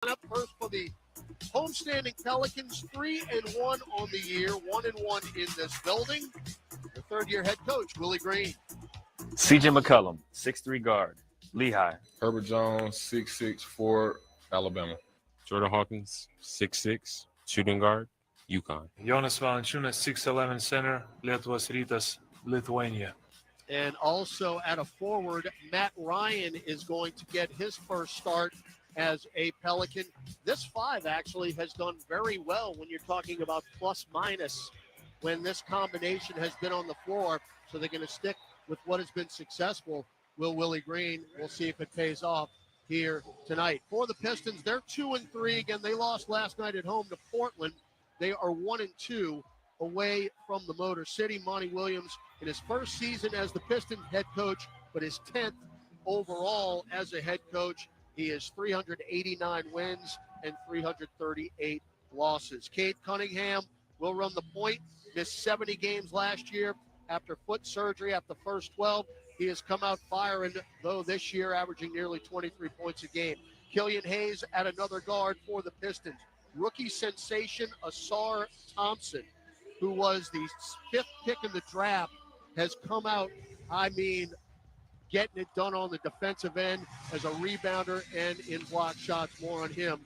Up first for the homestanding Pelicans, 3-1 on the year, 1-1 in this building. The third-year head coach, Willie Green. CJ McCollum, 6'3" guard, Lehigh. Herbert Jones, 6'6", forward, Alabama. Jordan Hawkins, 6'6", shooting guard, UConn. Jonas Valanciunas, 6'11", center, Lietuvos Rytas, Lithuania. And also at a forward, Matt Ryan is going to get his first start as a Pelican. This five actually has done very well when you're talking about plus minus when this combination has been on the floor. So they're going to stick with what has been successful. Willie Green, we'll see if it pays off here tonight. For the Pistons, they're 2-3. Again, they lost last night at home to Portland. They are 1-2 away from the Motor City. Monty Williams in his first season as the Pistons head coach, but his 10th overall as a head coach. He has 389 wins and 338 losses. Cade Cunningham will run the point. Missed 70 games last year after foot surgery after the first 12. He has come out firing, though, this year, averaging nearly 23 points a game. Killian Hayes at another guard for the Pistons. Rookie sensation Asar Thompson, who was the 5th pick in the draft, has come out, getting it done on the defensive end as a rebounder and in block shots. More on him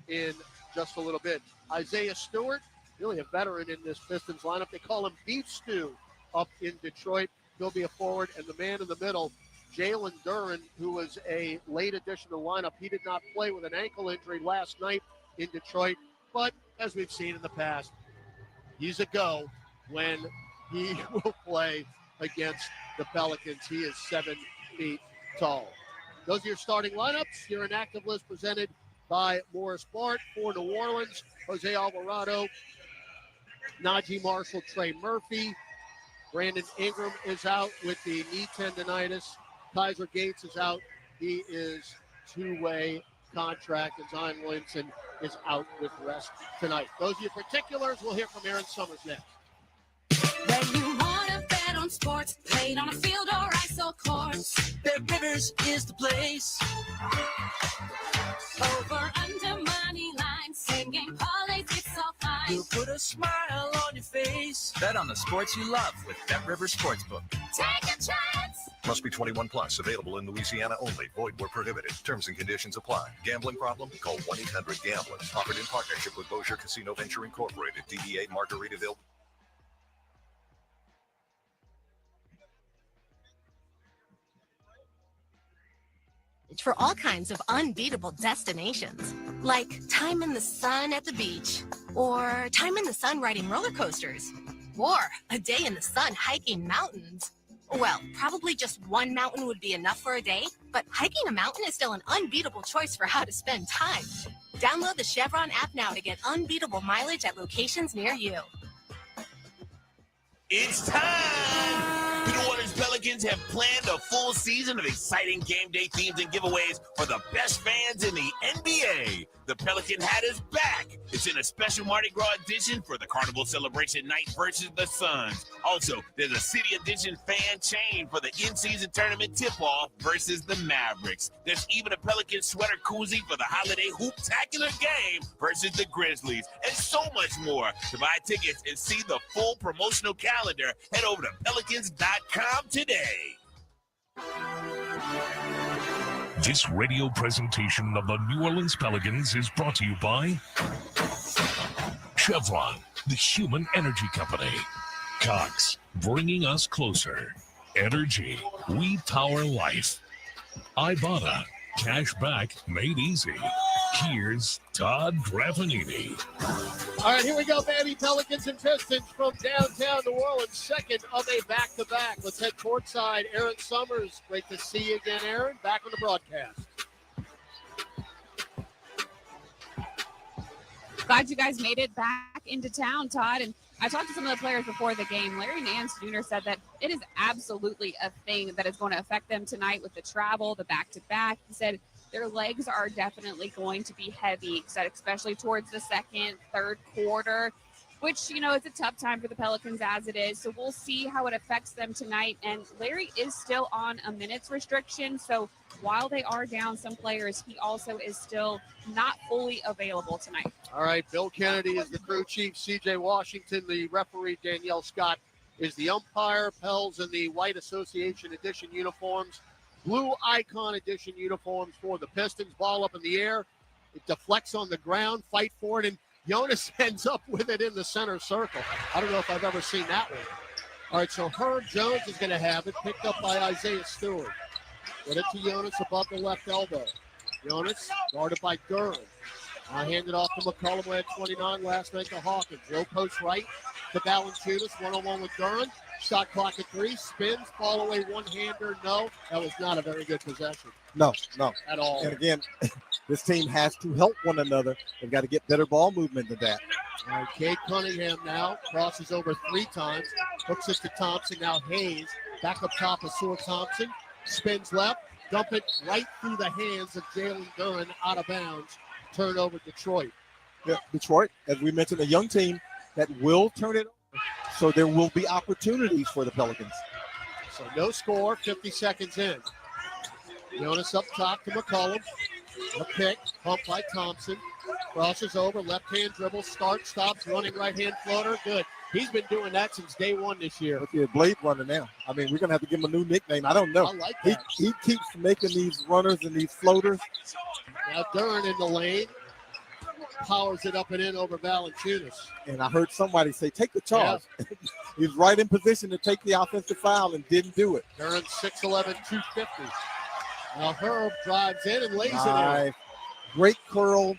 in just a little bit. Isaiah Stewart, really a veteran in this Pistons lineup. They call him Beef Stew up in Detroit. He'll be a forward. And the man in the middle, Jalen Duren, who was a late addition to the lineup. He did not play with an ankle injury last night in Detroit. But as we've seen in the past, he's a go when he will play against the Pelicans. He is 7 feet tall. Those are your starting lineups. Your inactive list presented by Morris Bart. For New Orleans, Jose Alvarado, Naji Marshall, Trey Murphy. Brandon Ingram is out with the knee tendonitis. Kaiser Gates is out. He is two-way contract. And Zion Williamson is out with rest tonight. Those are your particulars. We'll hear from Aaron Summers next. When you want to bet on sports, played on a field or ice or course, Bet Rivers is the place. Over, under, money line, same game parlays, it's all fine. You'll put a smile on your face. Bet on the sports you love with Bet Rivers Sportsbook. Take a chance. Must be 21 plus. Available in Louisiana only. Void where prohibited. Terms and conditions apply. Gambling problem? Call 1-800-GAMBLER. Offered in partnership with Bossier Casino Venture Incorporated. DBA Margaritaville. For all kinds of unbeatable destinations, like time in the sun at the beach, or time in the sun riding roller coasters, or a day in the sun hiking mountains. Well, probably just one mountain would be enough for a day, but hiking a mountain is still an unbeatable choice for how to spend time. Download the Chevron app now to get unbeatable mileage at locations near you. It's time! The New Orleans Pelicans have planned a full season of exciting game day themes and giveaways for the best fans in the NBA. The Pelican hat is back. It's in a special Mardi Gras edition for the Carnival Celebration Night versus the Suns. Also, there's a City Edition fan chain for the in-season tournament tip-off versus the Mavericks. There's even a Pelican sweater koozie for the holiday hoop-tacular game versus the Grizzlies, and so much more. To buy tickets and see the full promotional calendar, head over to Pelicans.com today. This radio presentation of the New Orleans Pelicans is brought to you by Chevron, the human energy company. Cox, bringing us closer. Energy, we power life. Ibotta, cash back made easy. Here's Todd Graffinini. All right, here we go, baby. Pelicans and Pistons from downtown New Orleans, second of a back-to-back. Let's head courtside. Aaron Summers, great to see you again, Aaron. Back on the broadcast. Glad you guys made it back into town, Todd. And I talked to some of the players before the game. Larry Nance Jr. said that it is absolutely a thing that is going to affect them tonight with the travel, the back-to-back. He said their legs are definitely going to be heavy, especially towards the second, third quarter. which, you know, it's a tough time for the Pelicans as it is. So we'll see how it affects them tonight. And Larry is still on a minutes restriction. So while they are down some players, he also is still not fully available tonight. All right, Bill Kennedy is the crew chief. C.J. Washington, the referee. Danielle Scott is the umpire. Pels in the white Association Edition uniforms. Blue Icon Edition uniforms for the Pistons. Ball up in the air. It deflects on the ground. Fight for it. And Jonas ends up with it in the center circle. I don't know if I've ever seen that one. All right, so Herb Jones is going to have it, picked up by Isaiah Stewart. Get it to Jonas above the left elbow. Jonas guarded by Duren. Handed off to McCollum, who had 29 last night to Hawkins. Low post right to Valanciunas, one-on-one with Duren. Shot clock at 3, spins, fall away one-hander, no. That was not a very good possession. No. At all. And again, this team has to help one another. They've got to get better ball movement than that. All right, Cade Cunningham now crosses over 3 times, hooks it to Thompson. Now Hayes back up top of Seward Thompson, spins left, dump it right through the hands of Jalen Duren, out of bounds. Turnover Detroit. Yeah, Detroit, as we mentioned, a young team that will turn it over. So there will be opportunities for the Pelicans. So no score, 50 seconds in. Jonas up top to McCollum. A pick, pumped by Thompson. Crosses over, left-hand dribble, stops, running right-hand floater. Good. He's been doing that since day one this year. Look at Blade Runner now. I mean, we're going to have to give him a new nickname. I don't know. I like that. He keeps making these runners and these floaters. Now Duren in the lane. Powers it up and in over Valanciunas. And I heard somebody say, take the charge. Yeah. He's right in position to take the offensive foul and didn't do it. Duren 6'11", 250. Now Herb drives in and lays it in. Great curl.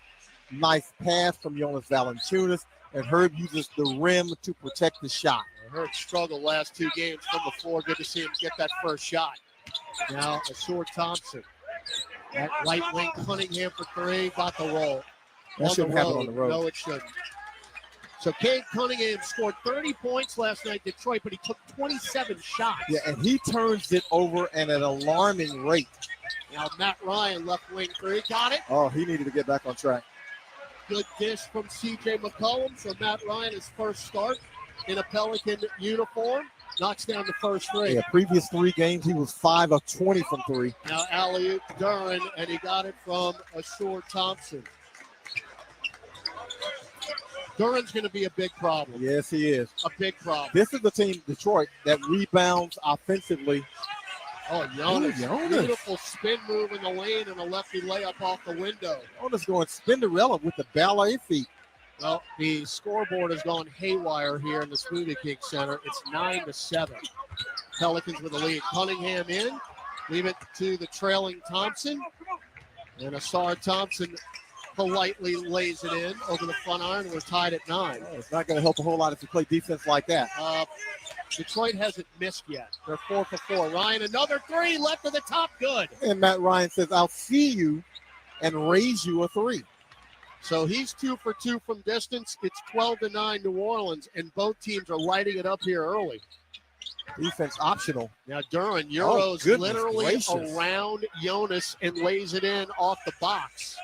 Nice pass from Jonas Valanciunas. And Herb uses the rim to protect the shot. Herb struggled last 2 games from the floor. Good to see him get that first shot. Now Asur Thompson. That right wing Cunningham for 3. Got the roll. That shouldn't happen on the road. No, it shouldn't. So Cade Cunningham scored 30 points last night in Detroit, but he took 27 shots. Yeah, and he turns it over at an alarming rate. Now Matt Ryan, left wing 3. Got it. Oh, he needed to get back on track. Good dish from C.J. McCollum. So Matt Ryan, his first start in a Pelican uniform, knocks down the first 3. Yeah, previous 3 games, he was 5 of 20 from 3. Now alley-oop Duren, and he got it from Asur Thompson. Duren's going to be a big problem. Yes, he is. A big problem. This is the team, Detroit, that rebounds offensively. Oh, Jonas. Beautiful spin move in the lane and a lefty layup off the window. Jonas going Spinderella with the ballet feet. Well, the scoreboard has gone haywire here in the Smoothie King Center. It's 9-7. Pelicans with the lead. Cunningham in. Leave it to the trailing Thompson. And Asar Thompson politely lays it in over the front iron. We're tied at 9. Oh, it's not going to help a whole lot if you play defense like that. Detroit hasn't missed yet. They're 4 for 4. Ryan, another 3 left to the top. Good. And Matt Ryan says, I'll see you and raise you a 3. So he's 2 for 2 from distance. It's 12-9 New Orleans, and both teams are lighting it up here early. Defense optional. Now Duren Euros literally around Jonas and lays it in off the box.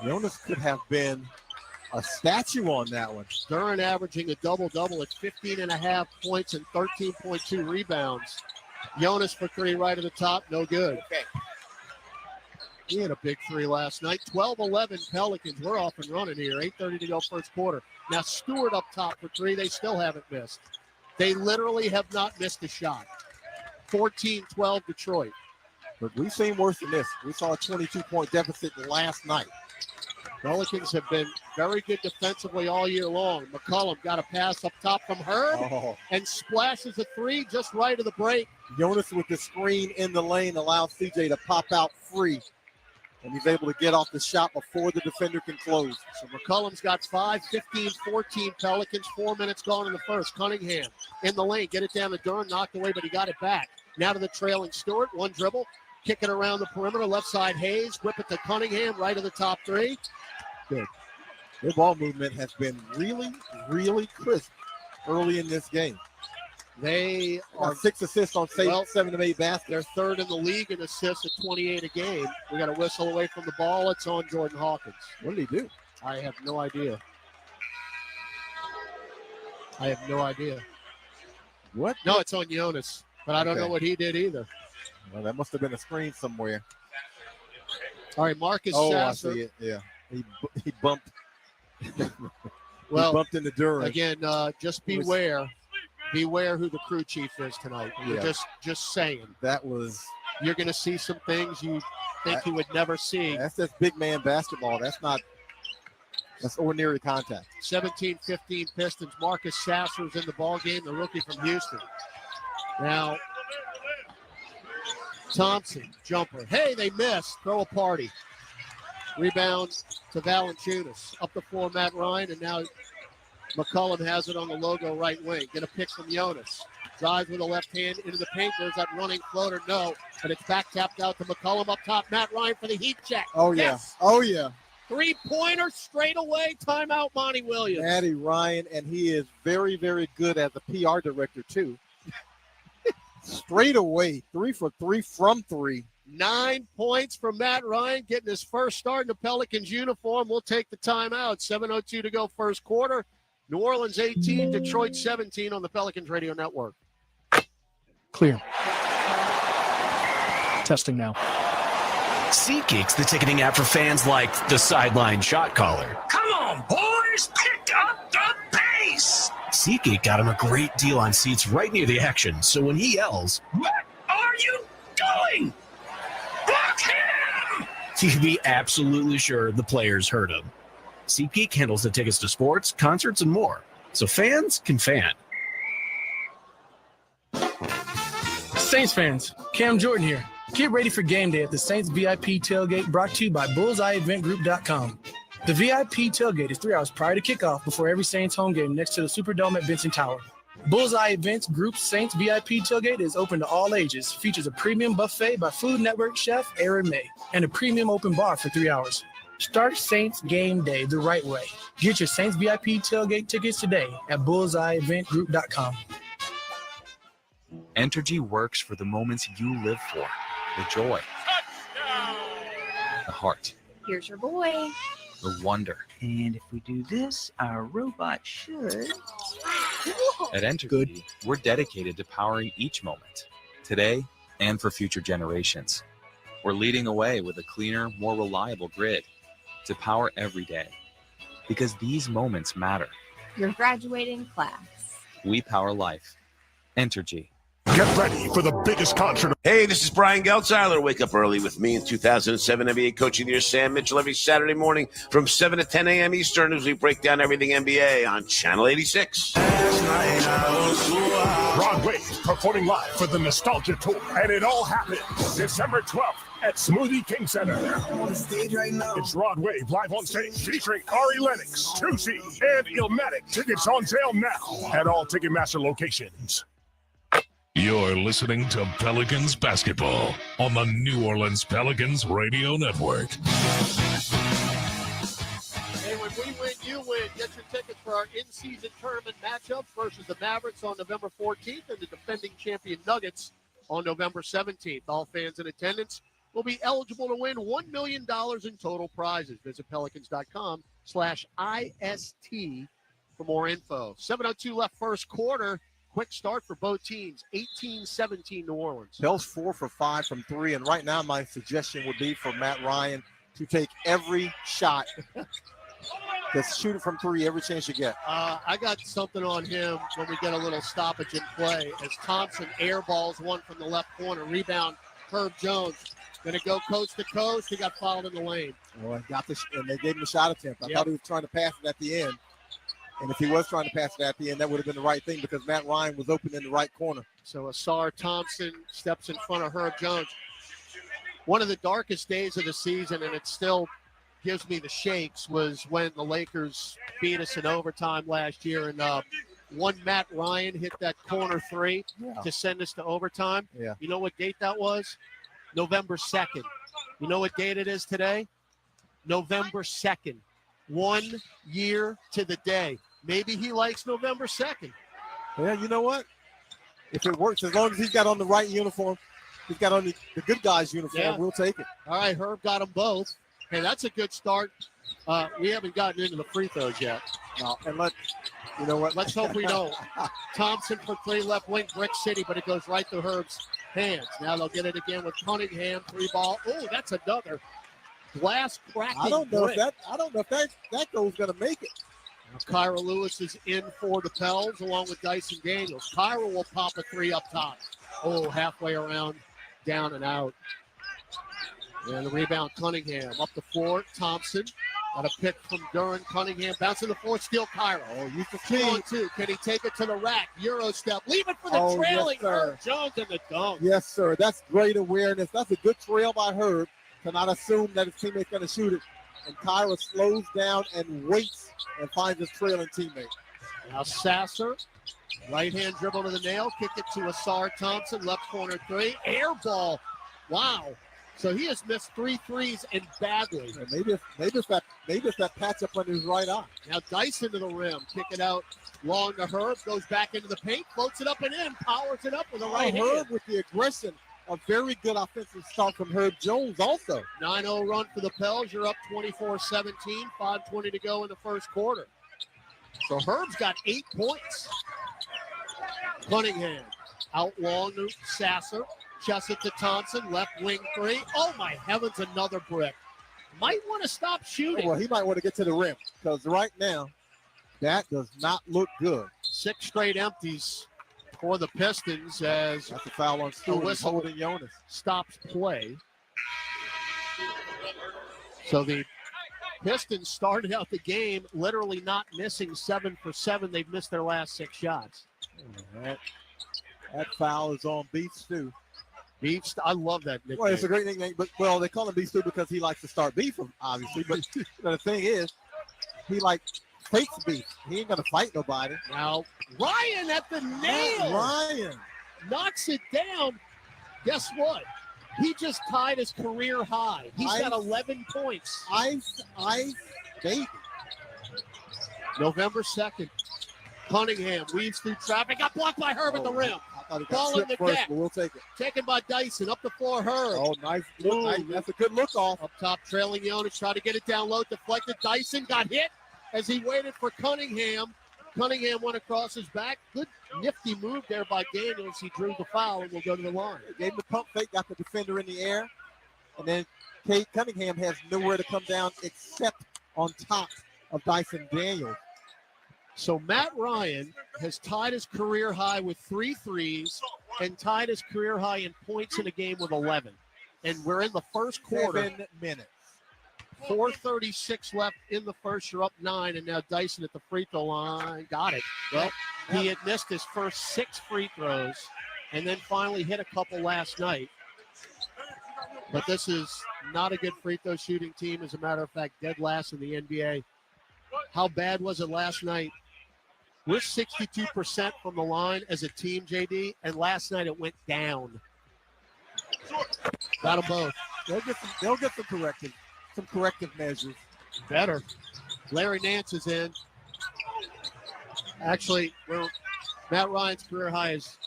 Jonas could have been a statue on that one. Duren averaging a double-double at 15.5 points and 13.2 rebounds. Jonas for 3 right at the top, no good. Okay. He had a big 3 last night. 12-11 Pelicans. We're off and running here. 8:30 to go first quarter. Now Stewart up top for 3. They still haven't missed. They literally have not missed a shot. 14-12 Detroit. But we've seen worse than this. We saw a 22-point deficit last night. Pelicans have been very good defensively all year long. McCollum got a pass up top from Herb and splashes a 3 just right of the break. Jonas with the screen in the lane allows CJ to pop out free. And he's able to get off the shot before the defender can close. So McCollum's got 5, 15-14 Pelicans. 4 minutes gone in the first. Cunningham in the lane. Get it down to Duren. Knocked away, but he got it back. Now to the trailing Stewart. 1 dribble. Kick it around the perimeter. Left side Hayes. Whip it to Cunningham. Right of the top 3. Good. Their ball movement has been really, really crisp early in this game. They are 6 assists on 7 of 8 baskets. They're 3rd in the league in assists at 28 a game. We got a whistle away from the ball. It's on Jordan Hawkins. What did he do? I have no idea. I have no idea. What? No, it's on Jonas, but I don't know Okay. what he did either. Well, that must have been a screen somewhere. All right, Marcus Oh, Sasser. I see it. Yeah. He bumped. Well, he bumped into Duren. Again, just beware. Beware who the crew chief is tonight. We're Yeah. just saying. That was. You're going to see some things you think you would never see. That's just big man basketball. That's ordinary contact. 17-15 Pistons. Marcus Sasser's in the ball game, the rookie from Houston. Now, Thompson, jumper. Hey, they missed. Throw a party. Rebound to Valanciunas. Up the floor, Matt Ryan, and now McCollum has it on the logo right wing. Get a pick from Jonas. Drives with the left hand into the paint. There's that running floater. No, but it's back tapped out to McCollum up top. Matt Ryan for the heat check. Oh, yeah. Yes. Oh, yeah. Three-pointer straight away. Timeout, Monty Williams. Matty Ryan, and he is very, very good as a PR director, too. Straight away. 3 for 3 from 3. 9 points from Matt Ryan, getting his first start in the Pelicans uniform. We'll take the timeout. 7:02 to go first quarter. New Orleans 18, Detroit 17 on the Pelicans Radio Network. Clear. Testing now. SeatGeek's the ticketing app for fans like the sideline shot caller. Come on, boys, pick up the pace. SeatGeek got him a great deal on seats right near the action, so when he yells, What are you doing? Block him! you can be absolutely sure the players heard him. SeatGeek handles the tickets to sports, concerts, and more, so fans can fan. Saints fans, Cam Jordan here. Get ready for game day at the Saints VIP tailgate brought to you by BullseyeEventGroup.com. The VIP tailgate is 3 hours prior to kickoff before every Saints home game next to the Superdome at Benson Tower. Bullseye Events Group's Saints VIP tailgate is open to all ages, features a premium buffet by Food Network chef Aaron May, and a premium open bar for 3 hours. Start Saints game day the right way. Get your Saints VIP tailgate tickets today at BullseyeEventGroup.com. Entergy works for the moments you live for. The joy, the heart, Here's your boy. the wonder. And if we do this, our robot should. At Entergy, we're dedicated to powering each moment, today and for future generations. We're leading the way with a cleaner, more reliable grid to power every day. Because these moments matter. Your graduating class. We power life. Entergy. Get ready for the biggest concert. Hey, this is Brian Geltzeiler. Wake up early with me in 2007 NBA Coach of the Year Sam Mitchell every Saturday morning from 7 to 10 a.m. Eastern as we break down everything NBA on Channel 86. Rod Wave performing live for the Nostalgia Tour. And it all happens December 12th at Smoothie King Center. On stage right now. It's Rod Wave live on stage featuring Ari Lennox, Tucci, and Illmatic. Tickets on sale now at all Ticketmaster locations. You're listening to Pelicans basketball on the New Orleans Pelicans Radio Network. And when we win, you win. Get your tickets for our in-season tournament matchups versus the Mavericks on November 14th and the defending champion Nuggets on November 17th. All fans in attendance will be eligible to win $1 million in total prizes. Visit pelicans.com/IST for more info. 7:02 left first quarter. Quick start for both teams, 18-17 New Orleans. Pels 4 for 5 from 3, and right now my suggestion would be for Matt Ryan to take every shot. Just shoot it from 3 every chance you get. I got something on him when we get a little stoppage in play as Thompson airballs one from the left corner. Rebound, Herb Jones. Going to go coast to coast. He got fouled in the lane. Well, and they gave him a shot attempt. I thought he was trying to pass it at the end. And if he was trying to pass it at the end, that would have been the right thing because Matt Ryan was open in the right corner. So Asar Thompson steps in front of Herb Jones. One of the darkest days of the season, and it still gives me the shakes, was when the Lakers beat us in overtime last year. And one Matt Ryan hit that corner 3 to send us to overtime. Yeah. You know what date that was? November 2nd. You know what date it is today? November 2nd. 1 year to the day. Maybe he likes November 2nd. Yeah, you know what? If it works, as long as he's got on the right uniform, he's got on the good guy's uniform, we'll take it. All right, Herb got them both. Hey, that's a good start. We haven't gotten into the free throws yet. No, and You know what? Let's hope we don't. Thompson for 3 left wing, Brick City, but it goes right through Herb's hands. Now they'll get it again with Cunningham, 3 ball. Oh, that's another glass cracking. I don't know brick. if that goal's gonna make it. Kyra Lewis is in for the Pels along with Dyson Daniels. Kyra will pop a 3 up top. Oh, halfway around, down and out. And the rebound, Cunningham up the floor. Thompson got a pick from Duren. Cunningham bouncing the floor, steal Kyra. Oh, you can Two on two. Can he take it to the rack? Euro step. Leave it for the trailing Herb Jones in the dunk. Yes, sir. That's great awareness. That's a good trail by Herb to not assume that his teammate's going to shoot it. And Kyra slows down and waits and finds his trailing teammate. Now Sasser, right hand dribble to the nail, kick it to Asar Thompson, left corner 3, air ball. Wow. So he has missed 3 threes and badly. Yeah, maybe it's that patch up under his right eye. Now Dyson to the rim, kick it out long to Herb, goes back into the paint, floats it up and in, powers it up with a right hand. Herb with the aggression. A very good offensive start from Herb Jones also. 9-0 run for the Pels. You're up 24-17, 5:20 to go in the first quarter. So Herb's got 8 points. Cunningham out long to Sasser. Chest it to Thompson, left wing 3. Oh my heavens, another brick. Might want to stop shooting. Well, he might want to get to the rim because right now that does not look good. 6 straight empties for the Pistons as that's a foul on Stewart. Whistle Holding Jonas stops play. So the Pistons started out the game literally not missing 7 for 7. They've missed their last 6 shots. That foul is on Beef Stew. Beef, I love that nickname. Well, it's a great nickname, but they call him Beef Stew because he likes to start beef, obviously. But the thing is, he fakes beef. He ain't gonna fight nobody. Now Ryan at the nail. Ryan knocks it down. Guess what? He just tied his career high. He's got 11 points. Ice, baby. November 2nd. Cunningham weaves through traffic. Got blocked by Herb at the rim. Ball in the first, deck. but we'll take it. Taken by Dyson. Up the floor, Herb. Oh, nice look. Nice. That's a good look off. Up top, trailing Jonas. Tried to get it down low. Deflected. Dyson got hit as he waited for Cunningham. Cunningham went across his back. Good nifty move there by Daniels. He drew the foul and will go to the line. Gave him the pump fake, got the defender in the air. And then Kate Cunningham has nowhere to come down except on top of Dyson Daniels. So Matt Ryan has tied his career high with 3 threes and tied his career high in points in a game with 11. And we're in the first quarter. 7 minutes. 4:36 left in the first. You're up 9, and now Dyson at the free throw line. Got it. Well, he had missed his first 6 free throws and then finally hit a couple last night. But this is not a good free throw shooting team. As a matter of fact, dead last in the NBA. How bad was it last night? We're 62% from the line as a team, JD, and last night it went down. Got them both. They'll get some corrective measures. Better. Larry Nance is in. Actually, Matt Ryan's career high is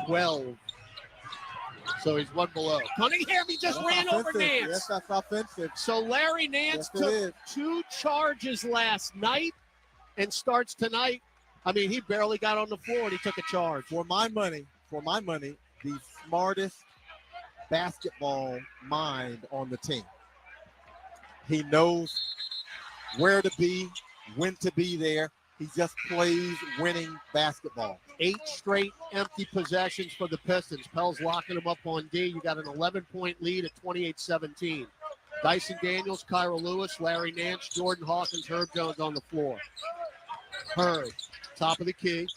12. So he's 1 below. Cunningham, he just ran over Nance. Yes, that's offensive. So Larry Nance took 2 charges last night and starts tonight. I mean, he barely got on the floor and he took a charge. For my money, the smartest basketball mind on the team. He knows where to be, when to be there. He just plays winning basketball. 8 straight empty possessions for the Pistons. Pels locking them up on D. You got an 11-point lead at 28-17. Dyson Daniels, Kyra Lewis, Larry Nance, Jordan Hawkins, Herb Jones on the floor. Herb, top of the key.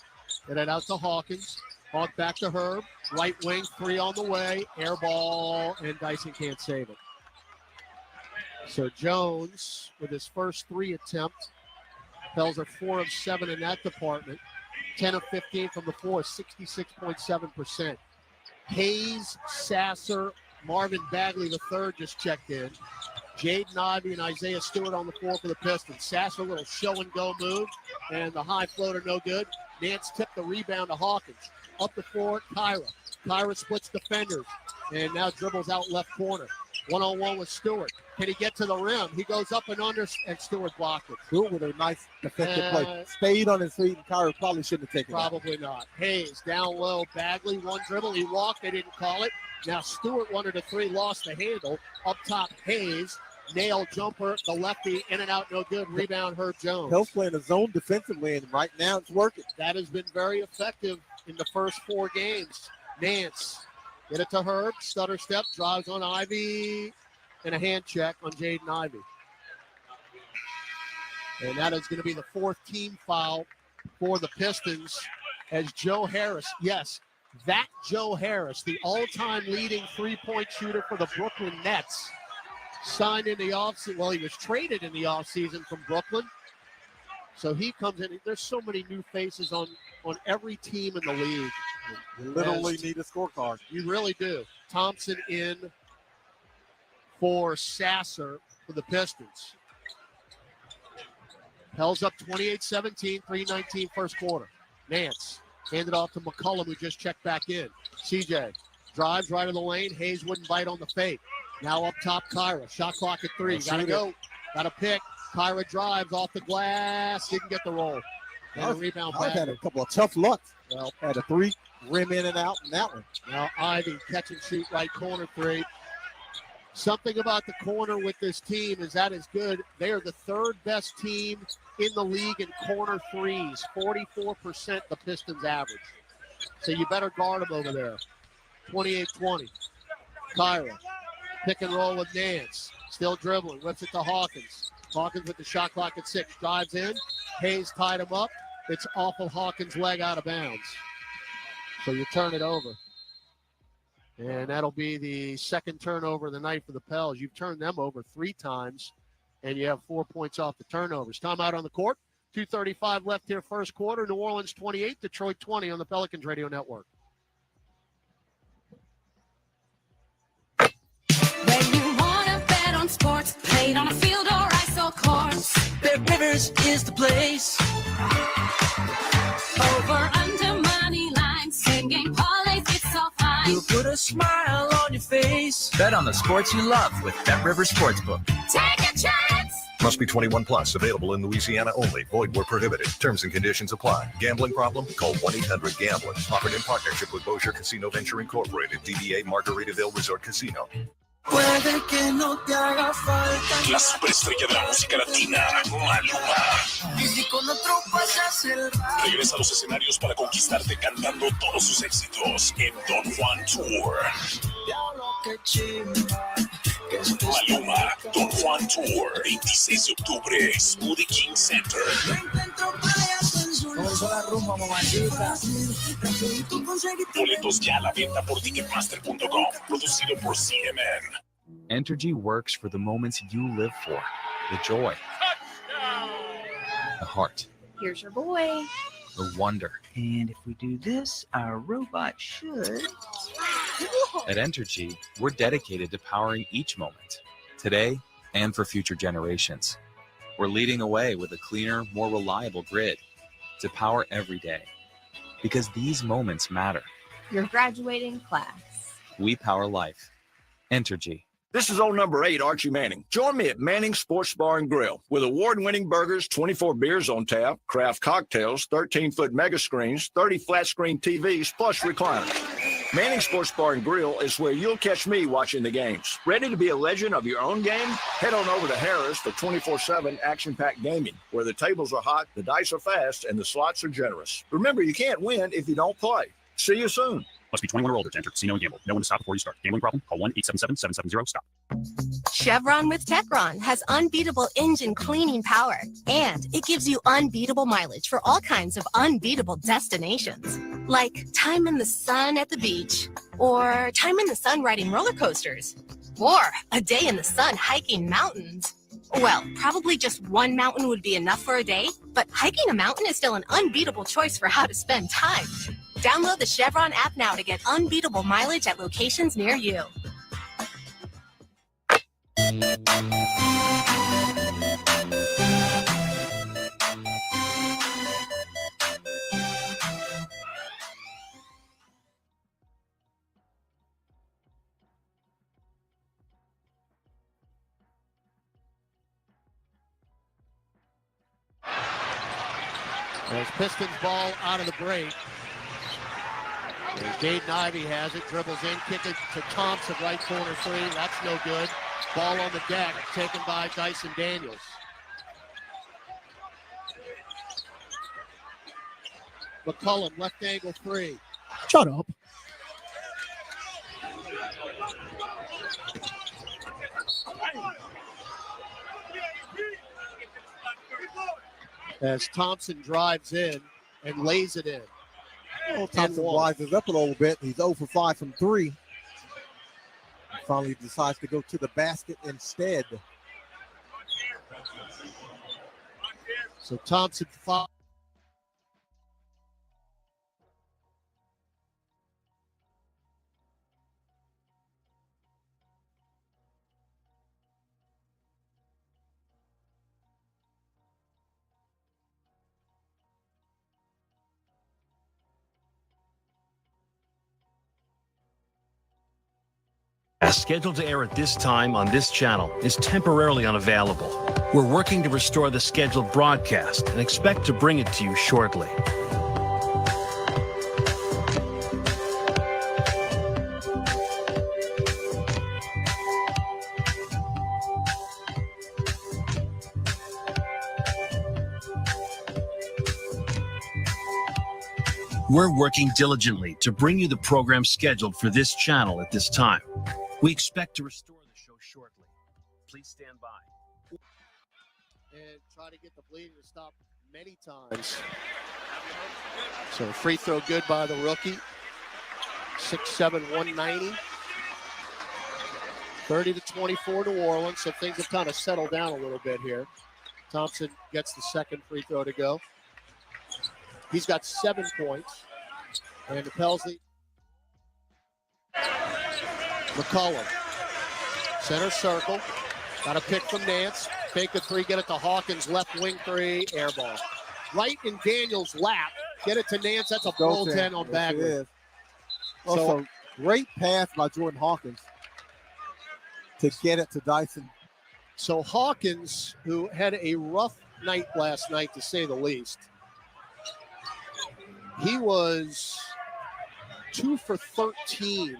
Get it out to Hawkins. Hawk back to Herb. Right wing, 3 on the way. Air ball, and Dyson can't save it. So Jones, with his first 3 attempt, Pels are 4 of 7 in that department. 10 of 15 from the floor, 66.7%. Hayes, Sasser, Marvin Bagley III just checked in. Jaden Ivey and Isaiah Stewart on the floor for the Pistons. Sasser, a little show-and-go move, and the high floater no good. Nance tipped the rebound to Hawkins. Up the floor, Kyra. Kyra splits defenders, and now dribbles out left corner. 1-on-1 with Stewart. Can he get to the rim? He goes up and under, and Stewart blocked it. Stewart with a nice defensive play. Stayed on his feet, and Kyrie probably shouldn't have taken it. Probably not. Hayes down low. Bagley, one dribble. He walked. They didn't call it. Now Stewart wanted a three, lost the handle. Up top, Hayes. Nail jumper, the lefty, in and out, no good. Rebound, Herb Jones. He'll play in a zone defensively, and right now it's working. That has been very effective in the first 4 games. Nance, get it to Herb. Stutter step, drives on Ivy, and a hand check on Jaden Ivy. And that is going to be the 4th team foul for the Pistons as Joe Harris, yes, that Joe Harris, the all-time leading three-point shooter for the Brooklyn Nets, signed in the offseason. Well, he was traded in the offseason from Brooklyn. So he comes in. There's so many new faces on every team in the league. You literally need a scorecard. You really do. Thompson in for Sasser for the Pistons. Pels up 28-17, 3:19 first quarter. Nance handed off to McCollum, who just checked back in. CJ drives right of the lane. Hayes wouldn't bite on the fake. Now up top, Kyra. Shot clock at 3. Got to go. Got to pick. Kyra drives off the glass. Didn't get the roll. And a rebound back. Had a couple of tough looks. Well, had a 3, rim in and out, and that one. Now Ivy, catch and shoot right corner 3. Something about the corner with this team is that is good. They are the 3rd best team in the league in corner threes. 44% the Pistons average. So you better guard them over there. 28-20. Kyra. Pick and roll with Nance. Still dribbling. Whips it to Hawkins. Hawkins with the shot clock at 6. Drives in. Hayes tied him up. It's off of Hawkins' leg out of bounds. So you turn it over. And that'll be the 2nd turnover of the night for the Pels. You've turned them over 3 times, and you have 4 points off the turnovers. Timeout on the court. 2:35 left here first quarter. New Orleans 28, Detroit 20 on the Pelicans Radio Network. When you wanna bet on sports, played on a field or ice or course, Bet Rivers is the place. Over, under, money line, same game parlays, it's all fine. You'll put a smile on your face. Bet on the sports you love with Bet Rivers Sportsbook. Take a chance. Must be 21 plus. Available in Louisiana only. Void where prohibited. Terms and conditions apply. Gambling problem? Call 1-800-GAMBLER. Offered in partnership with Bossier Casino Venture Incorporated. DBA Margaritaville Resort Casino. Puede que no te haga falta. La superestrella de la música latina, Maluma. Y si con otro pasas el rato. Regresa a los escenarios para conquistarte cantando todos sus éxitos en Don Juan Tour. Maluma, Don Juan Tour, 26 de octubre, Smoothie King Center. Boletos ya a la venta por Ticketmaster.com, producido por CMN. Entergy works for the moments you live for. The joy. The heart. Here's your boy. The wonder. And if we do this, our robot should. At Entergy, we're dedicated to powering each moment, today and for future generations. We're leading the way with a cleaner, more reliable grid to power every day. Because these moments matter. Your graduating class. We power life. Entergy. This is old number 8, Archie Manning. Join me at Manning Sports Bar and Grill with award-winning burgers, 24 beers on tap, craft cocktails, 13-foot mega screens, 30 flat-screen TVs, plus recliners. Manning Sports Bar and Grill is where you'll catch me watching the games. Ready to be a legend of your own game? Head on over to Harris for 24/7 action-packed gaming, where the tables are hot, the dice are fast, and the slots are generous. Remember, you can't win if you don't play. See you soon. Must be 21 or older to enter casino and gamble. Know when to stop before you start. Gambling problem? Call 1-877-770-STOP. Chevron with Techron has unbeatable engine cleaning power, and it gives you unbeatable mileage for all kinds of unbeatable destinations, like time in the sun at the beach, or time in the sun riding roller coasters, or a day in the sun hiking mountains. Well, probably just one mountain would be enough for a day, but hiking a mountain is still an unbeatable choice for how to spend time. Download the Chevron app now to get unbeatable mileage at locations near you. As Pistons ball out of the break. Jaden Ivey has it, dribbles in, kick it to Thompson, right corner three. That's no good. Ball on the deck, taken by Dyson Daniels. McCullum, left angle three. Shut up. As Thompson drives in and lays it in. Well, Thompson rises up a little bit. He's 0 for 5 from 3. Finally decides to go to the basket instead. So Thompson foul. Scheduled to air at this time on this channel is temporarily unavailable. We're working to restore the scheduled broadcast and expect to bring it to you shortly. We're working diligently to bring you the program scheduled for this channel at this time. We expect to restore the show shortly. Please stand by. And try to get the bleeding to stop many times. So free throw good by the rookie. 6'7", 190. 30-24 New Orleans, so things have kind of settled down a little bit here. Thompson gets the second free throw to go. He's got 7 points. And the Pelsley. McCullum. Center circle. Got a pick from Nance. Fake the three, get it to Hawkins. Left wing three, air ball. Right in Daniels' lap. Get it to Nance. That's a goaltend on Bagley. Also, great pass by Jordan Hawkins to get it to Dyson. So Hawkins, who had a rough night last night, to say the least, he was 2 for 13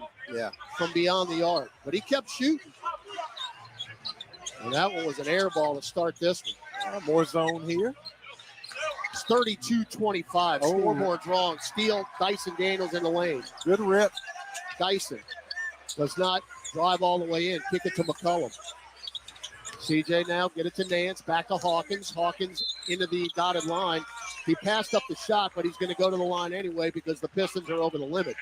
from beyond the arc, but he kept shooting. And that one was an air ball to start this one. More zone here. It's 32-25. Scoreboard's wrong. Steal, Dyson Daniels in the lane. Good rip. Dyson does not drive all the way in. Kick it to McCullum. CJ now, get it to Nance. Back to Hawkins. Hawkins into the dotted line. He passed up the shot, but he's going to go to the line anyway because the Pistons are over the limit.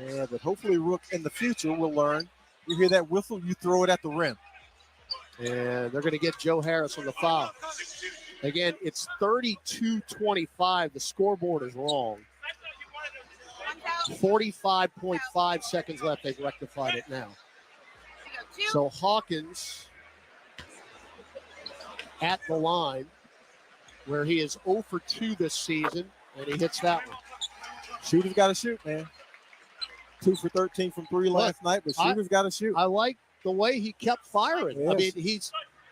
Yeah, but hopefully Rook in the future will learn. You hear that whistle, you throw it at the rim. And they're going to get Joe Harris on the foul. Again, it's 32-25. The scoreboard is wrong. 45.5 seconds left. They've rectified it now. So Hawkins at the line, where he is 0 for 2 this season, and he hits that one. Shooter's got to shoot, man. 2 for 13 from 3 last night, but shooter's got to shoot. I like the way he kept firing. Yes. I mean,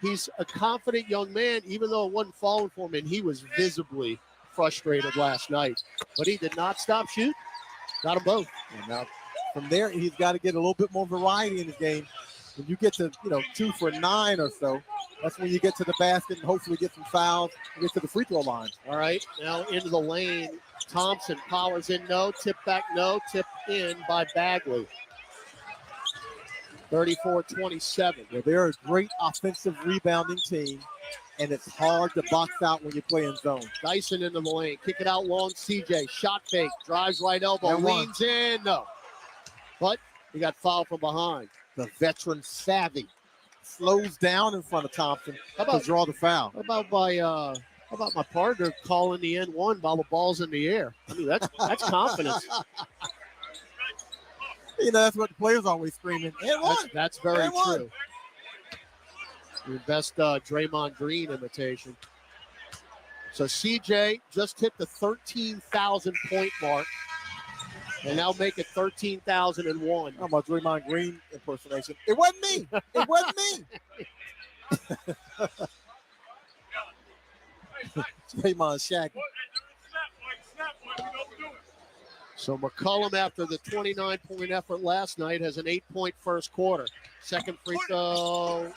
he's a confident young man, even though it wasn't falling for him, and he was visibly frustrated last night. But he did not stop shooting. Got them both. And now, from there, he's got to get a little bit more variety in his game. When you get to 2 for 9 or so, that's when you get to the basket and hopefully get some fouls and get to the free throw line. All right, now into the lane. Thompson powers in, no. Tip back, no. Tip in by Bagley. 34-27. Well, they're a great offensive rebounding team, and it's hard to box out when you play in zone. Dyson into the lane. Kick it out long. CJ. Shot fake. Drives right elbow. Leans in. No. But he got fouled from behind. The veteran savvy slows down in front of Thompson to draw the foul. How about my partner calling the N1 while the ball's in the air? I mean, that's confidence. That's what the players always screaming. That's very true. Your best Draymond Green imitation. So CJ just hit the 13,000 point mark and now make it 13,001. How about Draymond Green impersonation? It wasn't me. It wasn't me. Draymond Shaq. So McCollum, after the 29-point effort last night, has an 8-point first quarter. Second free throw,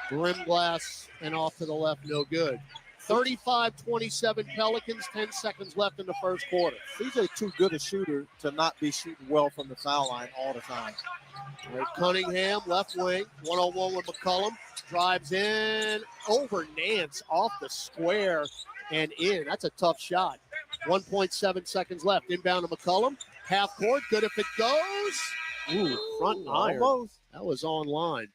rim glass, and off to the left, no good. 35-27 Pelicans, 10 seconds left in the first quarter. CJ too good a shooter to not be shooting well from the foul line all the time. Right, Cunningham, left wing, one-on-one with McCollum. Drives in over Nance, off the square and in. That's a tough shot. 1.7 seconds left. Inbound to McCollum. Half court, good if it goes. Ooh, front iron. Almost. That was online.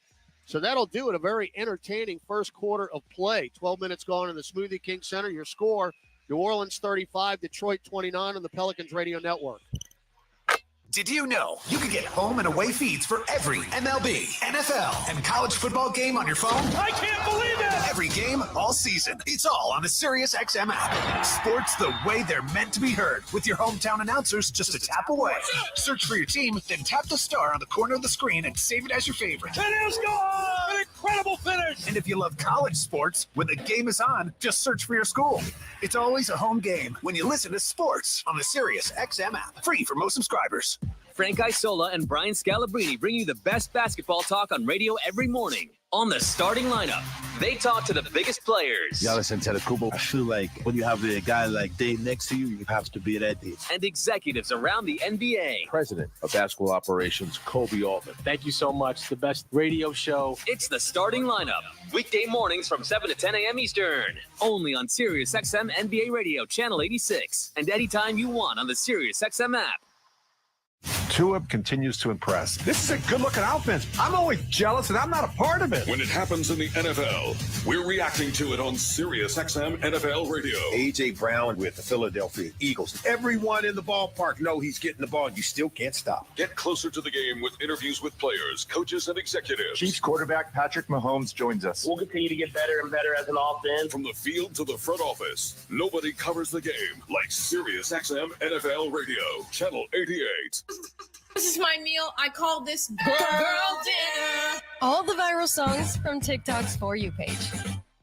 So that'll do it. A very entertaining first quarter of play. 12 minutes gone in the Smoothie King Center. Your score, New Orleans 35, Detroit 29 on the Pelicans Radio Network. Did you know you can get home and away feeds for every MLB, NFL, and college football game on your phone? I can't believe it! Every game, all season. It's all on the SiriusXM app. Sports the way they're meant to be heard, with your hometown announcers just a tap away. Search for your team, then tap the star on the corner of the screen and save it as your favorite. And it's gone! An incredible finish! And if you love college sports, when the game is on, just search for your school. It's always a home game when you listen to sports on the SiriusXM app. Free for most subscribers. Frank Isola and Brian Scalabrine bring you the best basketball talk on radio every morning. On the starting lineup, they talk to the biggest players. Giannis Antetokounmpo. I feel like when you have a guy like Dave next to you, you have to be that Dave. And executives around the NBA. President of Basketball Operations, Kobe Altman. Thank you so much. The best radio show. It's the starting lineup. Weekday mornings from 7 to 10 a.m. Eastern. Only on SiriusXM NBA Radio, Channel 86. And anytime you want on the SiriusXM app. Tulip continues to impress. This is a good-looking offense. I'm always jealous, and I'm not a part of it. When it happens in the NFL, we're reacting to it on SiriusXM NFL Radio. A.J. Brown with the Philadelphia Eagles. Everyone in the ballpark know he's getting the ball. You still can't stop. Get closer to the game with interviews with players, coaches, and executives. Chiefs quarterback Patrick Mahomes joins us. We'll continue to get better and better as an offense. From the field to the front office, nobody covers the game like SiriusXM NFL Radio, Channel 88. This is my meal. I call this girl dinner. All the viral songs from TikTok's For You page.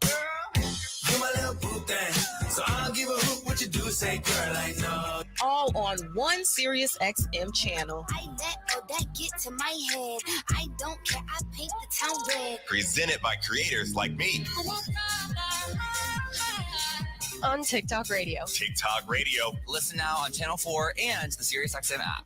You my little boo thing, so I'll give a hoot what you do. Say, girl, I know. All on one Sirius XM channel. I let that get to my head. I don't care. I paint the town red. Presented by creators like me. On TikTok Radio. TikTok Radio. Listen now on Channel 4 and the SiriusXM app.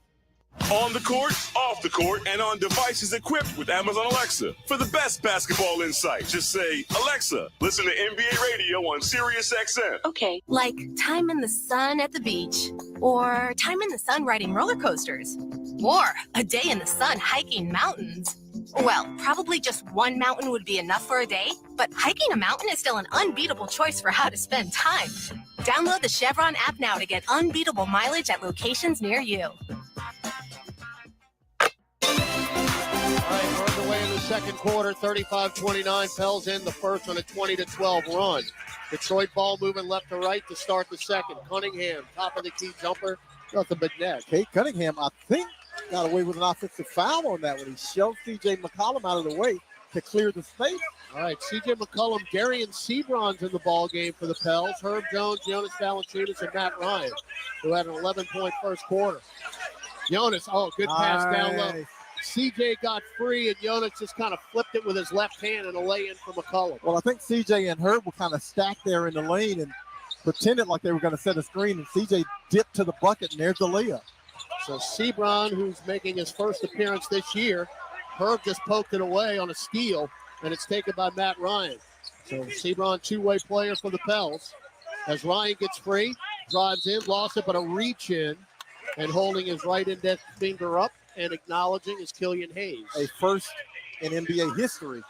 On the court, off the court, and on devices equipped with Amazon Alexa. For the best basketball insight, just say, Alexa, listen to NBA Radio on SiriusXM. Okay. Like time in the sun at the beach, or time in the sun riding roller coasters, or a day in the sun hiking mountains. Well, probably just one mountain would be enough for a day, but hiking a mountain is still an unbeatable choice for how to spend time. Download the Chevron app now to get unbeatable mileage at locations near you. All right, we're underway in the second quarter. 35-29. Pels in the first on a 20-12 run. Detroit ball moving left to right to start the second. Cunningham, top of the key jumper. Nothing but net. Kate Cunningham, I think, got away with an offensive foul on that one. He shoved C.J. McCollum out of the way to clear the space. All right, C.J. McCollum, Darian Sebron's in the ball game for the Pels. Herb Jones, Jonas Valanciunas, and Matt Ryan, who had an 11-point first quarter. Jonas, good pass down low. CJ got free, and Jonas just kind of flipped it with his left hand and a lay-in for McCollum. Well, I think CJ and Herb were kind of stacked there in the lane and pretended like they were going to set a screen, and CJ dipped to the bucket, and there's the layup. So Sebron, who's making his first appearance this year, Herb just poked it away on a steal, and it's taken by Matt Ryan. So Sebron, two-way player for the Pels. As Ryan gets free, drives in, lost it, but a reach in, and holding his right index finger up and acknowledging is Killian Hayes. A first in NBA history.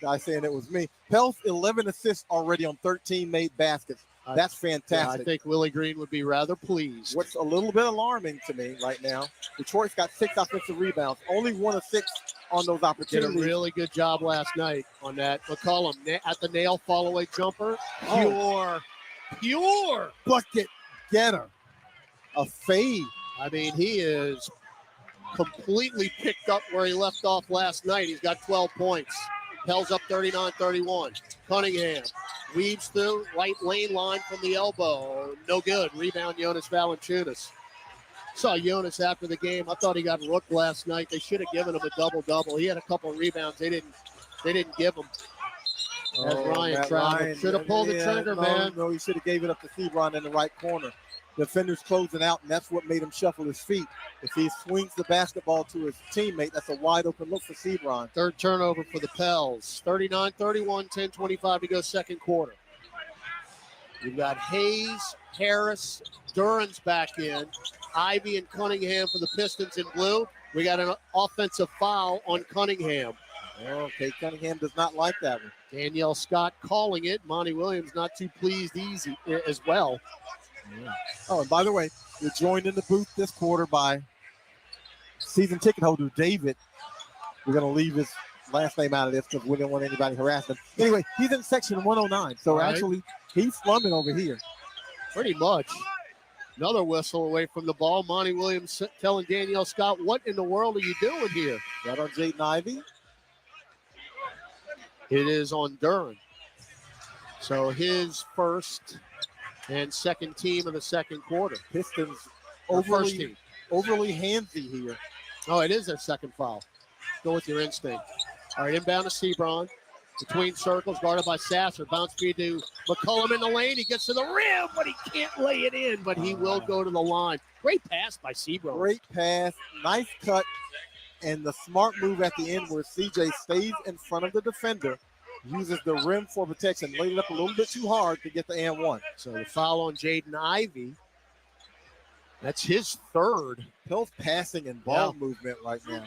Guy saying it was me. Pels 11 assists already on 13 made baskets. That's fantastic. Yeah, I think Willie Green would be rather pleased. What's a little bit alarming to me right now, Detroit's got 6 offensive rebounds, only 1 of 6 on those opportunities. Did a really good job last night on that. McCollum at the nail fall-away jumper. Pure bucket getter. A fade. I mean, he is completely picked up where he left off last night. He's got 12 points. Pels up 39-31. Cunningham weaves through right lane line from the elbow. No good. Rebound Jonas Valanciunas. Saw Jonas after the game. I thought he got rooked last night. They should have given him a double-double. He had a couple rebounds. They didn't give him. As Ryan traveled. Should have pulled the trigger, man. No, he should have gave it up to Sebron in the right corner. Defender's closing out, and that's what made him shuffle his feet. If he swings the basketball to his teammate, that's a wide open look for Sebron. Third turnover for the Pels. 39-31, 10:25 to go second quarter. You've got Hayes, Harris, Duren's back in. Ivy and Cunningham for the Pistons in blue. We got an offensive foul on Cunningham. Okay, Cunningham does not like that one. Danielle Scott calling it. Monty Williams not too pleased as well. Yeah. Oh, and by the way, you're joined in the booth this quarter by season ticket holder David. We're going to leave his last name out of this because we didn't want anybody harassing him. Anyway, he's in section 109, so actually he's slumming over here. Pretty much. Another whistle away from the ball. Monty Williams telling Danielle Scott, what in the world are you doing here? Is that on Jaden Ivey? It is on Duren. So his first and second team of the second quarter. Pistons first team. Overly handsy here. Oh, it is their second foul. Go with your instinct. All right, inbound to Sebron. Between circles, guarded by Sasser. Bounce feed to McCollum in the lane. He gets to the rim, but he can't lay it in, but he will go to the line. Great pass by Sebron. Great pass. Nice cut. And the smart move at the end where CJ stays in front of the defender, uses the rim for protection, laid it up a little bit too hard to get the and one. So the foul on Jaden Ivey. That's his third. Hill's passing and ball movement right now.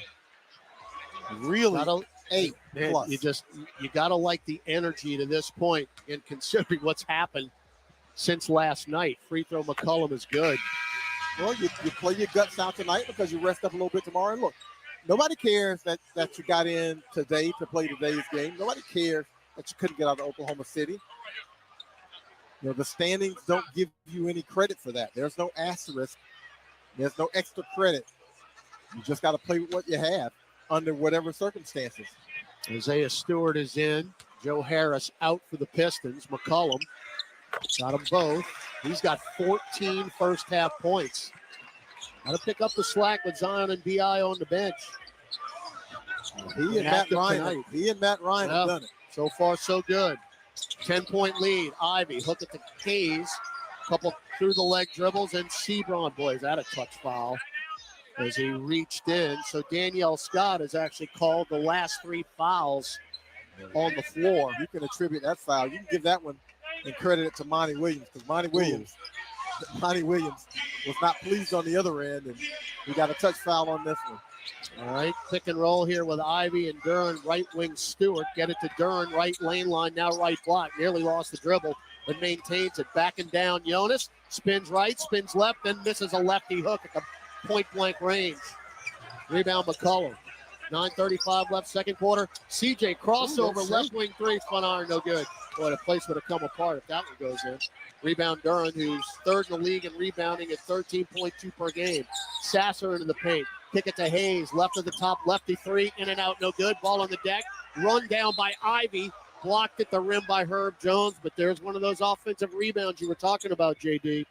Really, 8 plus. You gotta like the energy to this point, and considering what's happened since last night. Free throw McCollum is good. Well, you play your guts out tonight because you rest up a little bit tomorrow. And look, nobody cares that you got in today to play today's game. Nobody cares that you couldn't get out of Oklahoma City. You know, the standings don't give you any credit for that. There's no asterisk. There's no extra credit. You just got to play with what you have under whatever circumstances. Isaiah Stewart is in. Joe Harris out for the Pistons. McCollum got them both. He's got 14 first half points. Got to pick up the slack with Zion and B.I. on the bench. He and Matt Ryan have done it. So far, so good. 10-point lead. Ivy hook it to Hayes. Couple through the leg dribbles, and Sebron, boy, is that a touch foul as he reached in. So Danielle Scott has actually called the last 3 fouls on the floor. You can attribute that foul. You can give that one and credit it to Monty Williams, because Monty Williams was not pleased on the other end, and he got a touch foul on this one. All right, pick and roll here with Ivy and Duren, right wing Stewart. Get it to Duren, right lane line, now right block. Nearly lost the dribble, but maintains it. Backing down, Jonas. Spins right, spins left, then misses a lefty hook at the point-blank range. Rebound McCollum. 9:35 left, second quarter. CJ crossover, left wing three, front iron, no good. Boy, the place would have come apart if that one goes in. Rebound Duren, who's third in the league in rebounding at 13.2 per game. Sasser into the paint. Kick it to Hayes, left of the top, lefty three, in and out, no good. Ball on the deck, run down by Ivy, blocked at the rim by Herb Jones, but there's one of those offensive rebounds you were talking about, JD.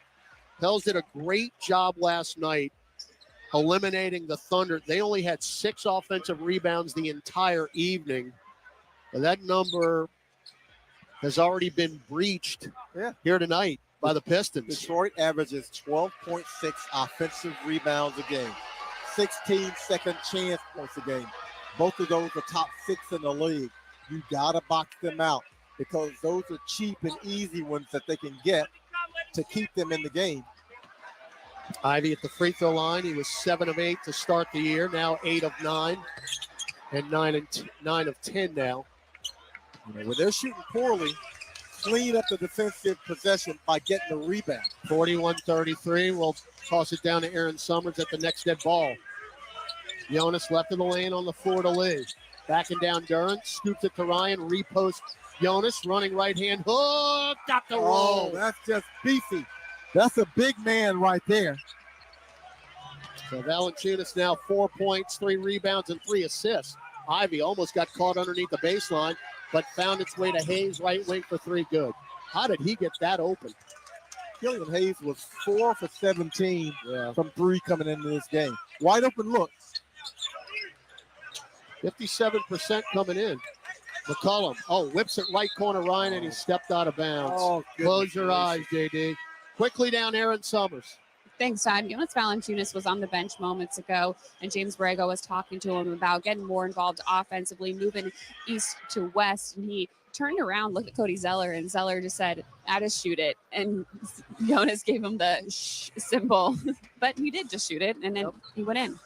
Pels did a great job last night eliminating the Thunder. They only had 6 offensive rebounds the entire evening. But that number has already been breached here tonight by the Pistons. Detroit averages 12.6 offensive rebounds a game. 16 second chance points a game. Both of those are top 6 in the league. You got to box them out because those are cheap and easy ones that they can get to keep them in the game. Ivy at the free throw line. He was 7 of 8 to start the year. Now 8 of 9 and 9 of 10 now. You know, when they're shooting poorly, clean up the defensive possession by getting the rebound. 41-33. We'll toss it down to Aaron Summers at the next dead ball. Jonas left of the lane on the floor to Lee. Backing down Duren, scoops it to Ryan, repost Jonas, running right hand hook, got the roll. Oh, that's just beefy. That's a big man right there. So Valanciunas now 4 points, 3 rebounds, and 3 assists. Ivy almost got caught underneath the baseline, but found its way to Hayes, right wing for 3 good. How did he get that open? Killian Hayes was 4 for 17 from 3 coming into this game. Wide open look. 57% coming in. McCollum. Oh, whips it right corner, Ryan, and he stepped out of bounds. Oh, close your eyes, JD. Quickly down, Aaron Summers. Thanks, Todd. Jonas Valanciunas was on the bench moments ago, and James Borrego was talking to him about getting more involved offensively, moving east to west, and he turned around, looked at Cody Zeller, and Zeller just said, "I just shoot it." And Jonas gave him the shh symbol, but he did just shoot it, and then he went in.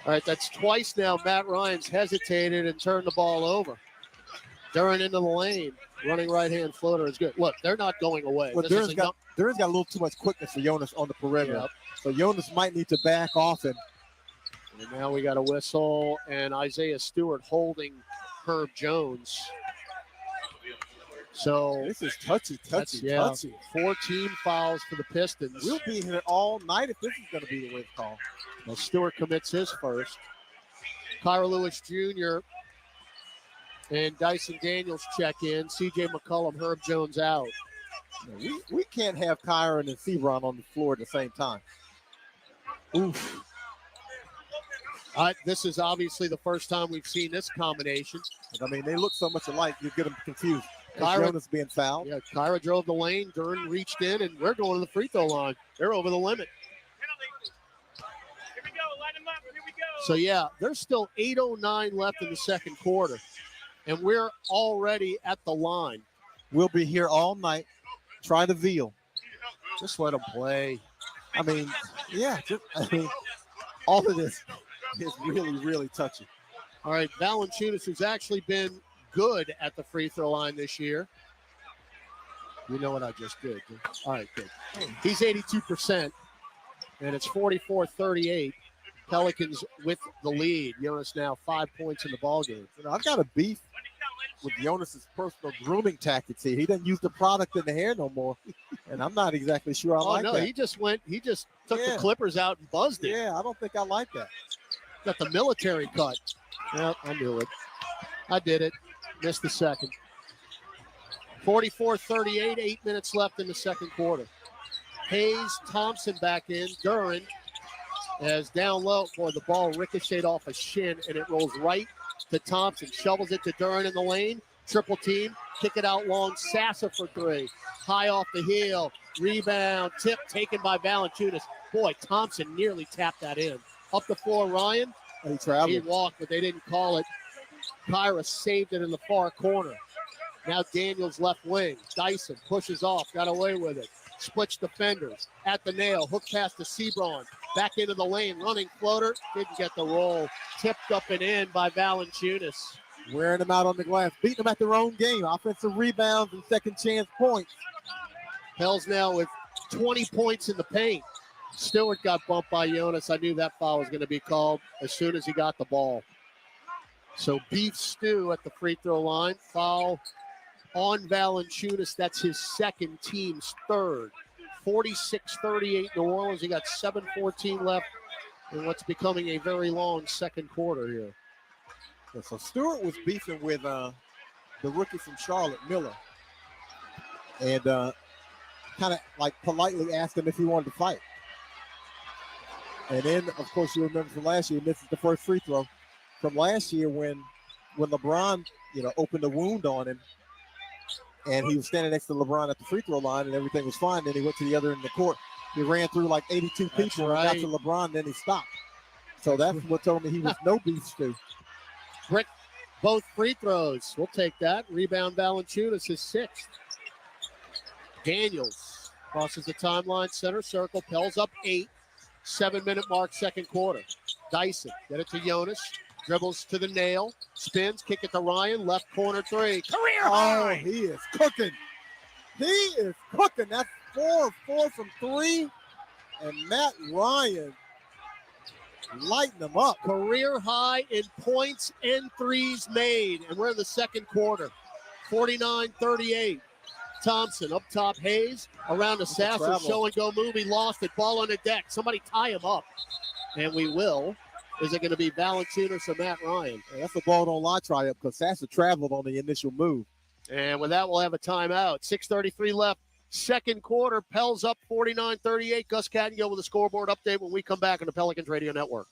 All right, that's twice now Matt Ryan's hesitated and turned the ball over. Duren into the lane. Running right-hand floater is good. Look, they're not going away. Well, Duren's got a little too much quickness for Jonas on the perimeter. Yep. So Jonas might need to back off him. And now we got a whistle, and Isaiah Stewart holding Herb Jones. So this is touchy. 14 fouls for the Pistons. We'll be here all night if this is going to be the win call. Well, Stewart commits his first. Kyra Lewis Jr. and Dyson Daniels check in. C.J. McCollum, Herb Jones out. We can't have Kyron and Sebron on the floor at the same time. Oof. This is obviously the first time we've seen this combination. I mean, they look so much alike, you get them confused. Jonas being fouled. Yeah, Kyra drove the lane. Duren reached in, and we're going to the free throw line. They're over the limit. Here we go. Line them up. Here we go. So, yeah, there's still 8:09 left in the second quarter, and we're already at the line. We'll be here all night. Try to veal. Just let them play. I mean, all of this is really, really touchy. All right, Valanciunas has actually been good at the free throw line this year. You know what I just did. All right, good. He's 82%, and it's 44-38. Pelicans with the lead. Jonas now 5 points in the ballgame. I've got a beef with Jonas's personal grooming tactics here. He doesn't use the product in the hair no more, and I'm not exactly sure I like that. He just took the clippers out and buzzed it. Yeah, I don't think I like that. Got the military cut. Yep, I knew it. I did it. Missed the second. 44-38, 8 minutes left in the second quarter. Hayes, Thompson back in. Duren as down low for the ball ricocheted off a shin, and it rolls right to Thompson. Shovels it to Duren in the lane. Triple team. Kick it out long. Sassa for 3. High off the heel. Rebound. Tip taken by Valanciunas. Boy, Thompson nearly tapped that in. Up the floor, Ryan. He traveled. He walked, but they didn't call it. Kyra saved it in the far corner. Now Daniels left wing. Dyson pushes off. Got away with it. Splits defenders. At the nail. Hook pass to Sebron. Back into the lane. Running floater. Didn't get the roll. Tipped up and in by Valanciunas. Wearing them out on the glass. Beating them at their own game. Offensive rebounds and second chance points. Pels now with 20 points in the paint. Stewart got bumped by Jonas. I knew that foul was going to be called as soon as he got the ball. So Beef Stew at the free throw line. Foul on Valanciunas. That's his second, team's third. 46-38 New Orleans. He got 7:14 left in what's becoming a very long second quarter here. Yeah, so Stewart was beefing with the rookie from Charlotte, Miller. And kind of like politely asked him if he wanted to fight. And then, of course, you remember from last year, he misses the first free throw from last year when LeBron, opened a wound on him, and he was standing next to LeBron at the free throw line, and everything was fine. Then he went to the other end of the court. He ran through like 82 people and got to LeBron, and then he stopped. So that's what told me he was no beef stew. Brick, both free throws. We'll take that. Rebound Valanciunas, his sixth. Daniels crosses the timeline, center circle. Pels up 8. 7-minute mark, second quarter. Dyson, get it to Jonas. Dribbles to the nail. Spins, kick it to Ryan. Left corner 3. Career high! Oh, he is cooking. He is cooking. That's 4 from 3. And Matt Ryan lighting them up. Career high in points and threes made. And we're in the second quarter. 49-38. Thompson up top. Hayes around the Sasser. Show and go move. He lost it. Ball on the deck. Somebody tie him up. And we will. Is it going to be Valanciunas or Matt Ryan? Yeah, that's a ball don't lie try up because Sasser traveled on the initial move. And with that, we'll have a timeout. 6:33 left. second quarter. Pels up 49-38. Gus Cattingill with a scoreboard update when we come back on the Pelicans Radio Network.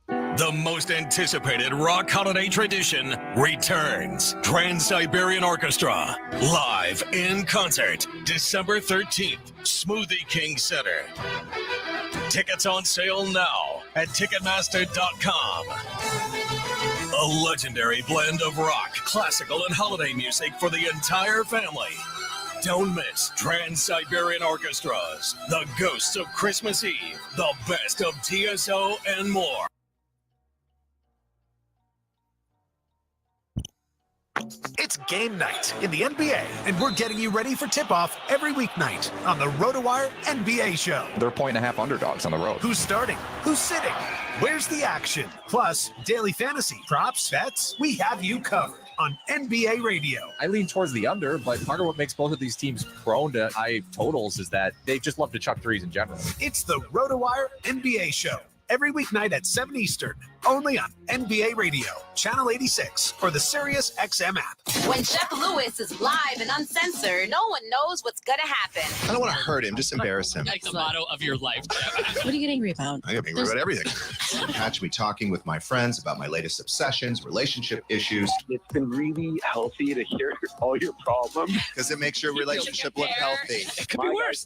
The most anticipated rock holiday tradition returns. Trans-Siberian Orchestra, live in concert, December 13th, Smoothie King Center. Tickets on sale now at Ticketmaster.com. A legendary blend of rock, classical, and holiday music for the entire family. Don't miss Trans-Siberian Orchestras, The Ghosts of Christmas Eve, The Best of TSO, and more. It's game night in the NBA, and we're getting you ready for tip-off every weeknight on the RotoWire NBA show. They're point-and-a-half underdogs on the road. Who's starting? Who's sitting? Where's the action? Plus, daily fantasy, props, bets, we have you covered on NBA Radio. I lean towards the under, but part of what makes both of these teams prone to high totals is that they just love to chuck threes in general. It's the RotoWire NBA show. Every weeknight at 7 Eastern, only on NBA Radio, Channel 86, or the Sirius XM app. When Chef Lewis is live and uncensored, no one knows what's going to happen. I don't want to hurt him, just embarrass him. Like the motto of your life, Jeff. What are you getting angry about? I get angry about everything. Catch me talking with my friends about my latest obsessions, relationship issues. It's been really healthy to hear all your problems. Because it makes your relationship look healthy. It could be worse.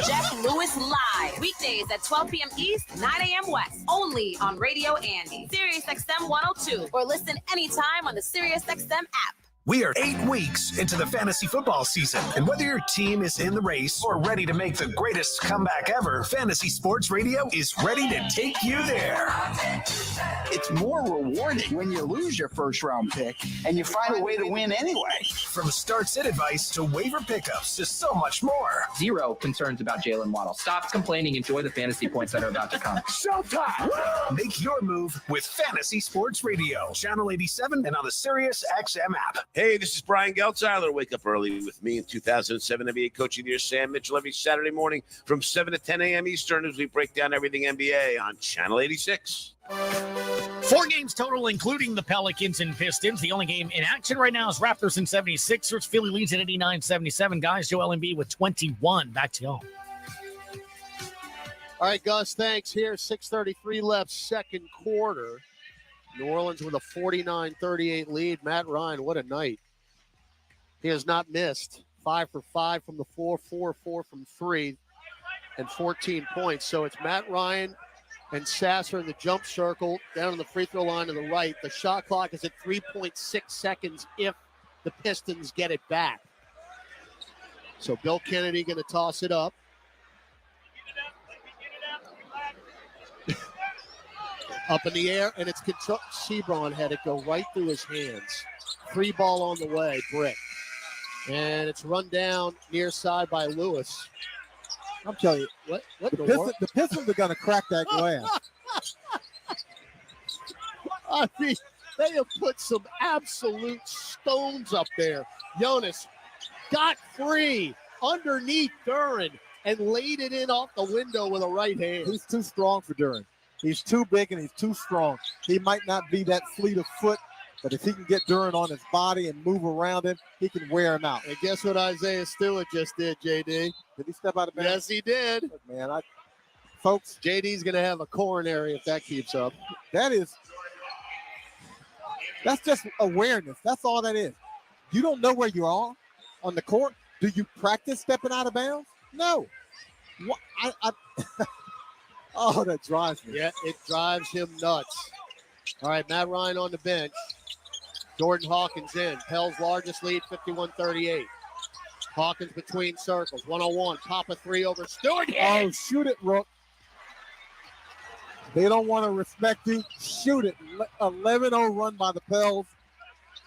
Jeff Lewis live, weekdays at 12 p.m. East, 9 a.m. West, only on Radio Andy, Sirius XM 102, or listen anytime on the Sirius XM app. We are 8 weeks into the fantasy football season, and whether your team is in the race or ready to make the greatest comeback ever, Fantasy Sports Radio is ready to take you there. It's more rewarding when you lose your first-round pick and you find a way to win anyway. From start-sit advice to waiver pickups to so much more. Zero concerns about Jalen Waddle. Stop complaining. Enjoy the fantasy points that are about to come. Showtime! Make your move with Fantasy Sports Radio, Channel 87, and on the Sirius XM app. Hey, this is Brian Geltzeiler. Wake up early with me in 2007 NBA Coach of the Year, Sam Mitchell, every Saturday morning from 7 to 10 a.m. Eastern as we break down everything NBA on Channel 86. 4 games total, including the Pelicans and Pistons. The only game in action right now is Raptors and 76ers. Philly leads at 89-77. Guys, Joel Embiid with 21. Back to y'all. All right, Gus, thanks. Here, 6:33 left, second quarter. New Orleans with a 49-38 lead. Matt Ryan, what a night. He has not missed. 5 for 5 from the floor, 4 for 4 from 3, and 14 points. So it's Matt Ryan and Sasser in the jump circle down on the free throw line to the right. The shot clock is at 3.6 seconds if the Pistons get it back. So Bill Kennedy going to toss it up. Up in the air, and it's control. Sebron had it go right through his hands. 3 ball on the way, Brick. And it's run down near side by Lewis. I'm telling you, the Pistons are going to crack that glass. I mean, they have put some absolute stones up there. Jonas got free underneath Duren and laid it in off the window with a right hand. He's too strong for Duren. He's too big and he's too strong. He might not be that fleet of foot, but if he can get Duren on his body and move around him, he can wear him out. And guess what Isaiah Stewart just did, JD? Did he step out of bounds? Yes, he did. Look, man, folks, JD's going to have a coronary if that keeps up. That's just awareness. That's all that is. You don't know where you are on the court. Do you practice stepping out of bounds? No. What? Oh, that drives me. Yeah, it drives him nuts. All right, Matt Ryan on the bench. Jordan Hawkins in. Pell's largest lead, 51-38. Hawkins between circles. 1-on-1. Pop a 3 over Stewart. Oh, shoot it, Rook. They don't want to respect you. Shoot it. 11-0 run by the Pels.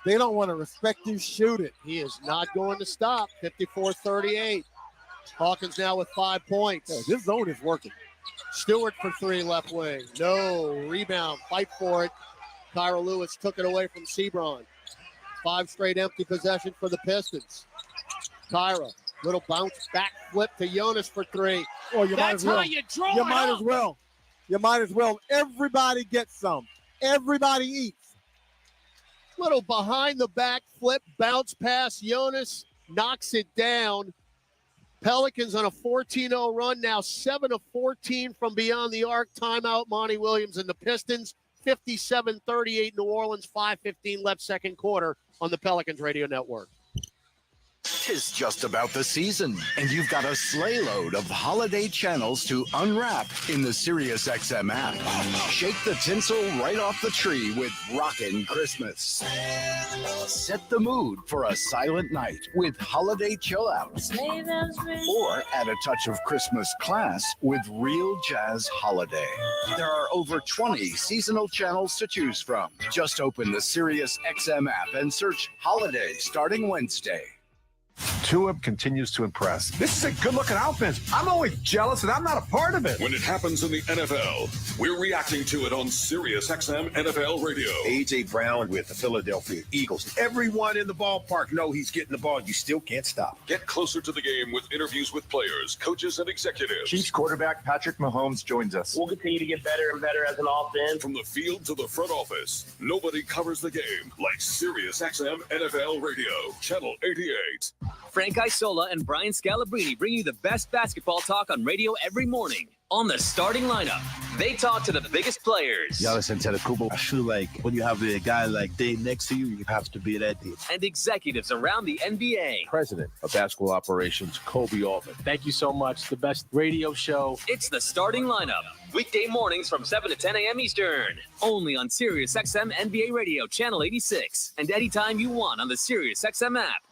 They don't want to respect you. Shoot it. He is not going to stop. 54-38. Hawkins now with 5 points. Yeah, this zone is working. Stewart for 3 left wing. No. Rebound. Fight for it. Kyra Lewis took it away from Sebron. 5 straight empty possession for the Pistons. Kyra. Little bounce back flip to Jonas for 3. Oh, you That's might as well. how you draw You it might up. as well. You might as well. Everybody gets some. Everybody eats. Little behind the back flip. Bounce pass. Jonas knocks it down. Pelicans on a 14-0 run now, 7 of 14 from beyond the arc. Timeout, Monty Williams and the Pistons. 57-38 New Orleans, 5:15 left second quarter on the Pelicans Radio Network. 'Tis just about the season, and you've got a sleigh load of holiday channels to unwrap in the SiriusXM app. Shake the tinsel right off the tree with Rockin' Christmas. Set the mood for a silent night with holiday chill out. Or add a touch of Christmas class with Real Jazz Holiday. There are over 20 seasonal channels to choose from. Just open the SiriusXM app and search Holiday starting Wednesday. Tua continues to impress. This is a good-looking offense. I'm always jealous that I'm not a part of it. When it happens in the NFL, we're reacting to it on SiriusXM NFL Radio. A.J. Brown with the Philadelphia Eagles. Everyone in the ballpark know he's getting the ball. You still can't stop. Get closer to the game with interviews with players, coaches, and executives. Chiefs quarterback Patrick Mahomes joins us. We'll continue to get better and better as an offense. From the field to the front office, nobody covers the game like SiriusXM NFL Radio, Channel 88. Frank Isola and Brian Scalabrine bring you the best basketball talk on radio every morning. On the starting lineup, they talk to the biggest players. Giannis Antetokounmpo. I feel like when you have a guy like Dave next to you, you have to be that deep. And executives around the NBA. President of Basketball Operations, Kobe Altman. Thank you so much. The best radio show. It's the starting lineup. Weekday mornings from 7 to 10 a.m. Eastern. Only on SiriusXM NBA Radio, Channel 86. And anytime you want on the SiriusXM app.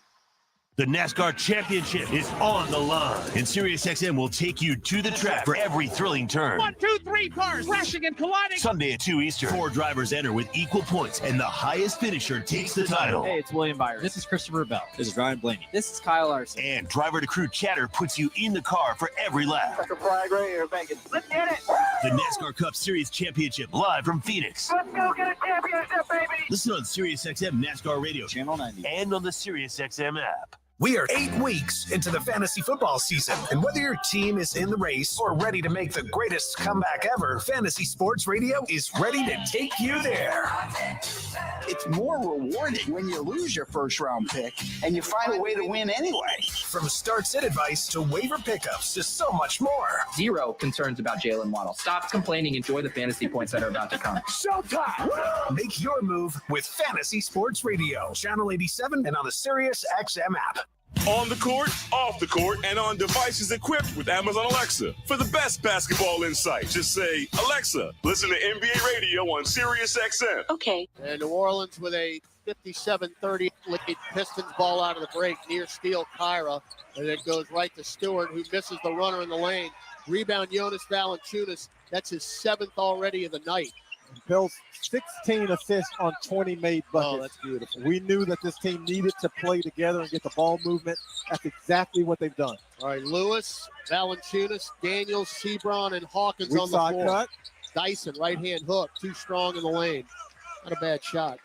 The NASCAR Championship is on the line, and SiriusXM will take you to the track for every thrilling turn. 1, 2, 3 cars crashing and colliding. Sunday at 2 Eastern. 4 drivers enter with equal points, and the highest finisher takes the title. Hey, it's William Byron. This is Christopher Bell. This is Ryan Blaney. This is Kyle Larson. And driver-to-crew chatter puts you in the car for every lap. Flag right here, Vegas. Let's get it. The NASCAR Cup Series Championship live from Phoenix. Let's go get a championship, baby. Listen on SiriusXM NASCAR Radio, Channel 90, and on the SiriusXM app. We are 8 weeks into the fantasy football season, and whether your team is in the race or ready to make the greatest comeback ever, Fantasy Sports Radio is ready to take you there. It's more rewarding when you lose your first-round pick and you find a way to win anyway. From start-sit advice to waiver pickups to so much more. Zero concerns about Jalen Waddle. Stop complaining. Enjoy the fantasy points that are about to come. Showtime! Make your move with Fantasy Sports Radio, Channel 87, and on the SiriusXM app. On the court, off the court, and on devices equipped with Amazon Alexa. For the best basketball insight, just say, Alexa, listen to NBA Radio on SiriusXM. Okay. And New Orleans with a 57-30 lead. Pistons ball out of the break near steal Kyra. And it goes right to Stewart, who misses the runner in the lane. Rebound Jonas Valanciunas. That's his 7th already of the night. Bill's 16 assists on 20 made buckets. Oh, that's beautiful. We knew that this team needed to play together and get the ball movement. That's exactly what they've done. All right, Lewis, Valanciunas, Daniels, Sebron, and Hawkins Weak on the side floor. cut. Dyson, right-hand hook, too strong in the lane. Not a bad shot.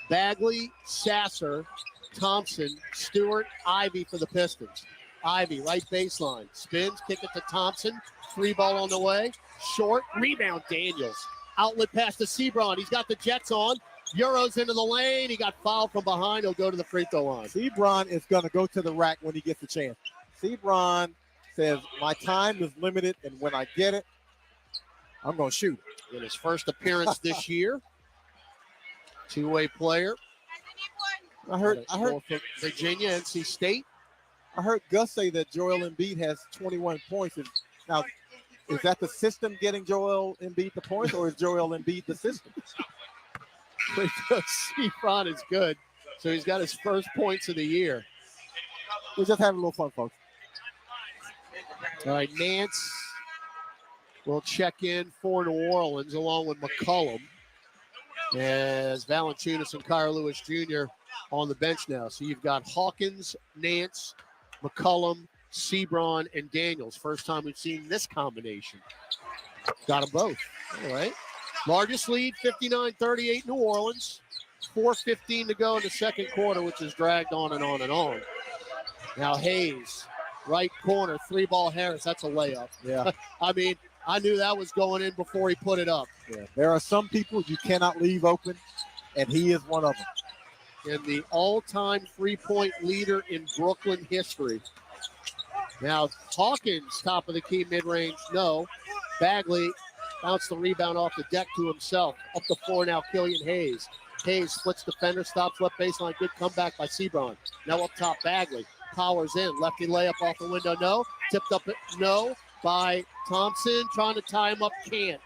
Bagley, Sasser, Thompson, Stewart, Ivy for the Pistons. Ivy, right baseline. Spins, kick it to Thompson. 3 ball on the way. Short, rebound, Daniels. Outlet pass to Sebron. He's got the Jets on. Euros into the lane. He got fouled from behind. He'll go to the free throw line. Sebron is going to go to the rack when he gets the chance. Sebron says, my time is limited, and when I get it, I'm going to shoot. In his first appearance this year, two-way player. I heard Virginia, NC State. I heard Gus say that Joel Embiid has 21 points. Now, is that the system getting Joel Embiid the points, or is Joel Embiid the system? Sebron is good, so he's got his first points of the year. We're just having a little fun, folks. All right, Nance will check in for New Orleans along with McCollum, as Valanciunas and Kira Lewis Jr. on the bench now. So you've got Hawkins, Nance, McCollum, Sebron, and Daniels. First time we've seen this combination. Got them both. All right. Largest lead, 59-38 New Orleans. 4:15 to go in the second quarter, which has dragged on and on and on. Now Hayes, right corner, 3-ball Harris. That's a layup. Yeah. I mean, I knew that was going in before he put it up. Yeah. There are some people you cannot leave open, and he is one of them. and the all-time three-point leader in Brooklyn history. Now, Hawkins, top of the key, mid-range, no. Bagley bounced the rebound off the deck to himself. Up the floor now, Killian Hayes. Hayes splits defender, stops left baseline. Good comeback by Sebron. Now up top, Bagley. Powers in. Lefty layup off the window, no. Tipped up, no, by Thompson. Trying to tie him up, can't.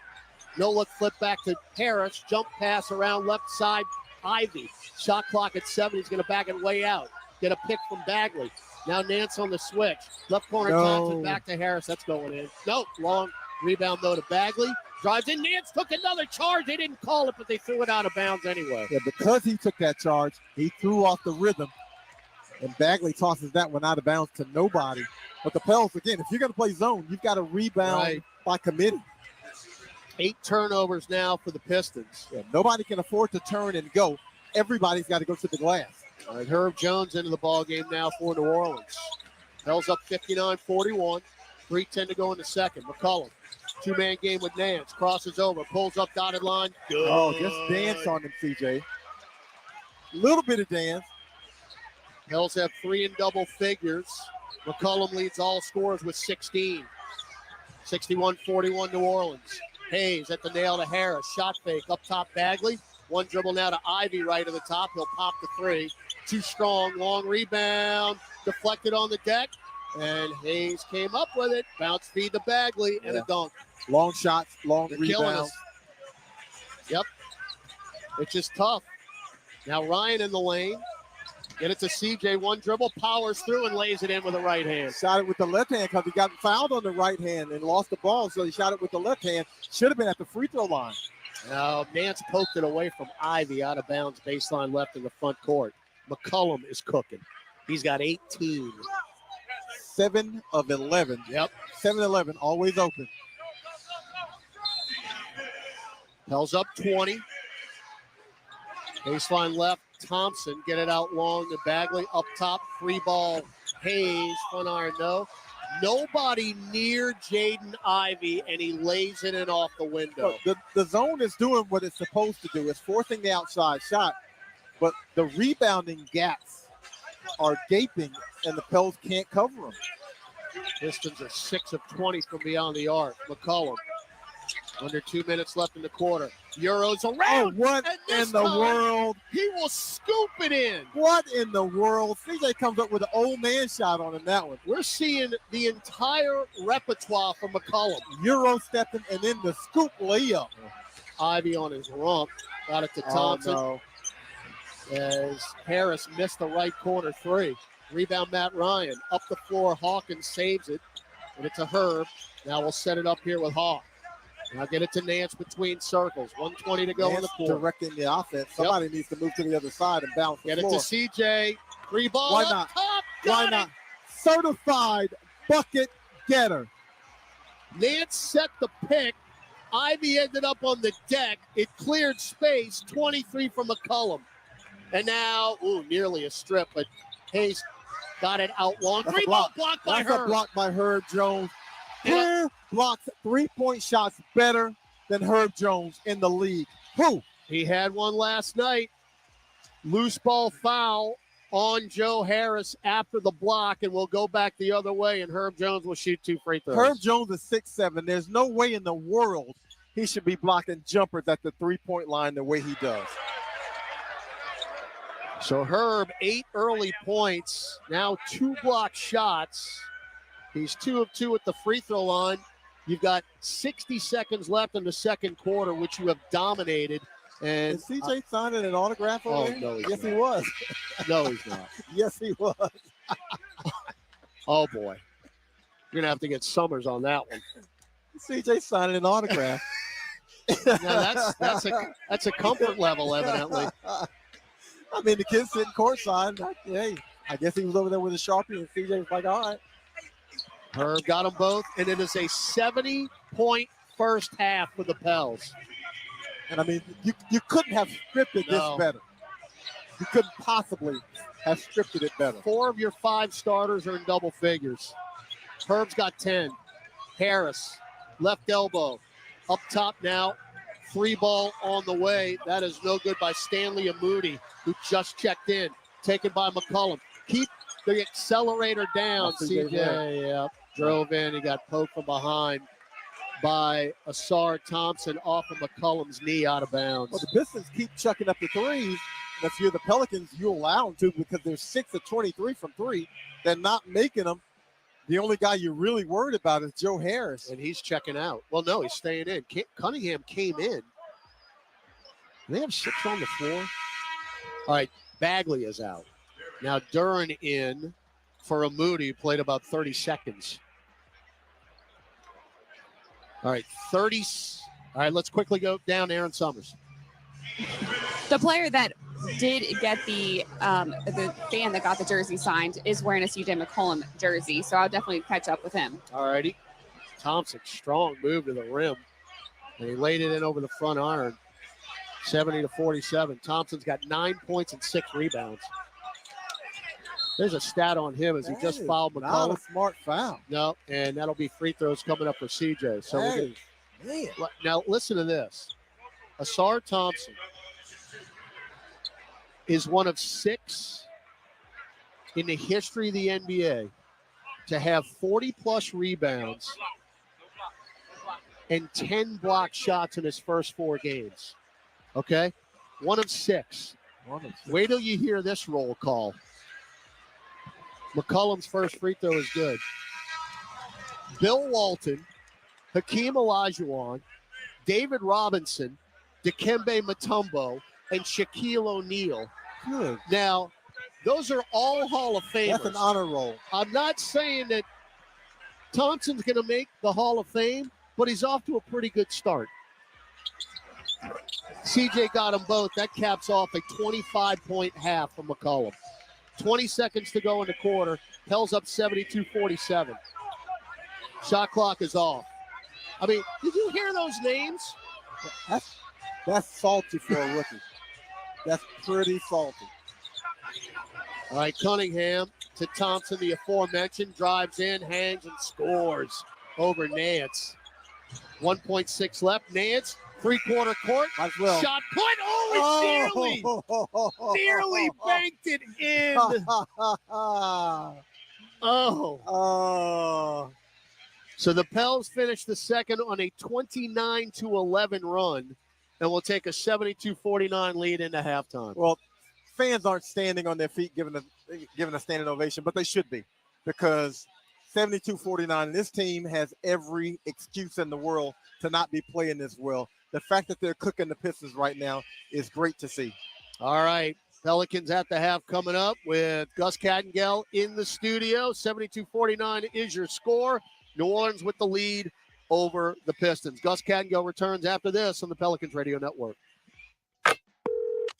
No look, flip back to Harris. Jump pass around left side, Ivy. Shot clock at 7. He's going to back it way out. Get a pick from Bagley. Now Nance on the switch. Left corner, Thompson back to Harris. That's going in. Nope, long rebound though to Bagley. Drives in. Nance took another charge. They didn't call it, but they threw it out of bounds anyway. Yeah, because he took that charge, he threw off the rhythm. And Bagley tosses that one out of bounds to nobody. But the Pels, again, if you're going to play zone, you've got to rebound by committee. 8 turnovers now for the Pistons. Yeah, nobody can afford to turn and go. Everybody's got to go to the glass. All right, Herb Jones into the ball game now for New Orleans. Pels up 59-41. 3:10 to go in the second. McCollum, two-man game with Nance. Crosses over, pulls up dotted line. Good. Oh, just dance on him, CJ. Little bit of dance. Pels have 3 in double figures. McCollum leads all scorers with 16. 61-41 New Orleans. Hayes at the nail to Harris. Shot fake up top, Bagley. One dribble now to Ivy right at the top. He'll pop the 3. Too strong. Long rebound. Deflected on the deck. And Hayes came up with it. Bounce feed to Bagley and a dunk. Long shots, long They're killing rebounds. us. Yep. It's just tough. Now Ryan in the lane. Get it to CJ. One dribble. Powers through and lays it in with the right hand. Shot it with the left hand because he got fouled on the right hand and lost the ball. So he shot it with the left hand. Should have been at the free throw line. Now Nance poked it away from Ivy out of bounds. Baseline left in the front court. McCollum is cooking. He's got 18. 7 of 11. Yep. 7-11, always open. Pels up 20. Baseline left. Thompson get it out long to Bagley. Up top, free ball. Hayes, front iron, no. Nobody near Jaden Ivey, and he lays it in off the window. The zone is doing what it's supposed to do. It's forcing the outside shot, but the rebounding gaps are gaping, and the Pels can't cover them. Pistons are 6 of 20 from beyond the arc. McCollum, under 2 minutes left in the quarter. Euros around. Oh, what in the world? He will scoop it in. What in the world? CJ comes up with an old man shot on him, that one. We're seeing the entire repertoire from McCollum. Euro stepping and then the scoop layup. Ivy on his rump. Got it to Thompson. Oh, no. As Harris missed the right corner 3. Rebound Matt Ryan. Up the floor, Hawkins saves it. And it's a Herb. Now we'll set it up here with Hawk. Now get it to Nance between circles. 1:20 to go in the quarter. Directing the offense. Somebody needs to move to the other side and bounce the Get floor. it to CJ. Free ball Why up not? top. Why not? Certified bucket getter. Nance set the pick. Ivy ended up on the deck. It cleared space. 23 from McCollum. And now, nearly a strip, but Hayes got it out long. That's Three ball blocked by That's Herb. a block by Herb Jones. Herb blocks 3-point shots better than Herb Jones in the league. Who? He had one last night. Loose ball foul on Joe Harris after the block, and we'll go back the other way, and Herb Jones will shoot 2 free throws. Herb Jones is 6'7". There's no way in the world he should be blocking jumpers at the 3-point line the way he does. So Herb, 8 early points, now 2 block shots. He's 2 of 2 at the free throw line. You've got 60 seconds left in the second quarter, which you have dominated. And is CJ signing an autograph over there? No, yes, he was. No, he's not. Yes, he was. Oh, boy. You're going to have to get Summers on that one. CJ signing an autograph. Now, that's a comfort level, evidently. I mean, the kid's sitting courtside. Hey, I guess he was over there with a Sharpie, and CJ was like, all right. Herb got them both, and it is a 70-point first half for the Pels. And, I mean, you couldn't have scripted this better. You couldn't possibly have scripted it better. 4 of your 5 starters are in double figures. Herb's got 10. Harris, left elbow. Up top now Free ball on the way. That is no good by Stanley Amudi, who just checked in. Taken by McCollum. Keep the accelerator down. CJ drove in. He got poked from behind by Asar Thompson off of McCollum's knee out of bounds. Well, the Pistons keep chucking up the threes. And if you're the Pelicans, you allow them to because they're 6 of 23 from three. They're not making them. The only guy you're really worried about is Joe Harris. And he's checking out. Well, no, he's staying in. Cunningham came in. They have 6 on the floor. All right, Bagley is out. Now Duren in for a Moody, played about 30 seconds. All right, 30. All right, let's quickly go down Aaron Summers. The player that did get the fan that got the jersey signed is wearing a CJ McCollum jersey, so I'll definitely catch up with him. All righty. Thompson, strong move to the rim. And he laid it in over the front iron. 70-47. Thompson's got 9 points and 6 rebounds. There's a stat on him as he just fouled McCollum. Not a smart foul. No, and that'll be free throws coming up for CJ. So now listen to this. Asar Thompson is one of 6 in the history of the NBA to have 40-plus rebounds and 10 block shots in his first 4 games. Okay? One of 6. Wait till you hear this roll call. McCollum's first free throw is good. Bill Walton, Hakeem Olajuwon, David Robinson, Dikembe Mutombo, and Shaquille O'Neal. Good. Now, those are all Hall of Famers. That's an honor roll. I'm not saying that Thompson's going to make the Hall of Fame, but he's off to a pretty good start. CJ got them both. That caps off a 25-point half from McCollum. 20 seconds to go in the quarter. Pels up 72-47. Shot clock is off. I mean, did you hear those names? That's salty for a rookie. That's pretty salty. All right, Cunningham to Thompson, the aforementioned, drives in, hangs, and scores over Nance. 1.6 left. Nance, three-quarter court. Well. Shot put. Oh, it's nearly banked it in. So the Pels finish the second on a 29-11 run, and will take a 72-49 lead into halftime. Well, fans aren't standing on their feet giving a standing ovation, but they should be, because 72-49, this team has every excuse in the world to not be playing this well. The fact that they're cooking the Pistons right now is great to see. All right, Pelicans at the half coming up with Gus Kattengell in the studio. 72-49 is your score. New Orleans with the lead over the Pistons. Gus Kattengell returns after this on the Pelicans Radio Network.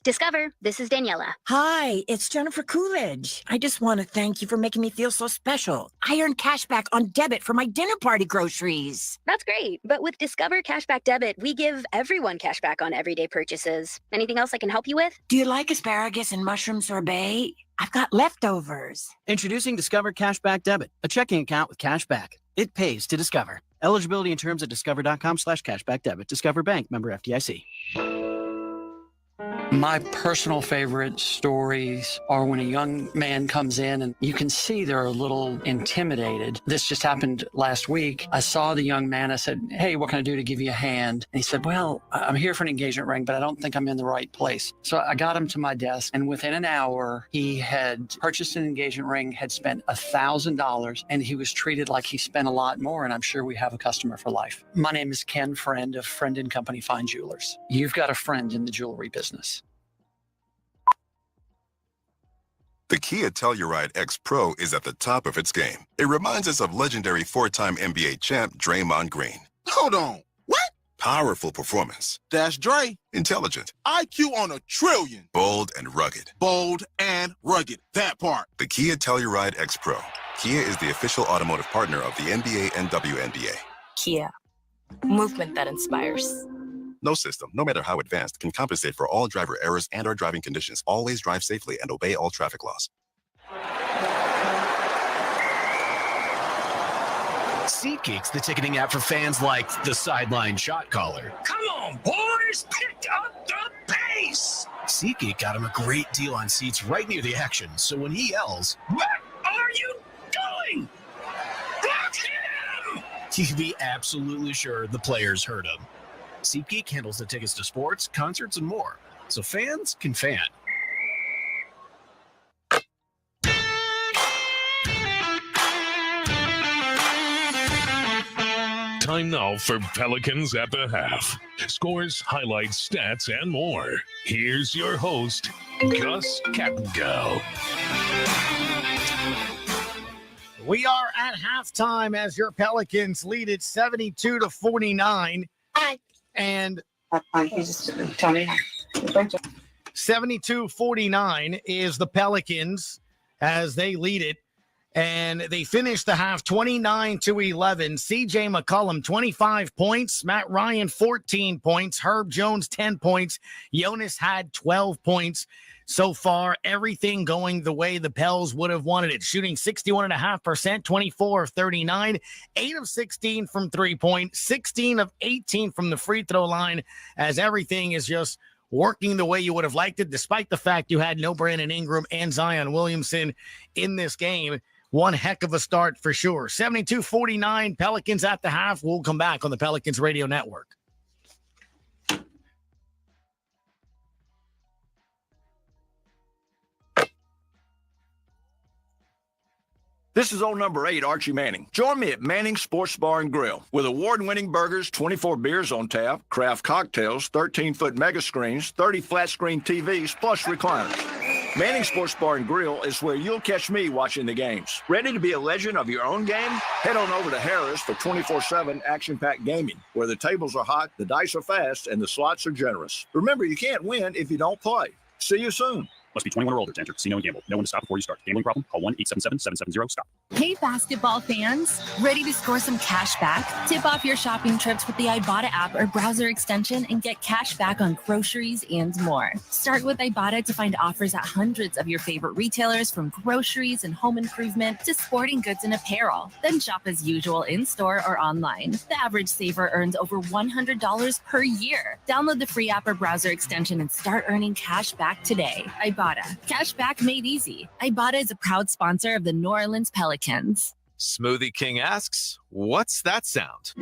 Discover, this is Daniela. Hi, it's Jennifer Coolidge. I just want to thank you for making me feel so special. I earned cash back on debit for my dinner party groceries. That's great. But with Discover Cashback Debit, we give everyone cash back on everyday purchases. Anything else I can help you with? Do you like asparagus and mushroom sorbet? I've got leftovers. Introducing Discover Cashback Debit, a checking account with cash back. It pays to Discover. Eligibility and terms at discover.com/cashback debit. Discover Bank, member FDIC. My personal favorite stories are when a young man comes in and you can see they're a little intimidated. This just happened last week. I saw the young man. I said, "Hey, what can I do to give you a hand?" And he said, "Well, I'm here for an engagement ring, but I don't think I'm in the right place." So I got him to my desk, and within an hour, he had purchased an engagement ring, had spent $1,000, and he was treated like he spent a lot more, and I'm sure we have a customer for life. My name is Ken Friend of Friend & Company Fine Jewelers. You've got a friend in the jewelry business. The Kia Telluride X Pro is at the top of its game. It reminds us of legendary 4-time NBA champ Draymond Green. Hold on. What? Powerful performance. That's Dre. Intelligent. IQ on a trillion. Bold and rugged. Bold and rugged. That part. The Kia Telluride X Pro. Kia is the official automotive partner of the NBA and WNBA. Kia. Movement that inspires. No system, no matter how advanced, can compensate for all driver errors and/or driving conditions. Always drive safely and obey all traffic laws. SeatGeek's the ticketing app for fans like the sideline shot caller. Come on! on, boys! Pick up the pace! SeatGeek got him a great deal on seats right near the action, so when he yells, "What are you doing? Block him!" you can be absolutely sure the players heard him. SeatGeek handles the tickets to sports, concerts, and more, so fans can fan. Time now for Pelicans at the Half. Scores, highlights, stats, and more. Here's your host, Gus Kattengell. We are at halftime as your Pelicans lead it 72-49. And 72-49 is the Pelicans as they lead it. And they finished the half 29-11. CJ McCollum, 25 points. Matt Ryan, 14 points. Herb Jones, 10 points. Jonas had 12 points. So far, everything going the way the Pels would have wanted it. Shooting 61.5%, 24 of 39, 8 of 16 from three-point, 16 of 18 from the free throw line, as everything is just working the way you would have liked it, despite the fact you had no Brandon Ingram and Zion Williamson in this game. One heck of a start for sure. 72-49, Pelicans at the half. We'll come back on the Pelicans Radio Network. This is old number 8, Archie Manning. Join me at Manning Sports Bar and Grill. With award-winning burgers, 24 beers on tap, craft cocktails, 13-foot mega screens, 30 flat-screen TVs, plus recliners. Manning Sports Bar and Grill is where you'll catch me watching the games. Ready to be a legend of your own game? Head on over to Harris for 24/7 action-packed gaming, where the tables are hot, the dice are fast, and the slots are generous. Remember, you can't win if you don't play. See you soon. Must be 21 or older to enter casino and gamble. Know when to stop before you start. Gambling problem? Call 1-877-770-STOP. Hey, basketball fans. Ready to score some cash back? Tip off your shopping trips with the Ibotta app or browser extension and get cash back on groceries and more. Start with Ibotta to find offers at hundreds of your favorite retailers, from groceries and home improvement to sporting goods and apparel. Then shop as usual in-store or online. The average saver earns over $100 per year. Download the free app or browser extension and start earning cash back today. Ibotta. Cash back made easy. Ibotta is a proud sponsor of the New Orleans Pelicans. Smoothie King asks, what's that sound?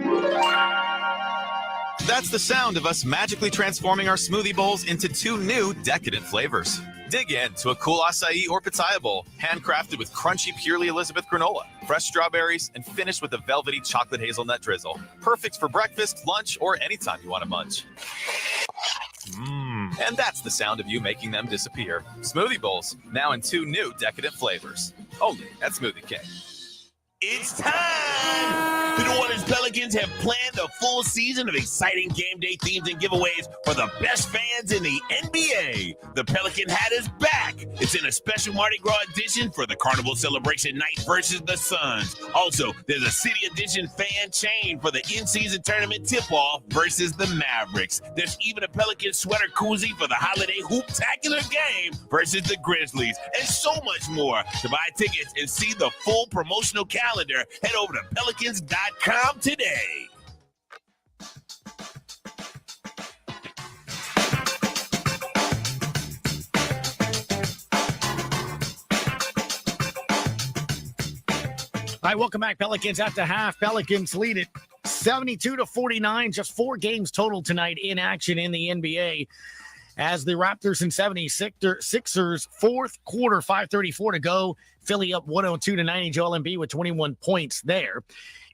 That's the sound of us magically transforming our smoothie bowls into 2 new decadent flavors. Dig in to a cool acai or pitaya bowl, handcrafted with crunchy Purely Elizabeth granola, fresh strawberries, and finished with a velvety chocolate hazelnut drizzle. Perfect for breakfast, lunch, or anytime you want to munch. And that's the sound of you making them disappear. Smoothie bowls, now in 2 new decadent flavors. Only at Smoothie King. It's time! The New Orleans Pelicans have planned a full season of exciting game day themes and giveaways for the best fans in the NBA. The Pelican hat is back. It's in a special Mardi Gras edition for the Carnival Celebration Night versus the Suns. Also, there's a City Edition fan chain for the in-season tournament tip-off versus the Mavericks. There's even a Pelican sweater koozie for the holiday hoop-tacular game versus the Grizzlies, and so much more. To buy tickets and see the full promotional calendar, head over to Pelicans.com today. All right, welcome back, Pelicans at the half. Pelicans lead it 72-49, just 4 games total tonight in action in the NBA. As the Raptors and 76ers, fourth quarter, 5:34 to go. Philly up 102-90. Joel Embiid with 21 points there.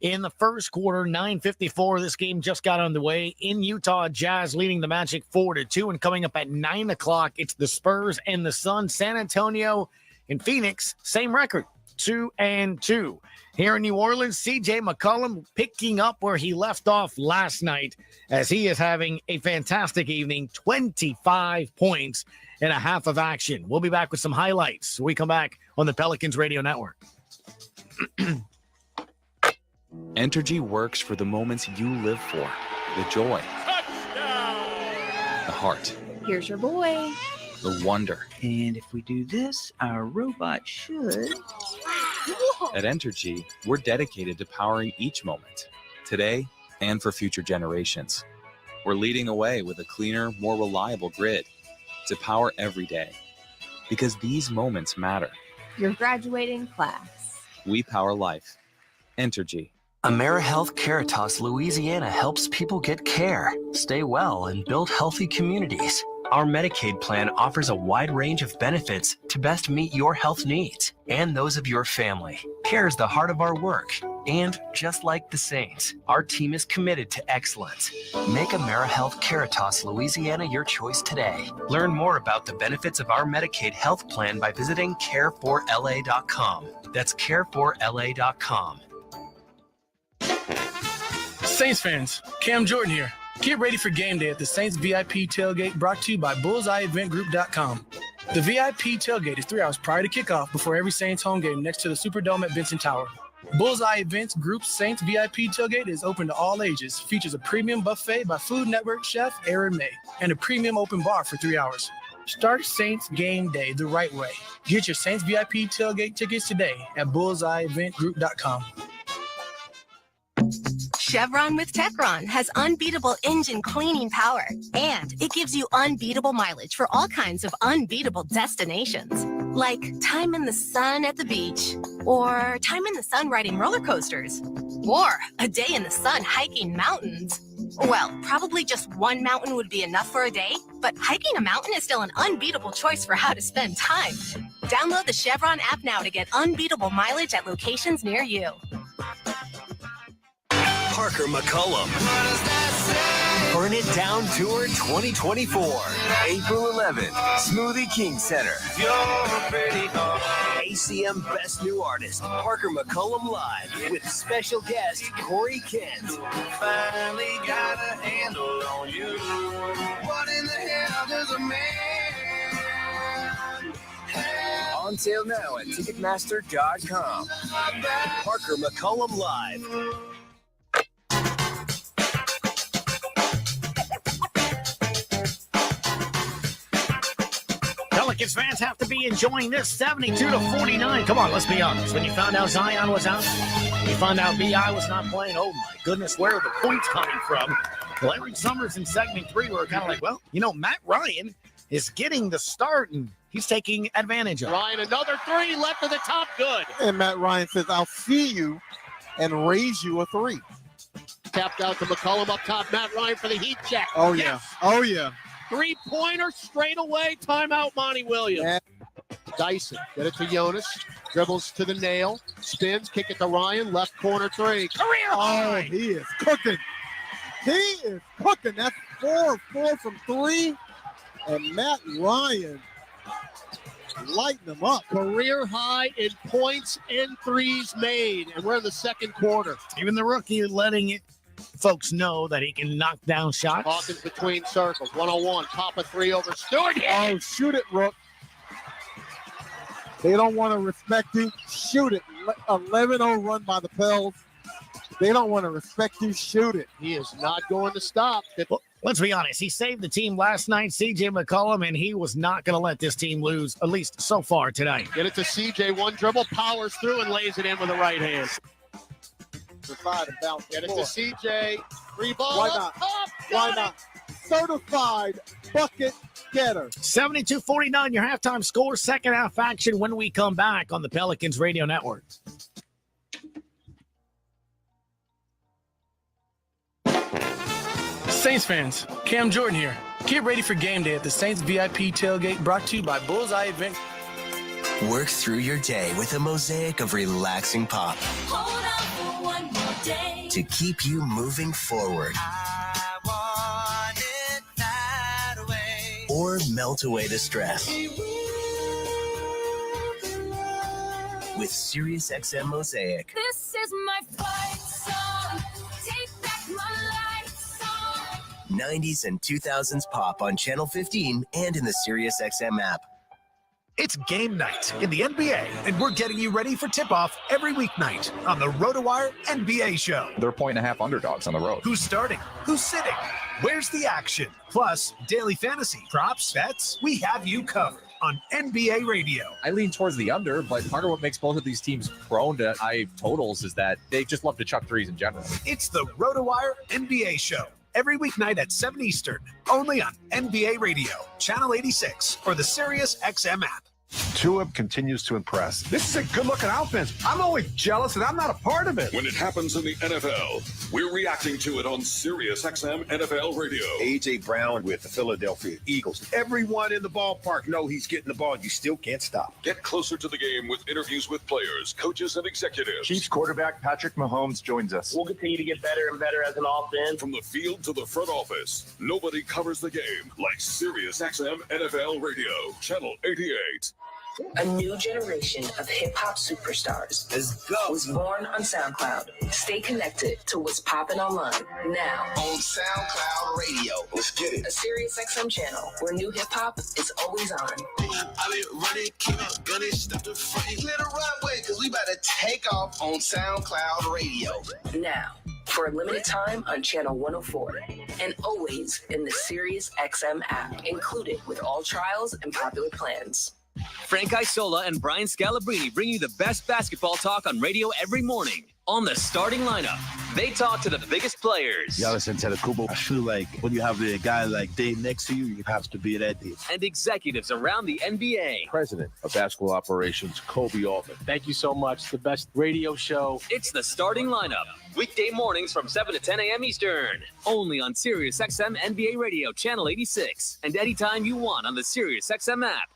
In the first quarter, 9:54, this game just got underway. In Utah, Jazz leading the Magic 4-2. And coming up at 9 o'clock, it's the Spurs and the Suns. San Antonio and Phoenix, same record, 2-2. Here in New Orleans, CJ McCollum picking up where he left off last night as he is having a fantastic evening, 25 points and a half of action. We'll be back with some highlights when we come back on the Pelicans Radio Network. Entergy works for the moments you live for. The joy. The heart. Here's your boy. The wonder. And if we do this, our robot should... At Entergy, we're dedicated to powering each moment, today and for future generations. or leading away with a cleaner, more reliable grid to power every day. Because these moments matter. Your graduating class. We power life. Entergy. AmeriHealth Caritas Louisiana helps people get care, stay well, and build healthy communities. Our Medicaid plan offers a wide range of benefits to best meet your health needs and those of your family. Care is the heart of our work. And just like the Saints, our team is committed to excellence. Make AmeriHealth Caritas Louisiana your choice today. Learn more about the benefits of our Medicaid health plan by visiting care4la.com. That's care4la.com. Saints fans, Cam Jordan here. Get ready for game day at the Saints VIP tailgate brought to you by BullseyeEventGroup.com. The VIP tailgate is 3 hours prior to kickoff before every Saints home game next to the Superdome at Benson Tower. Bullseye Events Group's Saints VIP tailgate is open to all ages, features a premium buffet by Food Network chef Aaron May, and a premium open bar for 3 hours. Start Saints game day the right way. Get your Saints VIP tailgate tickets today at BullseyeEventGroup.com. Chevron with Techron has unbeatable engine cleaning power, and it gives you unbeatable mileage for all kinds of unbeatable destinations, like time in the sun at the beach, or time in the sun riding roller coasters, or a day in the sun hiking mountains. Well, probably just one mountain would be enough for a day, but hiking a mountain is still an unbeatable choice for how to spend time. Download the Chevron app now to get unbeatable mileage at locations near you. Parker McCullum. Burn It Down Tour 2024. April 11th, Smoothie King Center. ACM Best New Artist, Parker McCullum Live, with special guest Corey Kent. Finally got a handle on you. What in the hell does a man have? On sale now at Ticketmaster.com. Parker McCullum Live. Pelicans fans have to be enjoying this 72-49. Come on, let's be honest. When you found out Zion was out, you found out B.I. was not playing, oh my goodness, where are the points coming from? Larry Summers in segment 3 were kind of like, well, you know, Matt Ryan is getting the start and he's taking advantage of it. Ryan, another three, left of the top, good. And Matt Ryan says, I'll see you and raise you a three. Tapped out to McCullum up top. Matt Ryan for the heat check. Oh, yes. yeah. Oh, yeah. Three-pointer straight away. Timeout, Monty Williams. Yeah. Dyson, get it to Jonas. Dribbles to the nail. Spins, kick it to Ryan. Left corner three. Career high. Oh, he is cooking. He is cooking. That's 4 from 3. And Matt Ryan lighting them up. Career high in points and threes made. And we're in the second quarter. Even the rookie letting it. Folks know that he can knock down shots. Hawkins between circles. 101. Top of three over Stewart. Oh, shoot it, Rook. They don't want to respect you. Shoot it. 11-0 run by the Pels. They don't want to respect you. Shoot it. He is not going to stop. Well, let's be honest. He saved the team last night, C.J. McCollum, and he was not going to let this team lose, at least so far tonight. Get it to C.J. One dribble, powers through, and lays it in with the right hand. Get it to CJ. Free ball. Why not? Why not? Certified bucket getter. 72-49, your halftime score. Second half action when we come back on the Pelicans Radio Network. Saints fans, Cam Jordan here. Get ready for game day at the Saints VIP tailgate brought to you by Bullseye Event. Work through your day with a mosaic of relaxing pop. Hold on for one more day. To keep you moving forward. I want it that way. Or melt away the stress. With SiriusXM Mosaic. This is my fight song. Take back my life song. 90s and 2000s pop on Channel 15 and in the SiriusXM app. It's game night in the NBA, and we're getting you ready for tip-off every weeknight on the RotoWire NBA show. They're 1.5 underdogs on the road. Who's starting? Who's sitting? Where's the action? Plus, daily fantasy, props, bets, we have you covered on NBA Radio. I lean towards the under, but part of what makes both of these teams prone to high totals is that they just love to chuck threes in general. It's the RotoWire NBA show every weeknight at 7 Eastern, only on NBA Radio, Channel 86, or the Sirius XM app. Tulip continues to impress. This is a good-looking offense. I'm always jealous that I'm not a part of it. When it happens in the NFL, we're reacting to it on Sirius XM NFL Radio. A.J. Brown with the Philadelphia Eagles. Everyone in the ballpark know he's getting the ball. You still can't stop. Get closer to the game with interviews with players, coaches, and executives. Chiefs quarterback Patrick Mahomes joins us. We'll continue to get better and better as an offense. From the field to the front office, nobody covers the game like Sirius XM NFL Radio, Channel 88. A new generation of hip-hop superstars was born on SoundCloud. Stay connected to what's popping online now. On SoundCloud Radio. Let's get it. A Sirius XM channel where new hip-hop is always on. I been running, keep up, gunning, step the front. Clear the runway, because we about to take off on SoundCloud Radio. Now, for a limited time on Channel 104. And always in the Sirius XM app, included with all trials and popular plans. Frank Isola and Brian Scalabrine bring you the best basketball talk on radio every morning. On the starting lineup, they talk to the biggest players. Giannis Antetokounmpo. I feel like when you have a guy like Dave next to you, you have to be that deep. And executives around the NBA. President of Basketball Operations, Kobe Altman. Thank you so much. The best radio show. It's the starting lineup. Weekday mornings from 7 to 10 a.m. Eastern. Only on Sirius XM NBA Radio, Channel 86. And anytime you want on the Sirius XM app.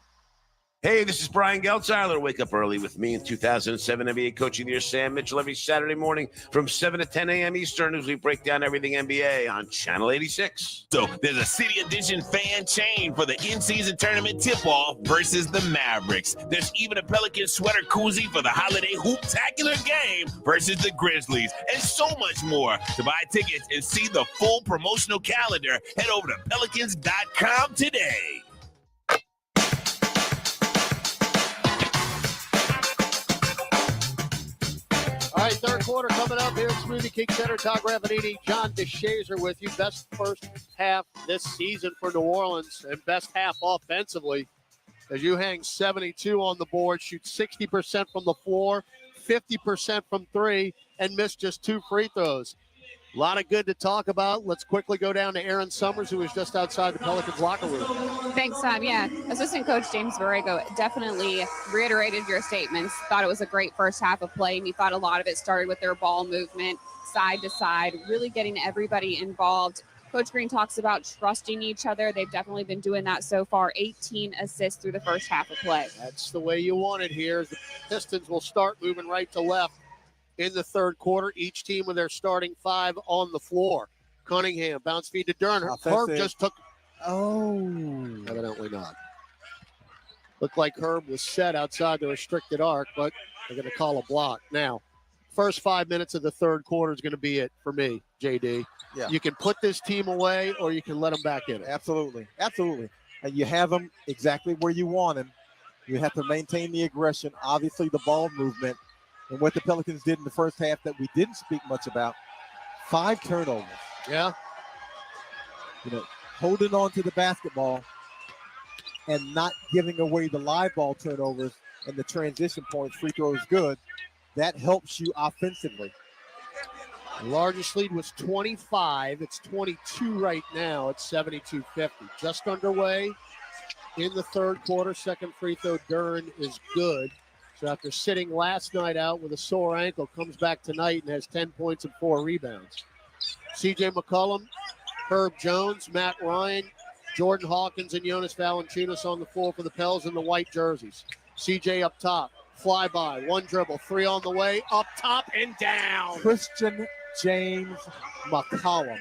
Hey, this is Brian Geltzeiler. Wake up early with me in 2007 NBA Coaching of the Year, Sam Mitchell, every Saturday morning from 7 to 10 a.m. Eastern as we break down everything NBA on Channel 86. So there's a City Edition fan chain for the in-season tournament tip-off versus the Mavericks. There's even a Pelican sweater koozie for the holiday hoop-tacular game versus the Grizzlies, and so much more. To buy tickets and see the full promotional calendar, head over to Pelicans.com today. All right, third quarter coming up here at Smoothie King Center. Todd Ravanini, John DeShazer with you. Best first half this season for New Orleans and best half offensively as you hang 72 on the board, shoot 60% from the floor, 50% from three, and miss just 2 free throws. A lot of good to talk about. Let's quickly go down to Aaron Summers, who is just outside the Pelicans locker room. Thanks, Tom. Yeah, Assistant Coach James Borrego definitely reiterated your statements. Thought it was a great first half of play, and he thought a lot of it started with their ball movement, side to side, really getting everybody involved. Coach Green talks about trusting each other. They've definitely been doing that so far. 18 assists through the first half of play. That's the way you want it here. The Pistons will start moving right to left in the third quarter, each team with their starting 5 on the floor. Cunningham, bounce feed to Duren. Herb just took. Oh, evidently not. Looked like Herb was set outside the restricted arc, but they're going to call a block. Now, first 5 minutes of the third quarter is going to be it for me, JD. Yeah. You can put this team away or you can let them back in it. Absolutely. Absolutely. And you have them exactly where you want them. You have to maintain the aggression, obviously the ball movement. And what the Pelicans did in the first half that we didn't speak much about, 5 turnovers. Yeah. You know, holding on to the basketball and not giving away the live ball turnovers and the transition points, free throws good. That helps you offensively. The largest lead was 25. It's 22 right now. It's 72-50. Just underway in the third quarter. Second free throw, Duren is good. So after sitting last night out with a sore ankle, comes back tonight and has 10 points and 4 rebounds. C.J. McCollum, Herb Jones, Matt Ryan, Jordan Hawkins, and Jonas Valanciunas on the floor for the Pels in the white jerseys. C.J. up top, fly by, one dribble, 3 on the way, up top and down. Christian James McCollum.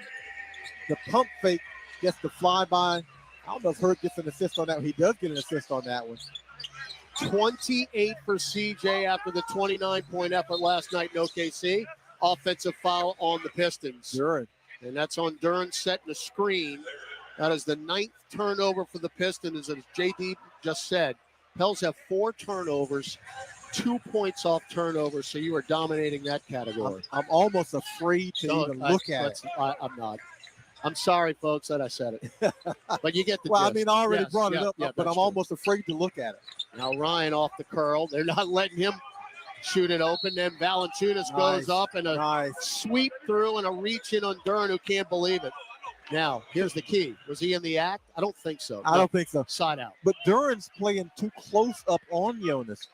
The pump fake gets the fly by. I don't know if Herb gets an assist on that one. He does get an assist on that one. 28 for CJ after the 29-point effort last night in OKC. Offensive foul on the Pistons. Duren. And that's on Duren setting a screen. That is the 9th turnover for the Pistons. As JD just said, Pels have 4 turnovers, 2 points off turnovers, so you are dominating that category. I'm almost afraid to even look at it. I'm not. I'm sorry, folks, that I said it. But you get the well, gist. I mean, I already brought it up, but I'm almost afraid to look at it. Now Ryan off the curl. They're not letting him shoot it open. Then Valanciunas goes up and a sweep through and a reach in on Duren, who can't believe it. Now, here's the key. Was he in the act? I don't think so. I don't think so. Side out. But Duren's playing too close up on Jonas.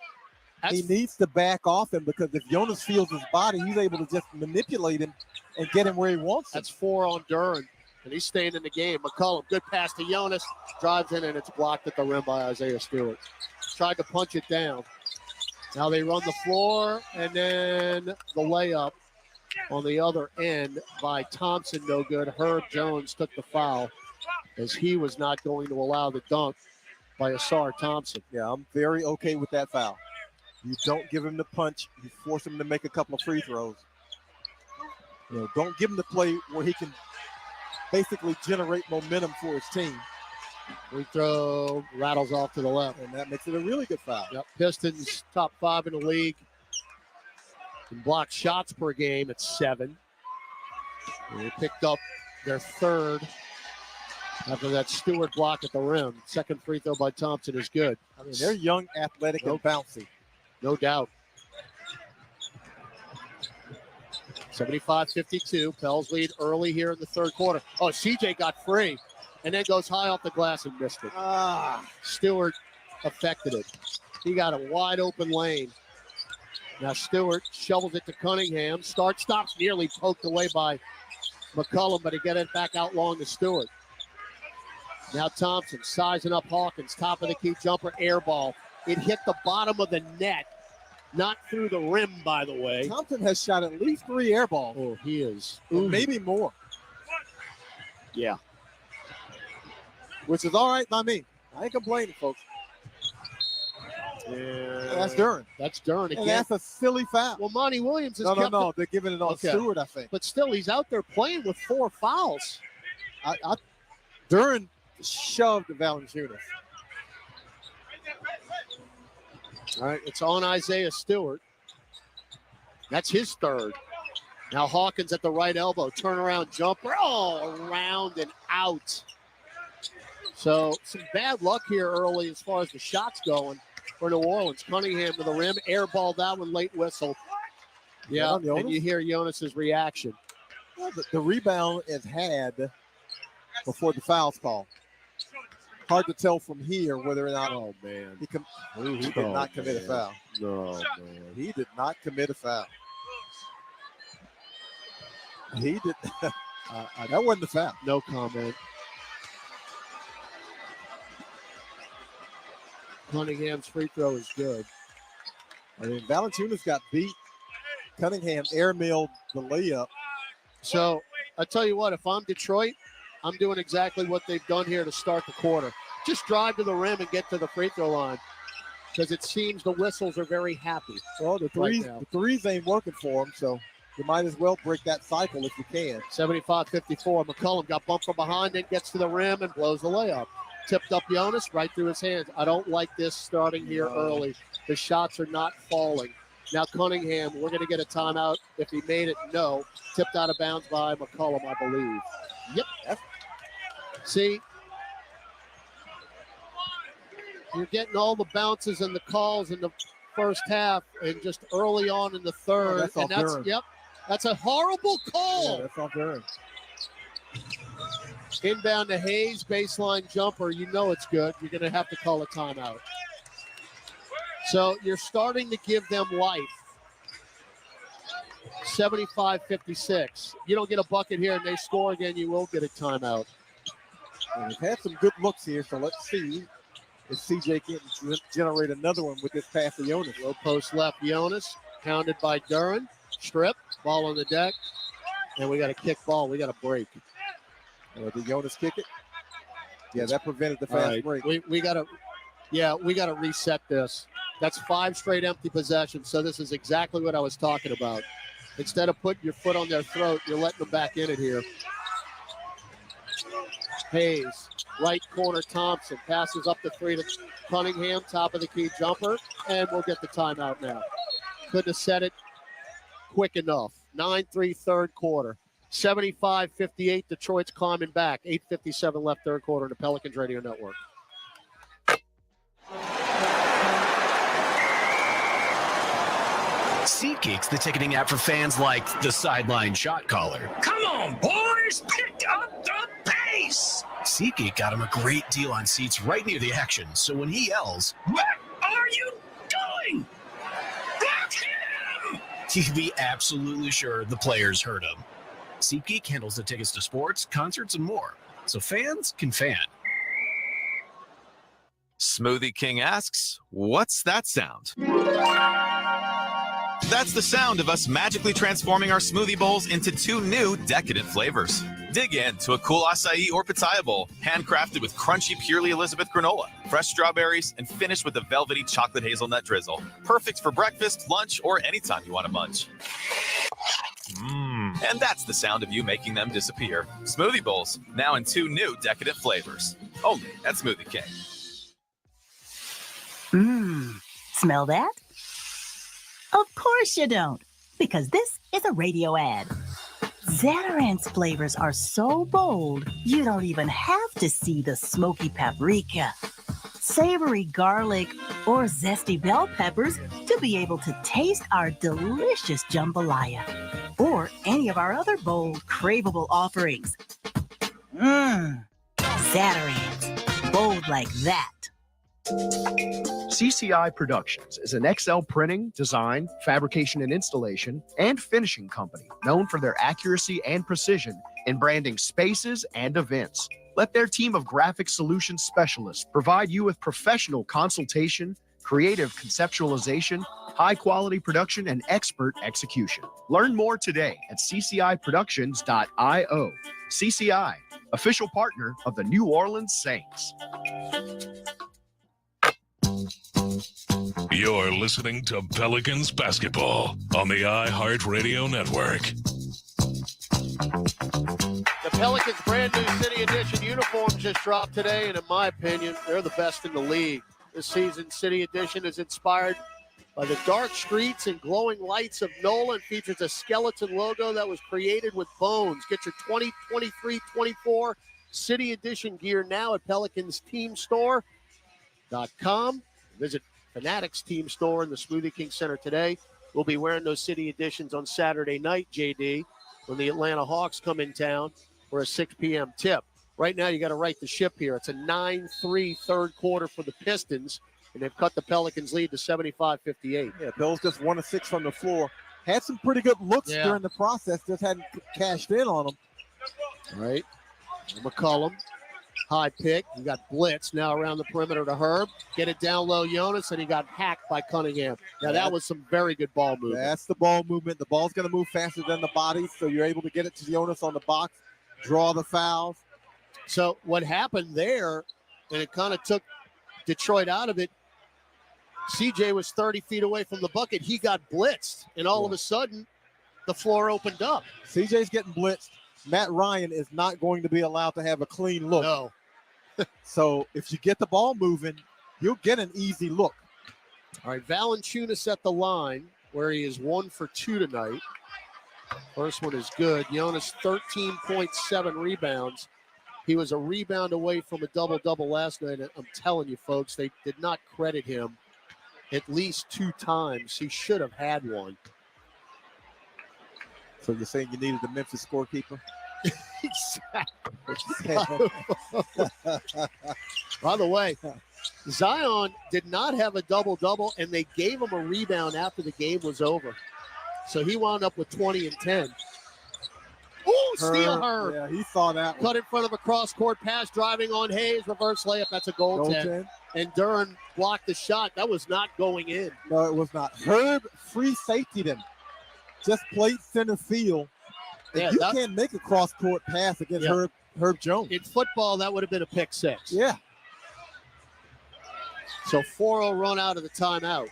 He needs to back off him because if Jonas feels his body, he's able to just manipulate him and get him where he wants him. That's 4 on Duren, and he's staying in the game. McCollum, good pass to Jonas. Drives in, and it's blocked at the rim by Isaiah Stewart. Tried to punch it down. Now they run the floor, and then the layup on the other end by Thompson, no good. Herb Jones took the foul as he was not going to allow the dunk by Asar Thompson. Yeah, I'm very okay with that foul. You don't give him the punch. You force him to make a couple of free throws. You know, don't give him the play where he can basically generate momentum for his team. Free throw rattles off to the left. And that makes it a really good foul. Yep. Pistons top 5 in the league. In block shots per game at 7. They picked up their 3rd after that Stewart block at the rim. Second free throw by Thompson is good. I mean, they're young, athletic, and bouncy. No doubt. 75-52. Pels lead early here in the third quarter. Oh, CJ got free and then goes high off the glass and missed it. Stewart affected it. He got a wide open lane. Now Stewart shovels it to Cunningham. Stops nearly poked away by McCollum, but he got it back out long to Stewart. Now Thompson sizing up Hawkins. Top of the key jumper, air ball. It hit the bottom of the net. Not through the rim, by the way. Thompson has shot at least 3 air balls. Oh, he is. Maybe more. Yeah. Which is all right by me. I ain't complaining, folks. Yeah. That's Duren. That's Duren again. And that's a silly foul. Well, Monty Williams is No. They're giving it on Stewart, I think. But still, he's out there playing with 4 fouls. Duren shoved Valanciunas. All right, it's on Isaiah Stewart. That's his 3rd. Now Hawkins at the right elbow. Turnaround jumper. Oh, around and out. So some bad luck here early as far as the shots going for New Orleans. Cunningham to the rim. Air ball that one, late whistle. Yeah, and you hear Jonas's reaction. Well, the rebound is had before the foul's called. Hard to tell from here whether or not. Oh, man. He did not commit a foul. No, man. He did not commit a foul. He did. That wasn't a foul. No comment. Cunningham's free throw is good. I mean, Valanciunas got beat. Cunningham airmailed the layup. So I tell you what, if I'm Detroit, I'm doing exactly what they've done here to start the quarter. Just drive to the rim and get to the free throw line because it seems the whistles are very happy. Well, the threes ain't working for them, so you might as well break that cycle if you can. 75-54. McCollum got bumped from behind and gets to the rim and blows the layup. Tipped up Jonas right through his hands. I don't like this starting here early. The shots are not falling. Now Cunningham, we're going to get a timeout. If he made it, no. Tipped out of bounds by McCollum, I believe. Yep. See, you're getting all the bounces and the calls in the first half and just early on in the third. That's a horrible call. Yeah, that's all Duren. Inbound to Hayes, baseline jumper. You know it's good. You're going to have to call a timeout. So you're starting to give them life. 75-56. You don't get a bucket here and they score again, you will get a timeout. And they've had some good looks here, so let's see if CJ can generate another one with this pass to Jonas. Low post left, Jonas, pounded by Duren. Strip, ball on the deck. And we got a kick ball. We got a break. Did Jonas kick it? Yeah, that prevented the fast break. We got to reset this. That's 5 straight empty possessions, so this is exactly what I was talking about. Instead of putting your foot on their throat, you're letting them back in it here. Hayes, right corner Thompson, passes up the 3 to Cunningham, top of the key jumper, and we'll get the timeout now. Couldn't have said it quick enough. 9-3 third quarter. 75-58, Detroit's climbing back. 8:57 left third quarter in the Pelicans Radio Network. SeatGeek's the ticketing app for fans like the sideline shot caller. Come on, boys, pick up the pace. SeatGeek got him a great deal on seats right near the action, so when he yells, "What are you doing? Block him!" you can be absolutely sure the players heard him. SeatGeek handles the tickets to sports, concerts, and more, so fans can fan. Smoothie King asks, what's that sound? That's the sound of us magically transforming our smoothie bowls into 2 new decadent flavors. Dig in to a cool acai or pitaya bowl, handcrafted with crunchy Purely Elizabeth granola, fresh strawberries, and finished with a velvety chocolate hazelnut drizzle. Perfect for breakfast, lunch, or anytime you want to munch. And that's the sound of you making them disappear. Smoothie bowls, now in 2 new decadent flavors. Only at Smoothie King. Smell that? Of course you don't, because this is a radio ad. Zatarain's flavors are so bold, you don't even have to see the smoky paprika, savory garlic, or zesty bell peppers to be able to taste our delicious jambalaya or any of our other bold, craveable offerings. Zatarain's, bold like that. CCI Productions is an XL printing, design, fabrication and installation, and finishing company known for their accuracy and precision in branding spaces and events. Let their team of graphic solutions specialists provide you with professional consultation, creative conceptualization, high-quality production, and expert execution. Learn more today at cciproductions.io. CCI, official partner of the New Orleans Saints. You're listening to Pelicans basketball on the iHeartRadio network. The Pelicans' brand new City Edition uniforms just dropped today, and in my opinion, they're the best in the league. This season's City Edition is inspired by the dark streets and glowing lights of NOLA and features a skeleton logo that was created with bones. Get your 2023-24 City Edition gear now at PelicansTeamStore.com. Visit Fanatics Team Store in the Smoothie King Center today. We'll be wearing those City Editions on Saturday night, JD, when the Atlanta Hawks come in town for a 6 p.m. tip. Right now, you got to right the ship here. It's a 9-3 third quarter for the Pistons, and they've cut the Pelicans' lead to 75-58. Yeah, Bills just 1 of 6 from the floor. Had some pretty good looks during the process, just hadn't cashed in on them. All right. McCollum. High pick. You got blitz now around the perimeter to Herb. Get it down low, Jonas, and he got hacked by Cunningham. Now, that was some very good ball movement. That's the ball movement. The ball's going to move faster than the body, so you're able to get it to Jonas on the box, draw the fouls. So what happened there, and it kind of took Detroit out of it, CJ was 30 feet away from the bucket. He got blitzed, and all of a sudden, the floor opened up. CJ's getting blitzed. Matt Ryan is not going to be allowed to have a clean look. No. So if you get the ball moving, you'll get an easy look. All right, Valanciunas at the line, where he is 1 for 2 tonight. First one is good. Jonas, 13.7 rebounds. He was a rebound away from a double-double last night. I'm telling you, folks, they did not credit him at least 2 times. He should have had one. So you're saying you needed the Memphis scorekeeper? Exactly. By the way, Zion did not have a double-double, and they gave him a rebound after the game was over. So he wound up with 20 and 10. Ooh, steal Herb. Yeah, he saw that one. Cut in front of a cross-court pass, driving on Hayes, reverse layup. That's a goaltend. And Duren blocked the shot. That was not going in. No, it was not. Herb free safetied him. Just played center field. Yeah, you can't make a cross-court pass against Herb Jones. In football, that would have been a pick 6. Yeah. So 4-0 run out of the timeout.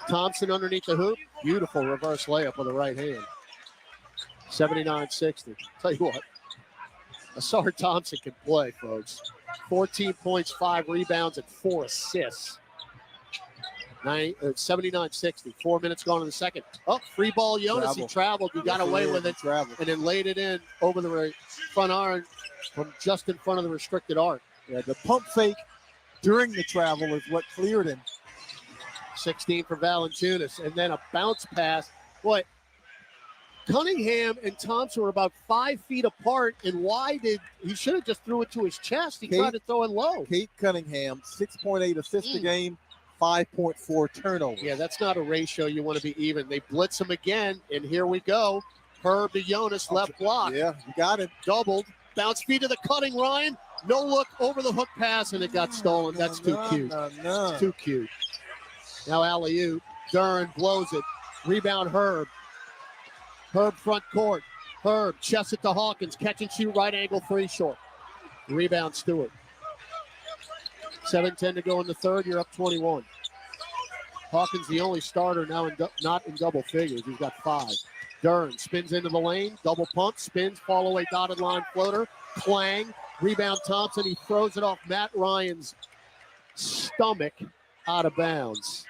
Thompson underneath the hoop. Beautiful reverse layup with the right hand. 79-60. Tell you what, Asar Thompson can play, folks. 14 points, 5 rebounds, and 4 assists. 79-60. 4 minutes gone in the second. Oh, free ball, Jonas. He traveled. He got away with it. And then laid it in over the front iron from just in front of the restricted arc. Yeah, the pump fake during the travel is what cleared him. 16 for Valanciunas, and then a bounce pass. Boy, Cunningham and Thompson were about 5 feet apart, and why did he should have just threw it to his chest? He tried to throw it low. Kate Cunningham, 6.8 assists a game, 5.4 turnovers. Yeah, that's not a ratio you want to be even. They blitz him again, and here we go. Herb to Jonas, left block. Yeah, you got it. Doubled. Bounce feed to the cutting Ryan. No look over the hook pass, and it got stolen. That's too cute. It's too cute. Now alley-oop. Duren blows it. Rebound Herb. Herb front court. Herb chests it to Hawkins. Catch and shoot right angle 3 short. Rebound Stewart. 7:10 to go in the third. You're up 21. Hawkins the only starter now not in double figures. He's got 5. Duren spins into the lane. Double pump. Spins. Fall away dotted line floater. Clang. Rebound Thompson. He throws it off Matt Ryan's stomach out of bounds.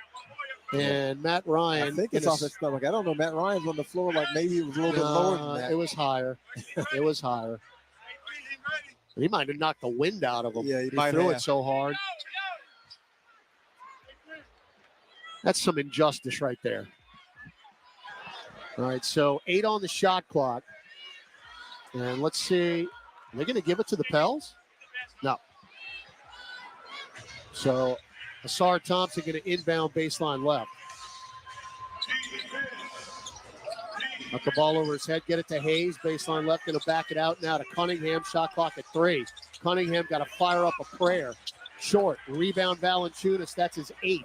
And Matt Ryan. I think it's off his stomach. I don't know. Matt Ryan's on the floor like maybe it was a little bit lower than that. It was higher. It was higher. He might have knocked the wind out of him. Yeah, he threw it so hard. That's some injustice right there. All right, so 8 on the shot clock. And let's see. Are they going to give it to the Pels? No. So Asar Thompson going to inbound baseline left. Knock the ball over his head, get it to Hayes. Baseline left, going to back it out now to Cunningham. Shot clock at 3. Cunningham got to fire up a prayer. Short. Rebound Valanciunas. That's his 8th.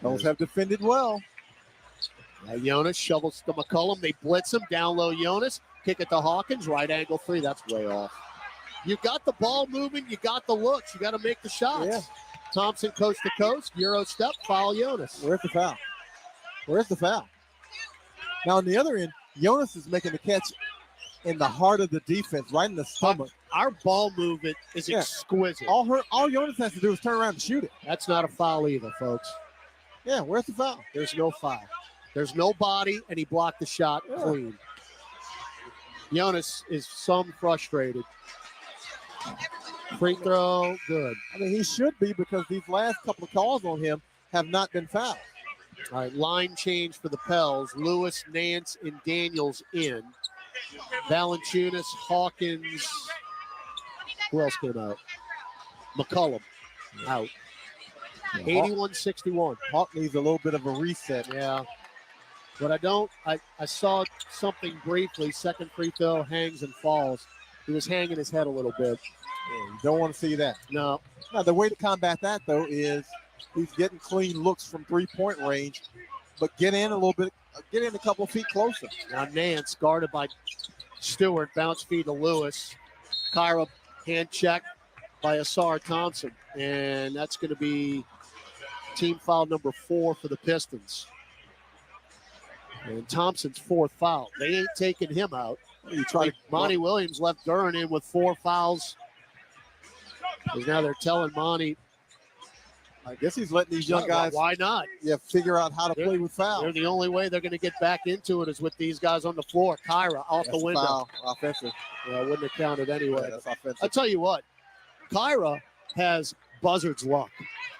Those have defended well. Now Jonas shovels to McCollum. They blitz him. Down low Jonas. Kick it to Hawkins. Right angle 3. That's way off. You got the ball moving. You got the looks. You got to make the shots. Yeah. Thompson coast to coast. Euro step. Foul Jonas. Where's the foul? Where's the foul? Now on the other end, Jonas is making the catch in the heart of the defense, right in the stomach. Our ball movement is exquisite. All Jonas has to do is turn around and shoot it. That's not a foul either, folks. Yeah, where's the foul? There's no foul. There's no body, and he blocked the shot clean. Jonas is some frustrated. Free throw, good. I mean, he should be because these last couple of calls on him have not been fouled. All right, line change for the Pels. Lewis, Nance, and Daniels in. Valanciunas, Hawkins. Who else came out? McCollum out. 81-61. Hawk needs a little bit of a reset. Yeah. But I saw something briefly. Second free throw hangs and falls. He was hanging his head a little bit. Yeah, you don't want to see that. No. Now, the way to combat that, though, is he's getting clean looks from three-point range, but get in a couple of feet closer. Now Nance guarded by Stewart. Bounce feed to Lewis. Kyra hand check by Asar Thompson. And that's going to be team foul number 4 for the Pistons. And Thompson's 4th foul. They ain't taking him out. Monty Williams left Duren in with 4 fouls. Because now they're telling Monty. I guess he's letting these young guys. Why not? Yeah, figure out how to play with fouls. They're the only way they're going to get back into it is with these guys on the floor. Kyra off the window. Foul, offensive. Yeah, wouldn't have counted anyway. Yeah, that's offensive. I'll tell you what. Kyra has buzzard's luck.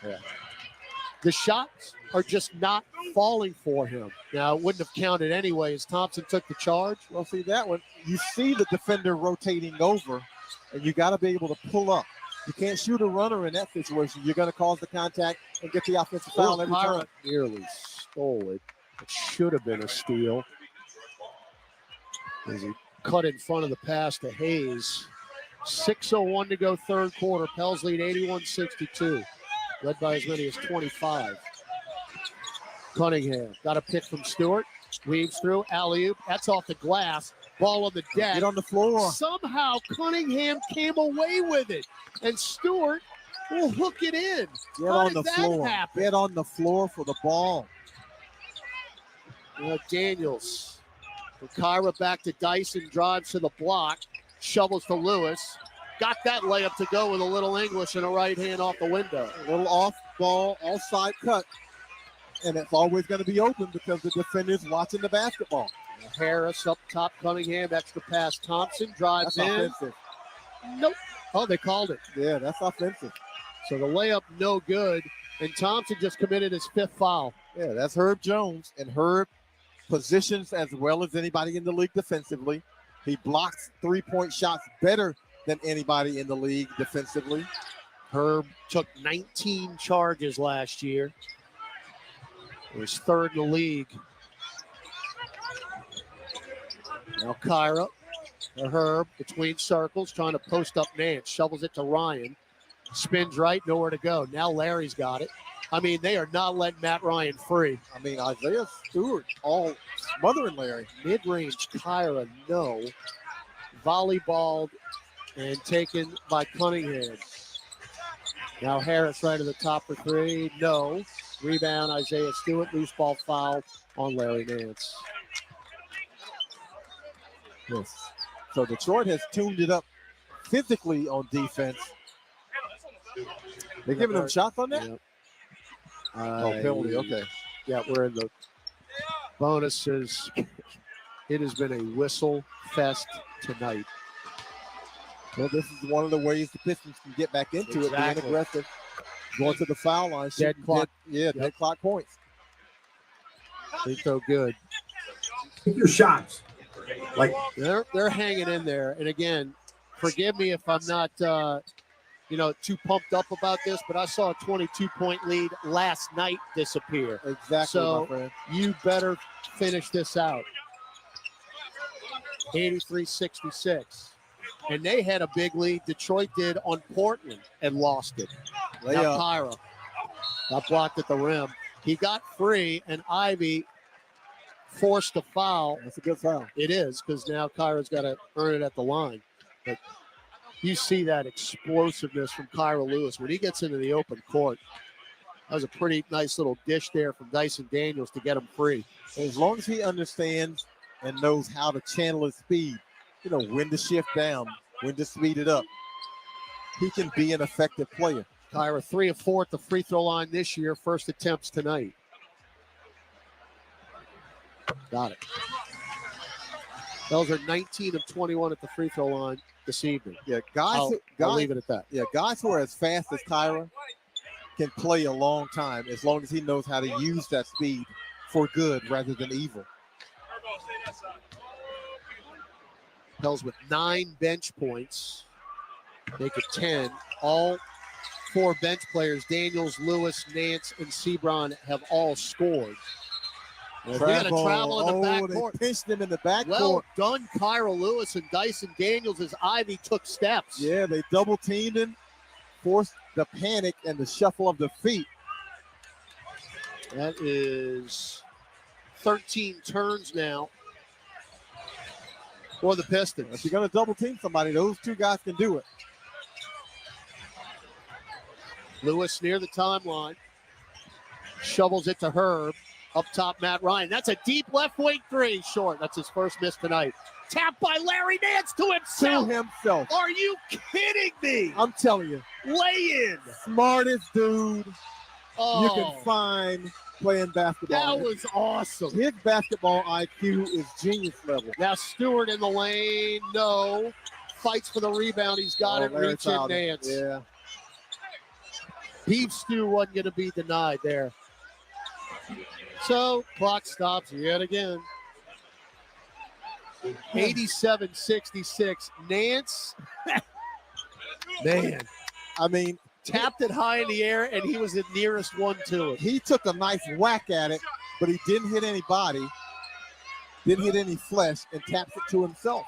Yeah. The shots are just not falling for him. Now, it wouldn't have counted anyway as Thompson took the charge. Well, see, that one, you see the defender rotating over, and you got to be able to pull up. You can't shoot a runner in that situation. You're going to cause the contact and get the offensive foul every time. Nearly stole it. It should have been a steal. As he cut in front of the pass to Hayes. 6:01 to go third quarter. Pels lead 81-62. Led by as many as 25. Cunningham got a pick from Stewart. Weaves through. Alley-oop. That's off the glass. Ball on the deck. Get on the floor. Somehow Cunningham came away with it. And Stewart will hook it in. Get How on did the that floor. happen? Get on the floor for the ball. Daniels. From Kyra back to Dyson. Drives to the block. Shovels to Lewis. Got that layup to go with a little English and a right hand off the window. A little off ball, offside cut. And it's always going to be open because the defender's watching the basketball. Harris up top, Cunningham, extra pass. Thompson drives That's in. offensive. Nope. Oh, they called it. Yeah, that's offensive. So the layup no good, And Thompson just committed his 5th foul. Yeah, that's Herb Jones. And Herb positions as well as anybody in the league defensively. He blocks three-point shots better than anybody in the league defensively. Herb took 19 charges last year. He was 3rd in the league. Now Kyra, or Herb, between circles, trying to post up Nance. Shovels it to Ryan. Spins right, nowhere to go. Now Larry's got it. I mean, they are not letting Matt Ryan free. I mean, Isaiah Stewart all smothering Larry. Mid-range, Kyra, no. Volleyballed and taken by Cunningham. Now Harris right at the top for 3. No. Rebound, Isaiah Stewart. Loose ball foul on Larry Nance. Yes. So Detroit has tuned it up physically on defense. They're giving them shots on that? Yep. Penalty, okay. Yeah, we're in the bonuses. It has been a whistle fest tonight. Well, this is one of the ways the Pistons can get back into it, being aggressive. Going to the foul line. Dead clock. Dead clock points. They so good. Take your shots. Like they're hanging in there. And again, forgive me if I'm not too pumped up about this, but I saw a 22-point lead last night disappear. Exactly, so my friend. You better finish this out. 83-66. And they had a big lead. Detroit did on Portland and lost it. Now Kyra got blocked at the rim. He got free, and Ivy forced a foul. That's a good foul. It is, because now Kyra's got to earn it at the line. But you see that explosiveness from Kyra Lewis when he gets into the open court. That was a pretty nice little dish there from Dyson Daniels to get him free. As long as he understands and knows how to channel his speed, when to shift down, when to speed it up, he can be an effective player. Kyra 3 of 4 at the free throw line this year. First attempts tonight. Got it. Those are 19 of 21 at the free throw line this evening. Yeah, I'll leave it at that. Yeah, guys who are as fast as Kyra can play a long time as long as he knows how to use that speed for good rather than evil. Pels with 9 bench points. Make it 10. All 4 bench players, Daniels, Lewis, Nance, and Sebron, have all scored. Well, we got to travel in the backcourt. They pinched him in the backcourt. Well done, Kyra Lewis and Dyson Daniels, as Ivy took steps. Yeah, they double teamed him, forced the panic and the shuffle of the feet. That is 13 turns now for the Pistons. If you're going to double team somebody, those 2 guys can do it. Lewis near the timeline. Shovels it to Herb. Up top, Matt Ryan. That's a deep left wing 3. Short. That's his first miss tonight. Tapped by Larry Nance to himself. Are you kidding me? I'm telling you. Lay in. Smartest dude you can find playing basketball. That was awesome. His basketball IQ is genius level. Now Stewart in the lane. No. Fights for the rebound. He's got it. Reaching Nance. Yeah. Beef stew wasn't going to be denied there. So clock stops yet again. 87-66. Nance. Man. I mean, tapped it high in the air, and he was the nearest one to it. He took a nice whack at it, but he didn't hit any body, didn't hit any flesh, and taps it to himself.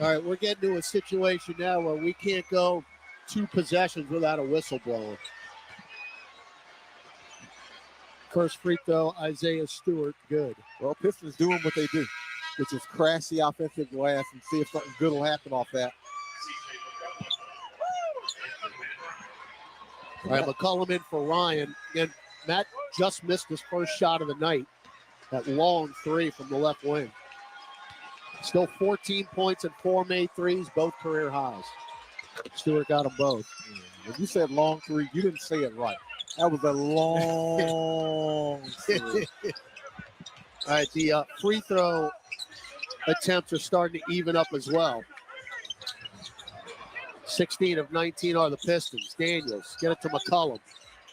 All right, we're getting to a situation now where we can't go 2 possessions without a whistle blowing. First free throw, Isaiah Stewart, good. Well, Pistons doing what they do, which is crash the offensive glass and see if something good will happen off that. All right, McCollum in for Ryan. And Matt just missed his first shot of the night. That long 3 from the left wing. Still 14 points and 4 made threes, both career highs. Stewart got them both. When you said long 3, you didn't say it right. That was a long 3. All right, the free throw attempts are starting to even up as well. 16 of 19 are the Pistons. Daniels, get it to McCollum.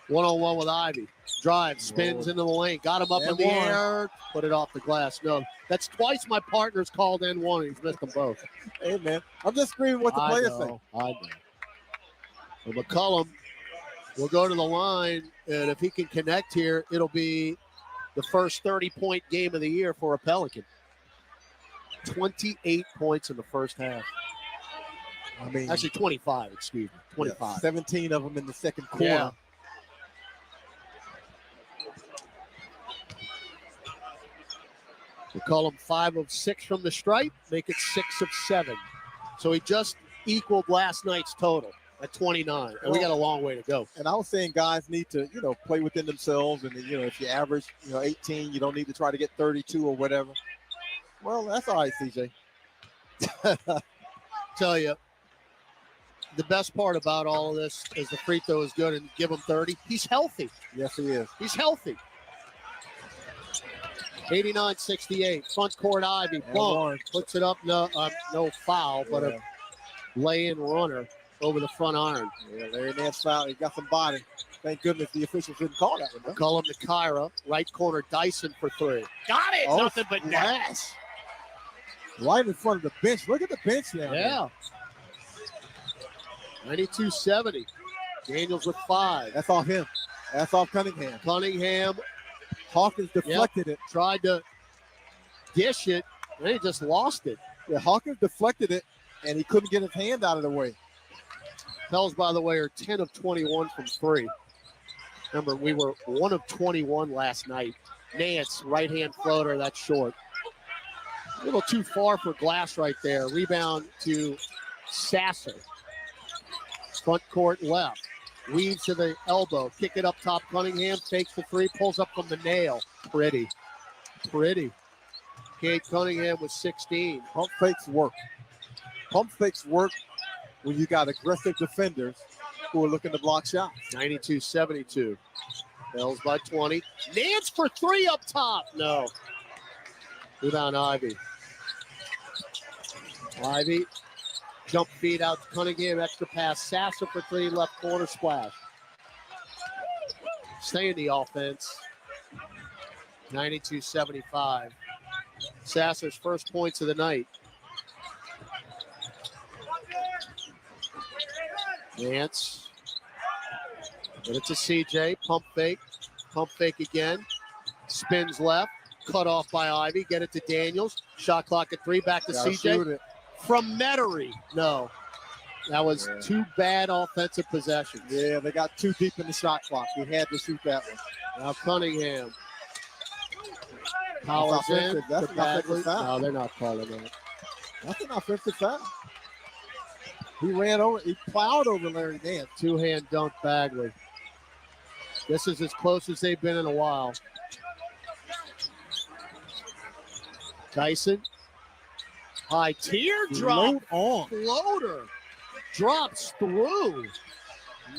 1-on-1 with Ivy. Drive, spins into the lane. Got him up in the air. Put it off the glass. No, that's twice my partner's called N1. He's missed them both. Hey, man. I'm just screaming what the players say. I know. Well, McCollum will go to the line, and if he can connect here, it'll be the first 30-point game of the year for a Pelican. 28 points in the first half. I mean, actually 25, excuse me. 25. Yeah, 17 of them in the second quarter. Yeah. McCollum 5 of 6 from the stripe, make it 6 of 7. So he just equaled last night's total at 29, and we got a long way to go. And I was saying guys need to, play within themselves, and if you average, 18, you don't need to try to get 32 or whatever. Well, that's all right, CJ. Tell you, the best part about all of this is the free throw is good and give him 30. He's healthy. Yes, he is. He's healthy. 89-68. Front court Ivy. Boom. Puts it up. No foul, but a lay-in runner over the front iron. Yeah, Larry Nance foul. He got some body. Thank goodness the officials didn't call that one. Call him to Kyra. Right corner Dyson for 3. Got it. Nothing but net. Right in front of the bench. Look at the bench now. Yeah. 92-70. Daniels with 5. That's off him. That's off Cunningham. Hawkins deflected it. Tried to dish it, and he just lost it. Yeah, Hawkins deflected it, and he couldn't get his hand out of the way. Pels, by the way, are 10 of 21 from 3. Remember, we were 1 of 21 last night. Nance, right-hand floater, that's short. A little too far for Glass right there. Rebound to Sasser. Front court left. Weaves to the elbow. Kick it up top. Cunningham fakes the 3. Pulls up from the nail. Pretty. Kate Cunningham with 16. Pump fakes work. Pump fakes work when you got aggressive defenders who are looking to block shots. 92-72. Pels by 20. Nance for 3 up top. No. Rebound Ivy. Jump feed out to Cunningham. Extra pass. Sasser for 3. Left corner splash. Stay in the offense. 92-75. Sasser's first points of the night. Nance. Get it to CJ. Pump fake again. Spins left. Cut off by Ivy. Get it to Daniels. Shot clock at 3. Back to CJ. From Metairie. No. That was 2 bad offensive possessions. Yeah, they got too deep in the shot clock. He had to shoot that one. Now Cunningham. Powers in. That's an offensive foul. No, they're not calling that. That's an offensive foul. He plowed over Larry Nance. 2-hand dunk Bagley. This is as close as they've been in a while. Dyson. High teardrop. Floater. Drops through.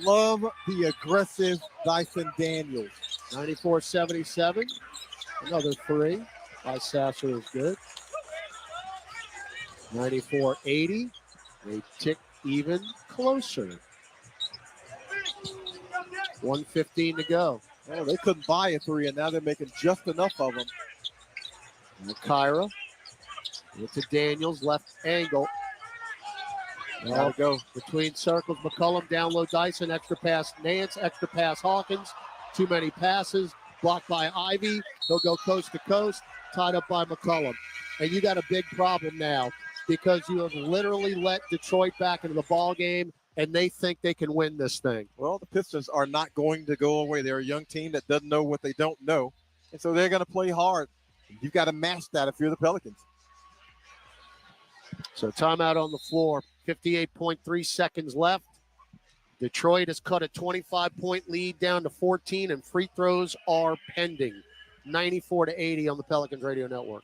Love the aggressive Dyson Daniels. 94-77. Another 3 by Sasser is good. 94-80. They tick even closer. 1:15 to go. Oh, they couldn't buy a 3, and now they're making just enough of them. Kyra. To Daniels, left angle. Gotta go. Between circles, McCollum, down low Dyson, extra pass Nance, extra pass Hawkins. Too many passes, blocked by Ivy. He'll go coast to coast, tied up by McCollum. And you got a big problem now because you have literally let Detroit back into the ball game, and they think they can win this thing. Well, the Pistons are not going to go away. They're a young team that doesn't know what they don't know, and so they're going to play hard. You've got to match that if you're the Pelicans. So timeout on the floor. 58.3 seconds left. Detroit has cut a 25-point lead down to 14, and free throws are pending. 94-80 on the Pelicans Radio Network.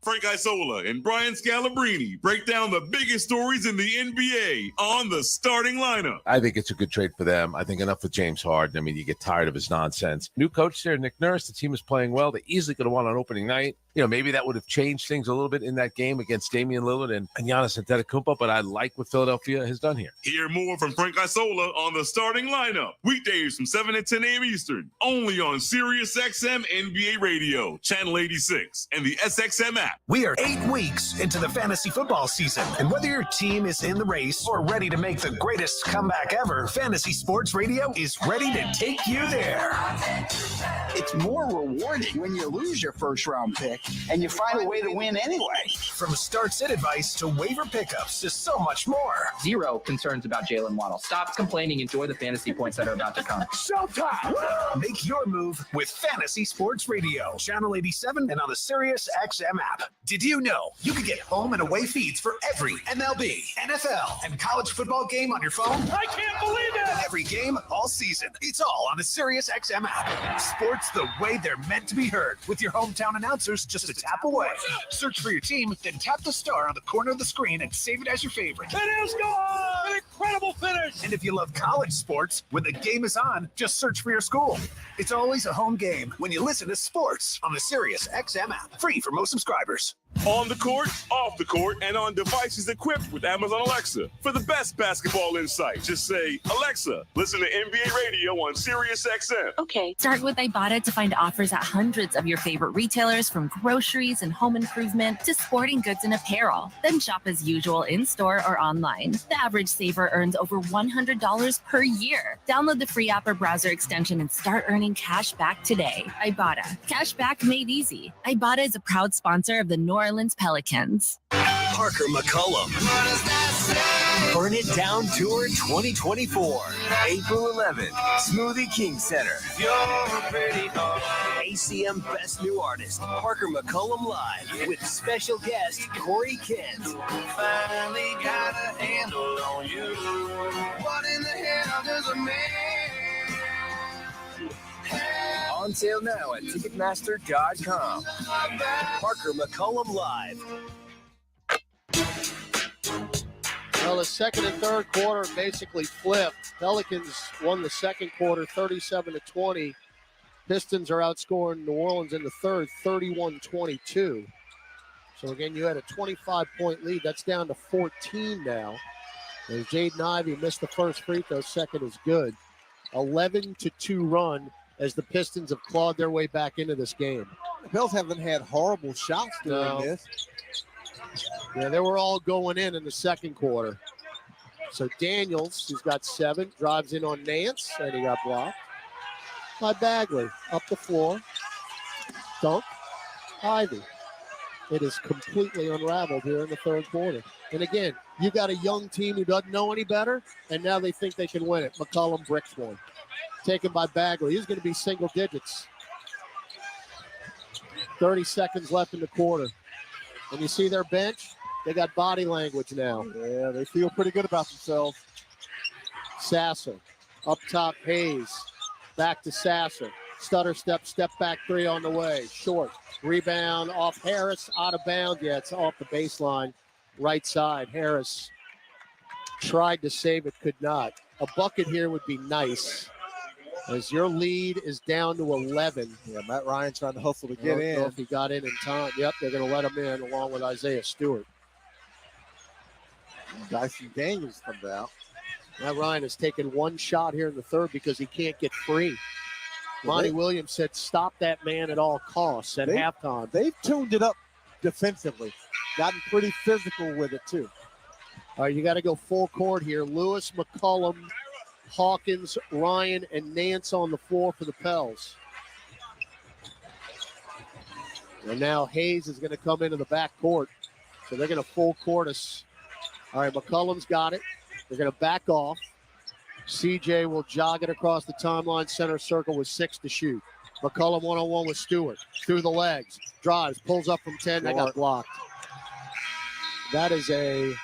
Frank Isola and Brian Scalabrine break down the biggest stories in the NBA on the starting lineup. I think it's a good trade for them. I think enough with James Harden. I mean, you get tired of his nonsense. New coach there, Nick Nurse. The team is playing well. They easily could have won on opening night. You know, maybe that would have changed things a little bit in that game against Damian Lillard and Giannis Antetokounmpo, but I like what Philadelphia has done here. Hear more from Frank Isola on the starting lineup. Weekdays from 7 to 10 a.m. Eastern, only on SiriusXM NBA Radio, Channel 86, and the SXM app. We are 8 weeks into the fantasy football season, and whether your team is in the race or ready to make the greatest comeback ever, Fantasy Sports Radio is ready to take you there. It's more rewarding when you lose your first-round pick and you find a way to win anyway. From start-sit advice to waiver pickups to so much more. Zero concerns about Jalen Waddle. Stop complaining. Enjoy the fantasy points that are about to come. Showtime! Make your move with Fantasy Sports Radio, Channel 87, and on the SiriusXM app. Did you know you can get home and away feeds for every MLB, NFL, and college football game on your phone? I can't believe it! Every game, all season. It's all on the SiriusXM app. Sports the way they're meant to be heard, with your hometown announcers just a tap away. Search for your team, then tap the star on the corner of the screen and save it as your favorite. It is gone! An incredible finish! And if you love college sports, when the game is on, just search for your school. It's always a home game when you listen to sports on the SiriusXM app. Free for most subscribers. On the court, off the court, and on devices equipped with Amazon Alexa. For the best basketball insight, just say, Alexa, listen to NBA Radio on SiriusXM. Okay. Start with Ibotta to find offers at hundreds of your favorite retailers, from groceries and home improvement to sporting goods and apparel. Then shop as usual in-store or online. The average saver earns over $100 per year. Download the free app or browser extension and start earning cash back today. Ibotta. Cash back made easy. Ibotta is a proud sponsor of the New Orleans Pelicans. Parker McCollum. Burn It Down Tour 2024. April 11th, Smoothie King Center. ACM Best New Artist, Parker McCollum Live, with special guest Corey Kent. Finally got a handle on you. What in the hell does a man? On sale now at Ticketmaster.com. Parker McCollum Live. Well, the second and third quarter basically flipped. Pelicans won the second quarter 37-20. Pistons are outscoring New Orleans in the third 31-22. So again, you had a 25-point lead. That's down to 14 now. As Jaden Ivey missed the first free throw, second is good. 11-2 run as the Pistons have clawed their way back into this game. The Pels haven't had horrible shots during this. Yeah, they were all going in the second quarter. So Daniels, who's got 7, drives in on Nance, and he got blocked by Bagley. Up the floor. Dunk. Ivy. It is completely unraveled here in the third quarter. And again, you got a young team who doesn't know any better, and now they think they can win it. McCollum bricks one. Taken by Bagley. He's going to be single digits. 30 seconds left in the quarter. And you see their bench? They got body language now. Yeah, they feel pretty good about themselves. Sasser. Up top, Hayes. Back to Sasser. Stutter step, step back 3 on the way. Short. Rebound off Harris. Out of bounds. Yeah, it's off the baseline. Right side. Harris tried to save it, could not. A bucket here would be nice, as your lead is down to 11. Yeah, Matt Ryan trying to hustle to get in. I don't know if he got in time. Yep, they're going to let him in along with Isaiah Stewart. Dyson Daniels comes out. Matt Ryan has taken one shot here in the third because he can't get free. Monty Williams said stop that man at all costs at halftime. They've tuned it up defensively. Gotten pretty physical with it, too. All right, you got to go full court here. Lewis, McCollum, Hawkins, Ryan, and Nance on the floor for the Pels. And now Hayes is going to come into the back court. So they're going to full court us. All right, McCollum's got it. They're going to back off. CJ will jog it across the timeline, center circle with 6 to shoot. McCollum one-on-one with Stewart. Through the legs. Drives, pulls up from 10. They got blocked. That is a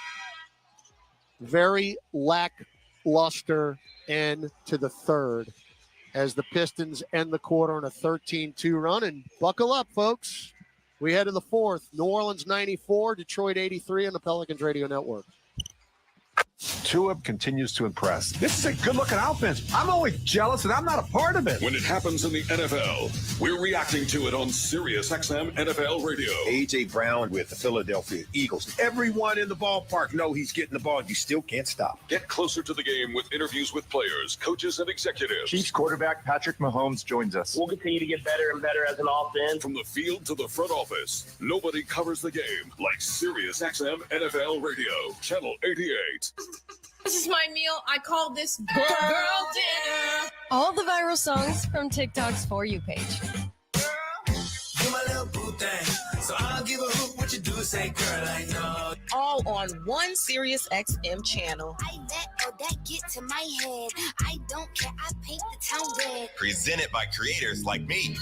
very lackluster end to the third as the Pistons end the quarter on a 13-2 run. And buckle up, folks. We head to the fourth. New Orleans 94, Detroit 83 on the Pelicans Radio Network. Tua continues to impress. This is a good-looking offense. I'm always jealous, and I'm not a part of it. When it happens in the NFL, we're reacting to it on Sirius XM NFL Radio. A.J. Brown with the Philadelphia Eagles. Everyone in the ballpark know he's getting the ball. You still can't stop. Get closer to the game with interviews with players, coaches, and executives. Chiefs quarterback Patrick Mahomes joins us. We'll continue to get better and better as an offense. From the field to the front office, nobody covers the game like Sirius XM NFL Radio, Channel 88. This is my meal. I call this girl dinner. All the viral songs from TikTok's For You page. You my little boo thing, so I'll give a hoot what you do. Say, girl, I know. All on one Sirius XM channel. I let all that get to my head. I don't care. I paint the town red. Presented by creators like me.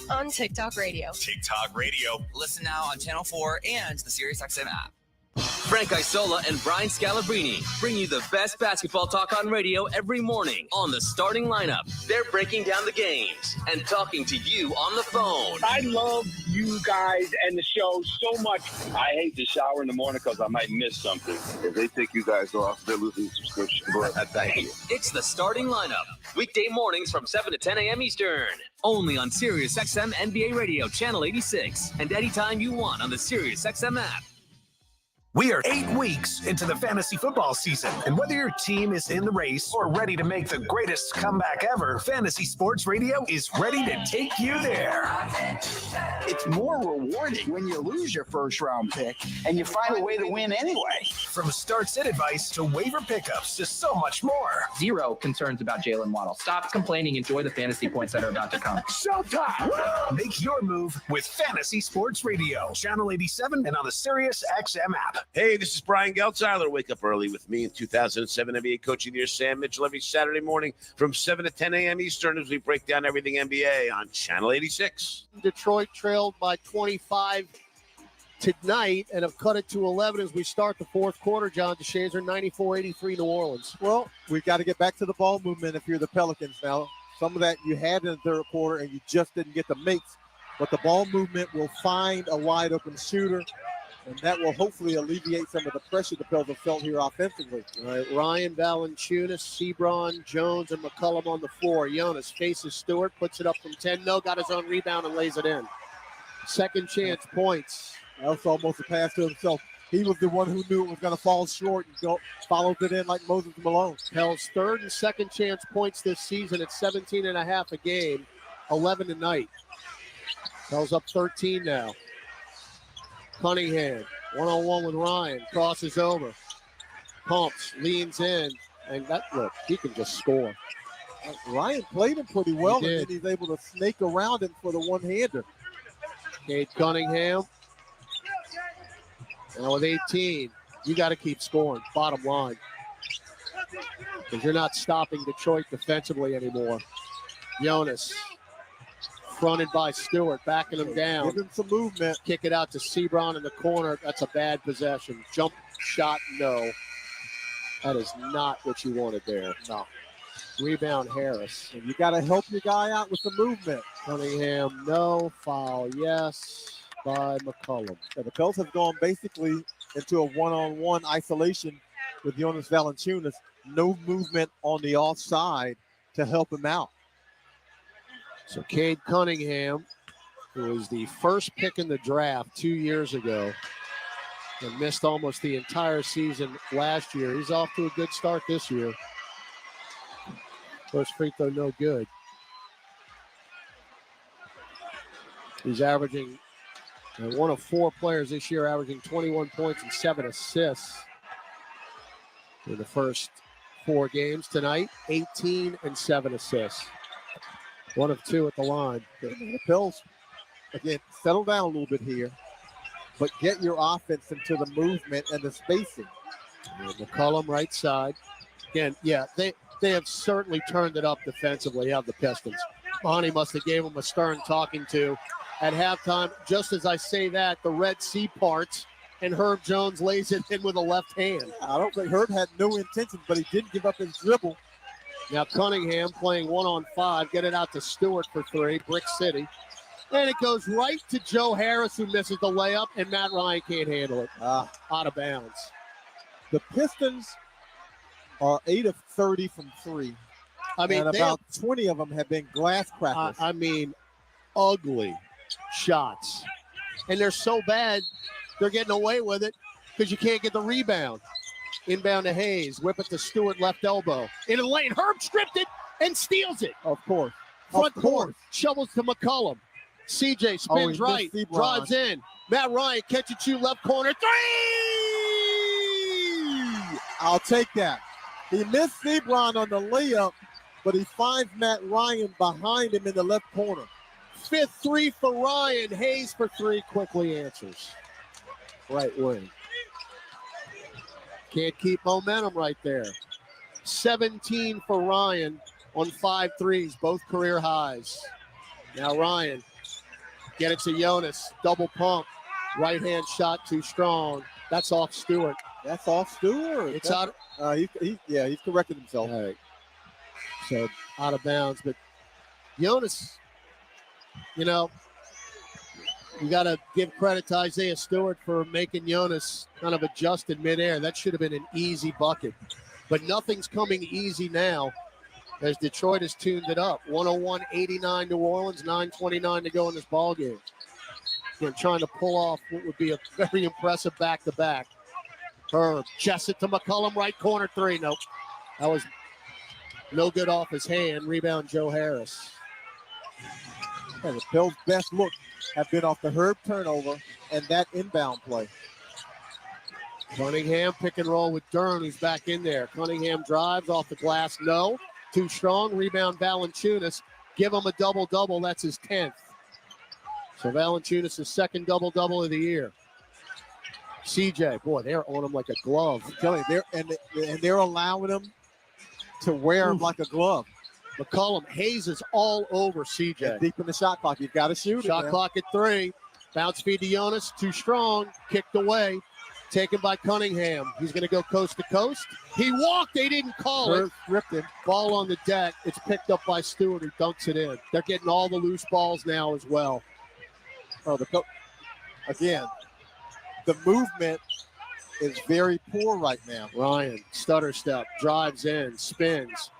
On TikTok Radio. TikTok Radio. Listen now on Channel 4 and the SiriusXM app. Frank Isola and Brian Scalabrine bring you the best basketball talk on radio every morning on the starting lineup. They're breaking down the games and talking to you on the phone. I love you guys and the show so much. I hate to shower in the morning because I might miss something. If they take you guys off, they're losing subscription. But thank you. It's the starting lineup. Weekday mornings from 7 to 10 a.m. Eastern. Only on Sirius XM NBA Radio, Channel 86. And anytime you want on the Sirius XM app. We are 8 weeks into the fantasy football season, and whether your team is in the race or ready to make the greatest comeback ever, Fantasy Sports Radio is ready to take you there. It's more rewarding when you lose your first-round pick and you find a way to win anyway. From start-sit advice to waiver pickups to so much more. Zero concerns about Jalen Waddle. Stop complaining. Enjoy the fantasy points that are about to come. Showtime! Make your move with Fantasy Sports Radio, Channel 87, and on the Sirius XM app. Hey, this is Brian Geltzeiler. Wake up early with me in 2007 NBA Coach of the Year, Sam Mitchell, every Saturday morning from 7 to 10 a.m. Eastern as we break down everything NBA on Channel 86. Detroit trailed by 25 tonight and have cut it to 11 as we start the fourth quarter. John DeShazer, 94-83 New Orleans. Well, we've got to get back to the ball movement if you're the Pelicans now. Some of that you had in the third quarter and you just didn't get the makes. But the ball movement will find a wide open shooter. And that will hopefully alleviate some of the pressure the Pelicans felt here offensively. All right, Ryan, Valanciunas, Sebron, Jones, and McCollum on the floor. Jonas faces Stewart, puts it up from 10. No, got his own rebound and lays it in. Second chance points. That was almost a pass to himself. He was the one who knew it was going to fall short and followed it in like Moses Malone. Pell's third and second chance points this season at 17.5 a game, 11 tonight. Pell's up 13 now. Cunningham, one-on-one with Ryan, crosses over, pumps, leans in, and he can just score. Ryan played him pretty well, and then he's able to snake around him for the one-hander. Cade Cunningham, and with 18, you got to keep scoring, bottom line, because you're not stopping Detroit defensively anymore. Jonas. Fronted by Stewart, backing him down. Give him some movement. Kick it out to Sebron in the corner. That's a bad possession. Jump shot, no. That is not what you wanted there. No. Rebound, Harris. And you got to help your guy out with the movement. Cunningham, no. Foul, yes, by McCollum. Yeah, the Pelicans have gone basically into a one-on-one isolation with Jonas Valanciunas. No movement on the offside to help him out. So Cade Cunningham, who was the first pick in the draft 2 years ago and missed almost the entire season last year. He's off to a good start this year. First free throw, no good. He's averaging, one of 4 players this year, averaging 21 points and 7 assists in the first 4 games tonight. 18 and 7 assists. 1 of 2 at the line. The Pels, again, settle down a little bit here, but get your offense into the movement and the spacing. And McCollum right side. Again, yeah, they have certainly turned it up defensively, have the Pistons. Monty must have gave them a stern talking to at halftime. Just as I say that, the Red Sea parts, and Herb Jones lays it in with a left hand. I don't think Herb had no intention, but he didn't give up his dribble. Now Cunningham playing 1-on-5, get it out to Stewart for 3, Brick City. And it goes right to Joe Harris, who misses the layup, and Matt Ryan can't handle it. Out of bounds. The Pistons are 8 of 30 from 3. I mean, and about 20 of them have been glass crackers. I mean, ugly shots. And they're so bad, they're getting away with it because you can't get the rebound. Inbound to Hayes. Whip it to Stewart, left elbow. Into the lane. Herb stripped it and steals it. Of course. Front court. Shovels to McCollum. CJ spins right. Drives in. Matt Ryan catches you left corner. 3! I'll take that. He missed Sebron on the layup, but he finds Matt Ryan behind him in the left corner. 5th 3 for Ryan. Hayes for 3 quickly answers. Right wing. Can't keep momentum right there. 17 for Ryan on 5 threes, both career highs. Now Ryan, get it to Jonas. Double pump. Right hand shot too strong. That's off Stewart. That's off Stewart. It's out. He's corrected himself. All right. So out of bounds. But Jonas, you know, you got to give credit to Isaiah Stewart for making Jonas kind of adjust in midair. That should have been an easy bucket. But nothing's coming easy now as Detroit has tuned it up. 101-89 New Orleans, 9:29 to go in this ballgame. They're trying to pull off what would be a very impressive back-to-back. Herb, chest it to McCollum, right corner 3. Nope. That was no good off his hand. Rebound, Joe Harris. And the Bills' best look have been off the Herb turnover and that inbound play. Cunningham pick and roll with Duren, who's back in there. Cunningham drives off the glass. No. Too strong. Rebound, Valanciunas. Give him a double-double. That's his 10th. So Valanciunas' second double-double of the year. CJ, boy, they're on him like a glove. I'm telling you, they're allowing him to wear him like a glove. McCollum, Hayes is all over CJ. And deep in the shot clock. You've got to shoot Shot clock at 3. Bounce feed to Jonas. Too strong. Kicked away. Taken by Cunningham. He's going to go coast to coast. He walked. They didn't call it. Ripped him. Ball on the deck. It's picked up by Stewart, who dunks it in. They're getting all the loose balls now as well. Again, the movement is very poor right now. Ryan, stutter step, drives in, spins.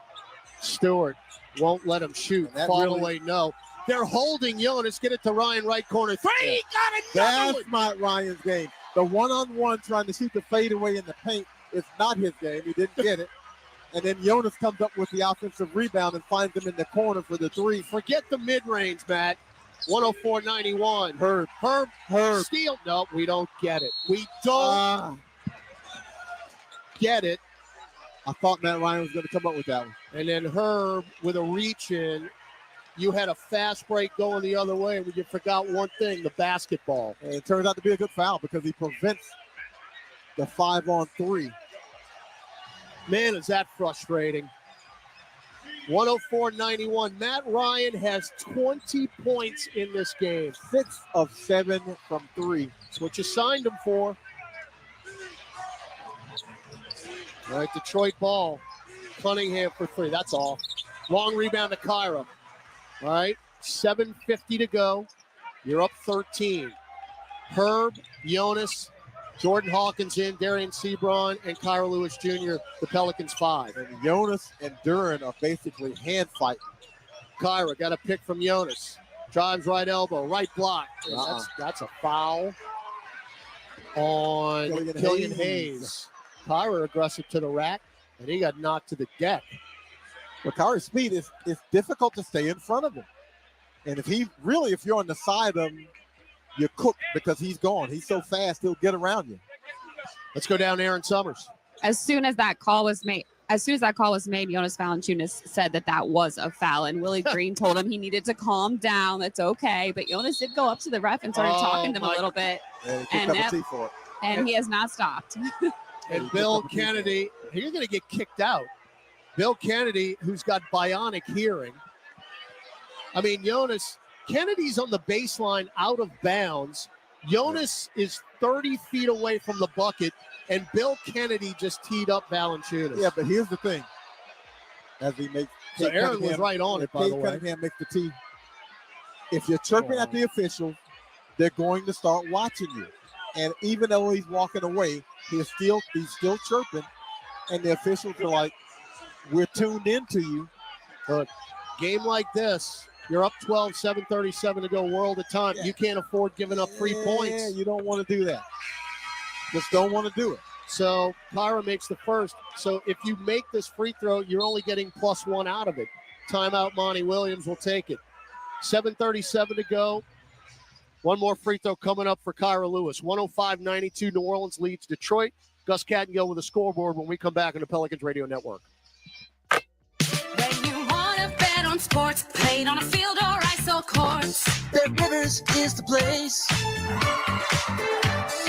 Stewart won't let him shoot. Fall away, no. They're holding Jonas. Get it to Ryan, right corner. 3, yeah. Got another That's not Ryan's game. The one-on-one trying to shoot the fadeaway in the paint is not his game. He didn't get it. And then Jonas comes up with the offensive rebound and finds him in the corner for the 3. Forget the mid-range, Matt. 104-91. Herb. Steal. No, we don't get it. We don't get it. I thought Matt Ryan was going to come up with that one. And then Herb with a reach in. You had a fast break going the other way, but you forgot one thing, the basketball. And it turns out to be a good foul because he prevents the 5-on-3. Man, is that frustrating. 104-91. Matt Ryan has 20 points in this game. 6 of 7 from 3. That's what you signed him for. All right, Detroit ball. Cunningham for 3. That's all. Long rebound to Kyra. All right, 7:50 to go. You're up 13. Herb, Jonas, Jordan Hawkins in, Darian Sebron, and Kyra Lewis Jr., the Pelicans 5. And Jonas and Duren are basically hand fighting. Kyra got a pick from Jonas. Drives right elbow, right block. That's a foul on Killian Hayes. Kyra aggressive to the rack, and he got knocked to the deck. But Kyra's speed is difficult to stay in front of him. And if you're on the side of him, you're cooked because he's gone. He's so fast, he'll get around you. Let's go down Aaron Summers. As soon as that call was made, Jonas Valanciunas said that was a foul. And Willie Green told him he needed to calm down. That's okay. But Jonas did go up to the ref and started talking to him a little bit. And he has not stopped. And Bill Kennedy, you're going to get kicked out. Bill Kennedy, who's got bionic hearing. I mean, Kennedy's on the baseline out of bounds. Jonas is 30 feet away from the bucket, and Bill Kennedy just teed up Valanciunas. Yeah, but here's the thing. As he makes Aaron was right on it, by the way. Cunningham makes the tee. if you're chirping at the officials, they're going to start watching you. And even though he's walking away, he's still chirping. And the officials are like, we're tuned into you. But game like this, you're up 12, 7:37 to go, world of time. You can't afford giving up 3 points. Yeah, you don't want to do that. Just don't want to do it. So Kyra makes the first. So if you make this free throw, you're only getting +1 out of it. Timeout, Monty Williams will take it. 7:37 to go. One more free throw coming up for Kyra Lewis. 105-92, New Orleans leads Detroit. Gus Cattingill with the scoreboard when we come back on the Pelicans Radio Network. When you want to bet on sports, played on a field or ice or courts, Bet Rivers is the place.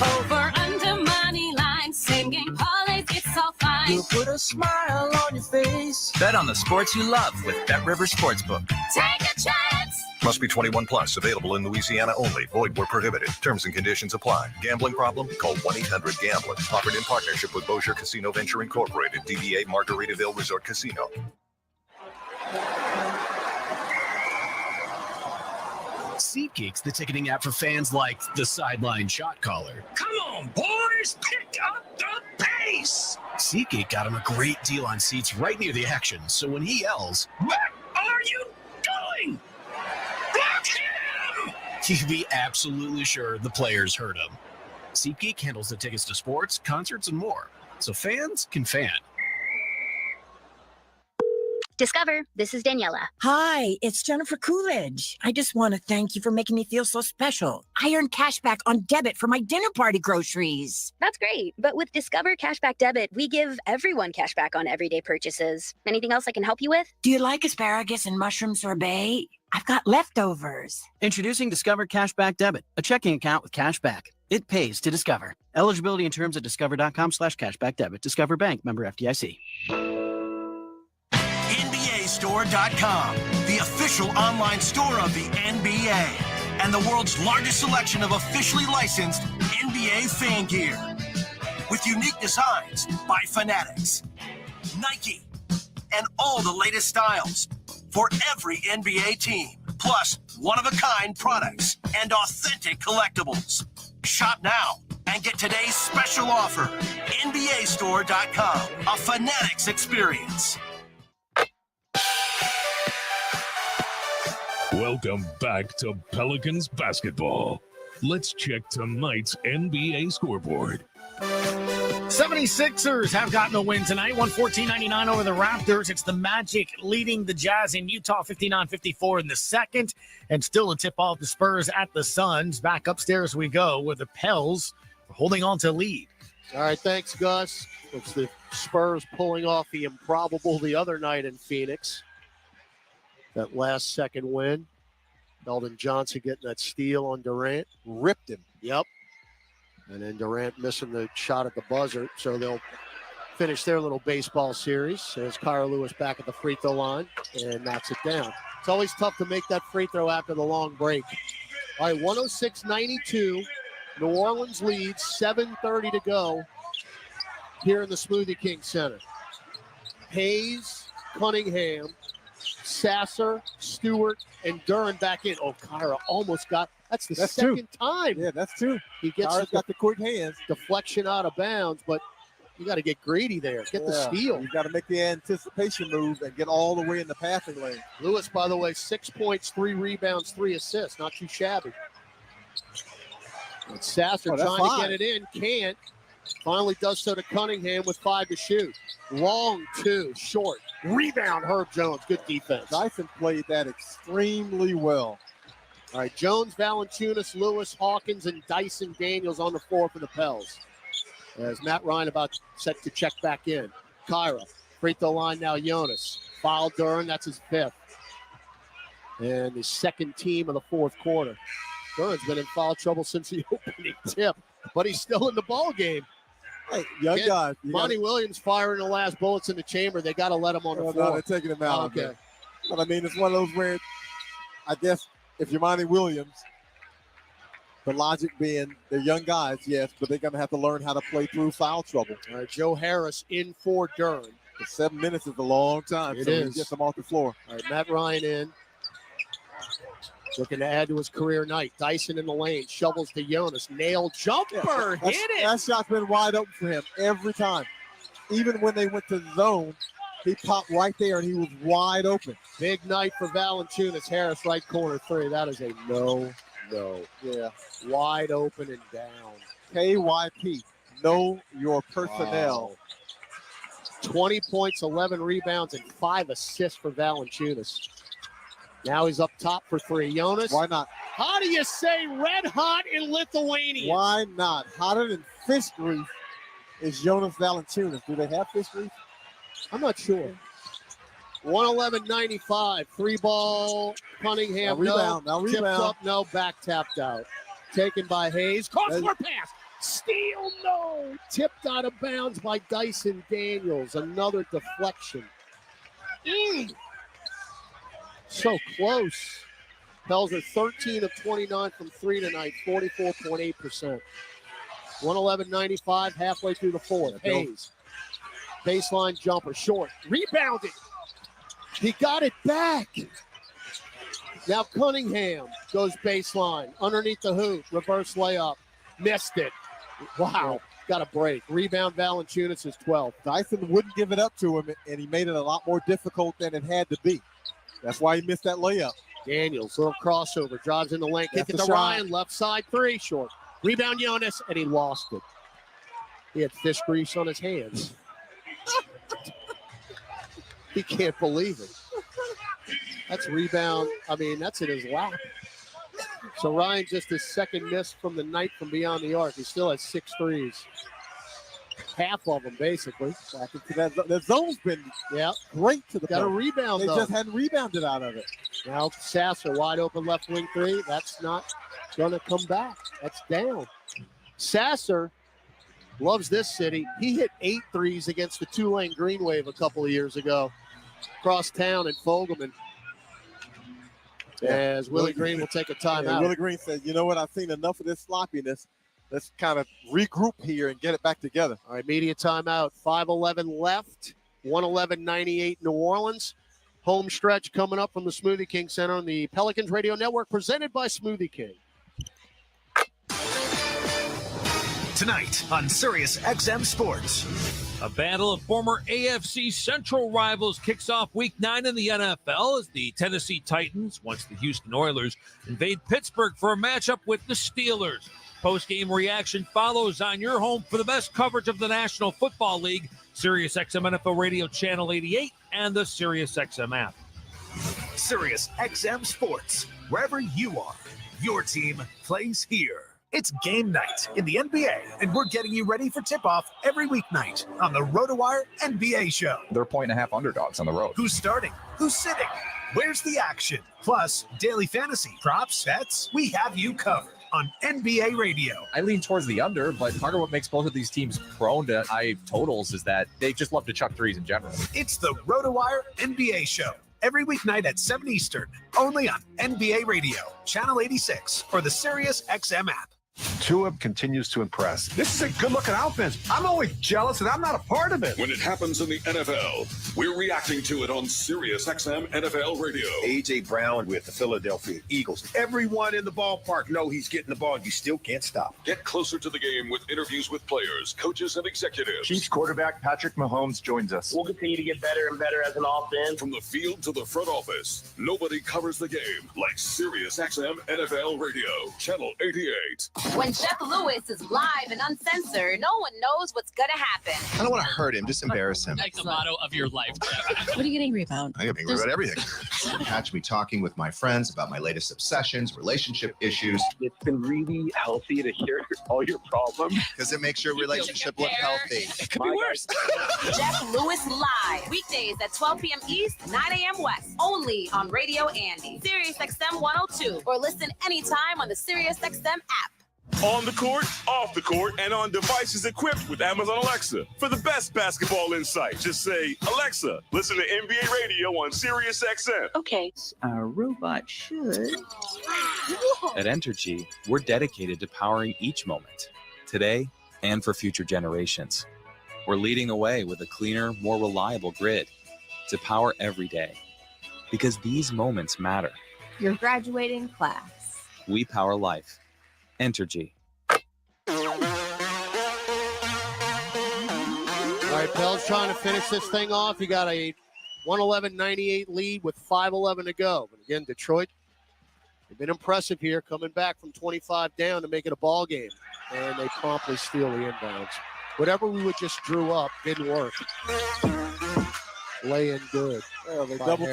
over, under, money line, same game, parlays, it's all fine. You'll put a smile on your face. Bet on the sports you love with BetRivers Sportsbook. Take a chance. Must be 21 plus. Available in Louisiana only. Void where prohibited. Terms and conditions apply. Gambling problem? Call 1-800-GAMBLER. Offered in partnership with Bossier Casino Venture Incorporated. DBA Margaritaville Resort Casino. SeatGeek's the ticketing app for fans like the sideline shot caller. Come on, boys, pick up the pace. SeatGeek got him a great deal on seats right near the action, so when he yells, "What are you doing? Block him!" you can be absolutely sure the players heard him. SeatGeek handles the tickets to sports, concerts, and more, so fans can fan. Discover, this is Daniela. Hi, it's Jennifer Coolidge. I just want to thank you for making me feel so special. I earned cash back on debit for my dinner party groceries. That's great. But with Discover Cashback Debit, we give everyone cash back on everyday purchases. Anything else I can help you with? Do you like asparagus and mushroom sorbet? I've got leftovers. Introducing Discover Cashback Debit, a checking account with cash back. It pays to Discover. Eligibility and terms at discover.com/cashback debit. Discover Bank, member FDIC. NBAstore.com, the official online store of the NBA, and the world's largest selection of officially licensed NBA fan gear. With unique designs by Fanatics, Nike, and all the latest styles for every NBA team, plus one-of-a-kind products and authentic collectibles. Shop now and get today's special offer. NBAstore.com, a Fanatics experience. Welcome back to Pelicans basketball. Let's check tonight's NBA scoreboard. 76ers have gotten a win tonight, 114-99 over the Raptors. It's the Magic leading the Jazz in Utah 59-54 in the second, and still a tip off the Spurs at the Suns. Back upstairs we go with the Pels holding on to lead. All right, thanks, Gus. It's the Spurs pulling off the improbable the other night in Phoenix. That last second win. Keldon Johnson getting that steal on Durant. Ripped him. Yep. And then Durant missing the shot at the buzzer. So they'll finish their little baseball series. There's Kyra Lewis back at the free throw line and knocks it down. It's always tough to make that free throw after the long break. All right, 106-92. New Orleans leads, 7:30 to go here in the Smoothie King Center. Hayes, Cunningham, Sasser, Stewart, and Duren back in. Oh, Kyra almost got – that's the second time. Yeah, that's two. He gets Kyra's got the quick hands. Deflection out of bounds, but you got to get greedy there. Get the steal. You got to make the anticipation move and get all the way in the passing lane. Lewis, by the way, 6 points, 3 rebounds, 3 assists. Not too shabby. And Sasser trying to get it in. Can't. Finally does so to Cunningham with 5 to shoot. Long 2, short. Rebound, Herb Jones. Good defense. Dyson played that extremely well. All right, Jones, Valanciunas, Lewis, Hawkins, and Dyson Daniels on the floor for the Pels. As Matt Ryan about set to check back in. Kyra, free throw line now, Jonas. Foul Duren, that's his 5th. And the second team of the fourth quarter. Duren's been in foul trouble since the opening tip, but he's still in the ball game. Hey, young guys. Monty Williams firing the last bullets in the chamber. They got to let him on the floor. No, they're taking him out. Okay. But I mean, it's one of those where, I guess, if you're Monty Williams, the logic being they're young guys, yes, but they're going to have to learn how to play through foul trouble. All right, Joe Harris in for Duren. 7 minutes is a long time. It so is. He gets them off the floor. All right, Matt Ryan in. Looking to add to his career night. Dyson in the lane. Shovels to Jonas. Nail jumper. Hit it. That shot's been wide open for him every time. Even when they went to zone, he popped right there and he was wide open. Big night for Valanciunas. Harris right corner 3. That is a no. Yeah. Wide open and down. KYP. Know your personnel. Wow. 20 points, 11 rebounds, and 5 assists for Valanciunas. Now he's up top for 3. Jonas. Why not? How do you say red hot in Lithuania? Why not? Hotter than fish grease is Jonas Valanciunas. Do they have fish grease? I'm not sure. 111.95. 3-ball. Cunningham. Now Tipped rebound. up. No. Back tapped out. Taken by Hayes. Cross-court pass. Steal. No. Tipped out of bounds by Dyson Daniels. Another deflection. So close. Pels are 13 of 29 from 3 tonight. 44.8%. 111.95. Halfway through the fourth. Hayes. Baseline jumper. Short. Rebounded. He got it back. Now Cunningham goes baseline. Underneath the hoop. Reverse layup. Missed it. Wow. Got a break. Rebound Valanciunas is 12. Dyson wouldn't give it up to him, and he made it a lot more difficult than it had to be. That's why he missed that layup. Daniels, little crossover. Drives in the lane. Kick it to Ryan. Left side 3. Short. Rebound Jonas, and he lost it. He had fish grease on his hands. He can't believe it. That's rebound. I mean, that's in his lap. So Ryan just his second miss from the night from beyond the arc. He still has 6 threes. Half of them, basically. Back into that zone's been great to the Got a rebound, They though. just hadn't rebounded out of it. Now Sasser, wide open left wing 3. That's not going to come back. That's down. Sasser loves this city. He hit 8 threes against the Tulane Green Wave a couple of years ago. Across town in Fogelman. As Willie Green will take a timeout. Willie Green said, you know what, I've seen enough of this sloppiness. Let's kind of regroup here and get it back together. All right, media timeout. 5:11 left. 111.98 New Orleans. Home stretch coming up from the Smoothie King Center on the Pelicans Radio Network, presented by Smoothie King. Tonight on Sirius XM Sports. A battle of former AFC Central rivals kicks off Week 9 in the NFL as the Tennessee Titans, once the Houston Oilers, invade Pittsburgh for a matchup with the Steelers. Post-game reaction follows on your home for the best coverage of the National Football League, Sirius XM NFL Radio Channel 88, and the Sirius XM app. Sirius XM Sports. Wherever you are, your team plays here. It's game night in the NBA, and we're getting you ready for tip-off every weeknight on the RotoWire NBA show. They're 1.5 underdogs on the road. Who's starting? Who's sitting? Where's the action? Plus, daily fantasy, props, bets, we have you covered on NBA Radio. I lean towards the under, but part of what makes both of these teams prone to high totals is that they just love to chuck threes in general. It's the RotoWire NBA show. Every weeknight at 7 Eastern, only on NBA Radio, Channel 86, or the Sirius XM app. Tua continues to impress. This is a good-looking offense. I'm always jealous that I'm not a part of it. When it happens in the NFL, we're reacting to it on Sirius XM NFL Radio. A.J. Brown with the Philadelphia Eagles. Everyone in the ballpark know he's getting the ball. You still can't stop. Get closer to the game with interviews with players, coaches, and executives. Chiefs quarterback Patrick Mahomes joins us. We'll continue to get better and better as an offense. From the field to the front office, nobody covers the game like Sirius XM NFL Radio, Channel 88. When Jeff Lewis is live and uncensored, no one knows what's going to happen. I don't want to hurt him, just embarrass him. That's the motto of your life, Jeff. What are you getting angry about? I get angry about everything. Catch me talking with my friends about my latest obsessions, relationship issues. It's been really healthy to hear all your problems. Because it makes your relationship look healthy. It could be worse. Jeff Lewis live, weekdays at 12 p.m. East, 9 a.m. West, only on Radio Andy, Sirius XM 102, or listen anytime on the Sirius XM app. On the court, off the court, and on devices equipped with Amazon Alexa. For the best basketball insight, just say, Alexa, listen to NBA Radio on Sirius XM. Okay, a robot should. At Entergy, we're dedicated to powering each moment, today and for future generations. We're leading the way with a cleaner, more reliable grid to power every day. Because these moments matter. your graduating class. We power life. Entergy. All right, Pels trying to finish this thing off. You got a 111-98 lead with 5:11 to go. But again, Detroit, they've been impressive here, coming back from 25 down to make it a ball game. And they promptly steal the inbounds. Whatever we would just drew up didn't work. Lay in good. Well, they double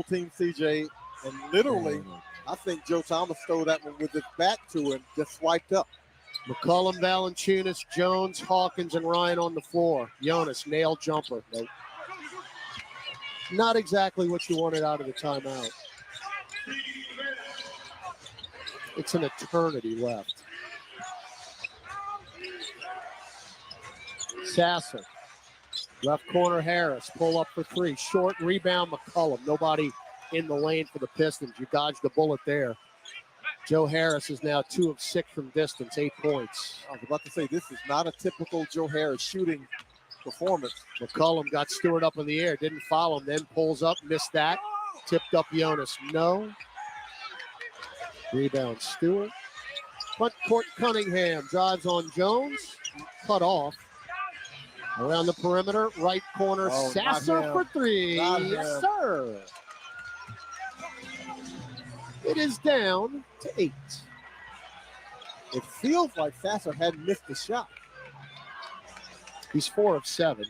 team CJ, and literally, I think Joe Thomas stole that one with his back to him, just swiped up. McCollum, Valanciunas, Jones, Hawkins, and Ryan on the floor. Jonas, nail jumper. Nope. Not exactly what you wanted out of the timeout. It's an eternity left. Sasser. Left corner, Harris. Pull up for three. Short rebound, McCollum. Nobody in the lane for the Pistons. You dodged the bullet there. Joe Harris is now 2 of 6 from distance, 8 points. I was about to say, this is not a typical Joe Harris shooting performance. McCollum got Stewart up in the air, didn't foul him, then pulls up, missed that. Tipped up Jonas, no. Rebound Stewart. Front court Cunningham drives on Jones, cut off. Around the perimeter, right corner, Sasser for three. Yes, sir. It is down to 8. It feels like Sasser hadn't missed a shot. He's 4 of 7,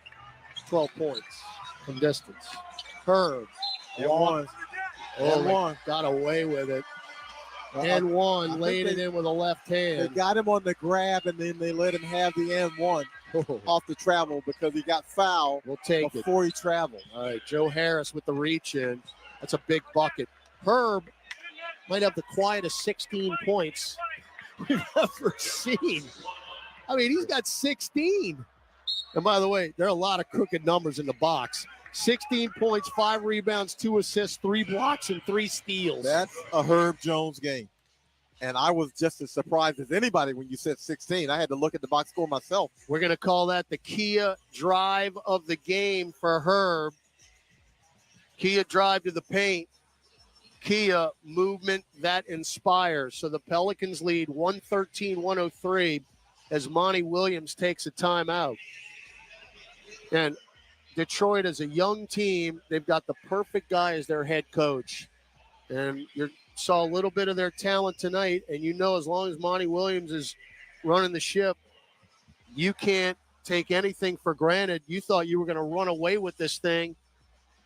12 points from distance. Herb. And one. Got away with it. And one, laid it in with a left hand. They got him on the grab, and then they let him have the and one off the travel because he got fouled before he traveled. All right, Joe Harris with the reach in. That's a big bucket. Herb might have the quietest 16 points we've ever seen. I mean, he's got 16. And by the way, there are a lot of crooked numbers in the box. 16 points, 5 rebounds, 2 assists, 3 blocks, and 3 steals. That's a Herb Jones game. And I was just as surprised as anybody when you said 16. I had to look at the box score myself. We're going to call that the Kia drive of the game for Herb. Kia drive to the paint. Kia movement that inspires. So the Pelicans lead 113-103 as Monty Williams takes a timeout. And Detroit is a young team. They've got the perfect guy as their head coach. And you saw a little bit of their talent tonight. And you know, as long as Monty Williams is running the ship, you can't take anything for granted. You thought you were going to run away with this thing,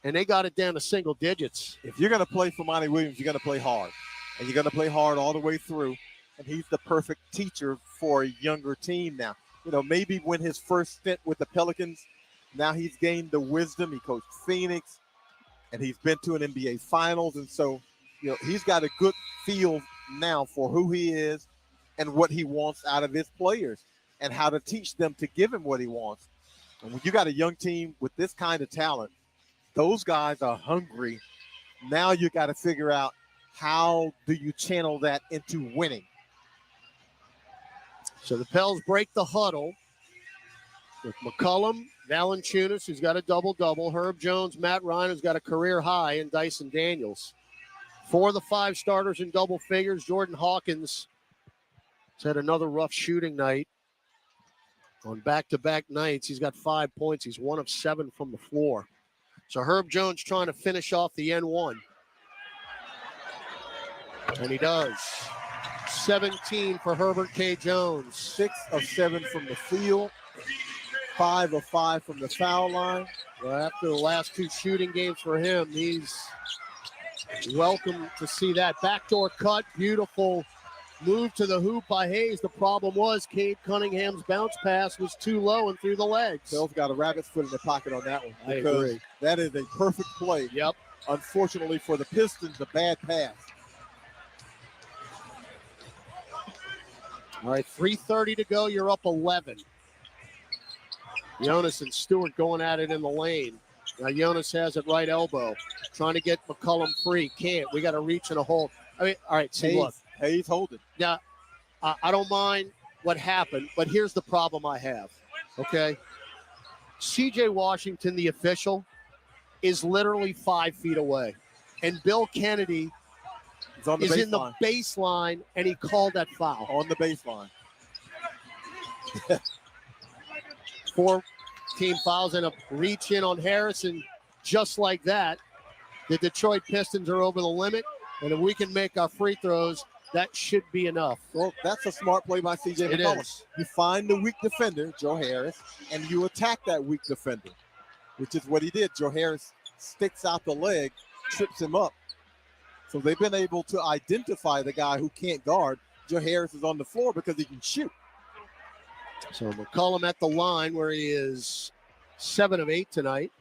and they got it down to single digits. If you're going to play for Monty Williams, you're going to play hard. And you're going to play hard all the way through. And he's the perfect teacher for a younger team now. You know, maybe when his first stint with the Pelicans, now he's gained the wisdom. He coached Phoenix, and he's been to an NBA Finals. And so, you know, he's got a good feel now for who he is and what he wants out of his players and how to teach them to give him what he wants. And when you got a young team with this kind of talent, those guys are hungry. Now you got to figure out how do you channel that into winning. So the Pels break the huddle with McCollum, Valanciunas, who's got a double-double, Herb Jones, Matt Ryan, who's got a career high, and Dyson Daniels. 4 of the 5 starters in double figures. Jordan Hawkins has had another rough shooting night. On back-to-back nights, he's got 5 points. He's 1 of 7 from the floor. So Herb Jones trying to finish off the N1. And he does. 17 for Herbert K. Jones. 6 of 7 from the field. 5 of 5 from the foul line. Well, after the last 2 shooting games for him, he's welcome to see that. Backdoor cut, beautiful move to the hoop by Hayes. The problem was Cade Cunningham's bounce pass was too low and through the legs. Bill's got a rabbit's foot in the pocket on that one. I agree. That is a perfect play. Yep. Unfortunately for the Pistons, a bad pass. All right, 3:30 to go. You're up 11. Jonas and Stewart going at it in the lane. Now Jonas has it right elbow. Trying to get McCollum free. Can't. We got to reach in a hole. I mean, all right, see, look. Hayes holding. Now, I don't mind what happened, but here's the problem I have, okay? C.J. Washington, the official, is literally 5 feet away. And Bill Kennedy is in the baseline, and he called that foul. On the baseline. 4 team fouls and a reach in on Harrison. Just like that, the Detroit Pistons are over the limit, and if we can make our free throws, that should be enough. Well, that's a smart play by C.J. It McCollum. is. You find the weak defender, Joe Harris, and you attack that weak defender, which is what he did. Joe Harris sticks out the leg, trips him up. So they've been able to identify the guy who can't guard. Joe Harris is on the floor because he can shoot. So McCollum at the line where he is 7 of 8 tonight.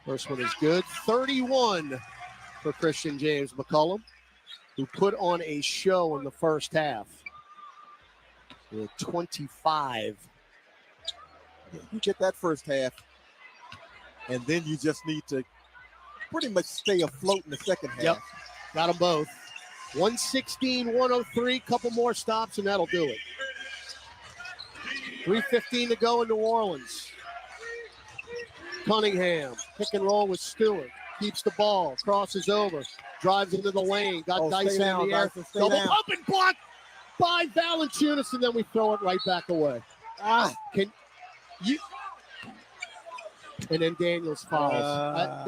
First one is good. 31 for Christian James McCollum, who put on a show in the first half. With 25. You get that first half, and then you just need to pretty much stay afloat in the second half. Yep, got them both. 116-103, couple more stops, and that'll do it. 3:15 to go in New Orleans. Cunningham, pick and roll with Stewart. Keeps the ball, crosses over, drives into the lane, got Dyson in the air. Double up and blocked by Valanciunas, and then we throw it right back away. Can you? And then Daniels fouls.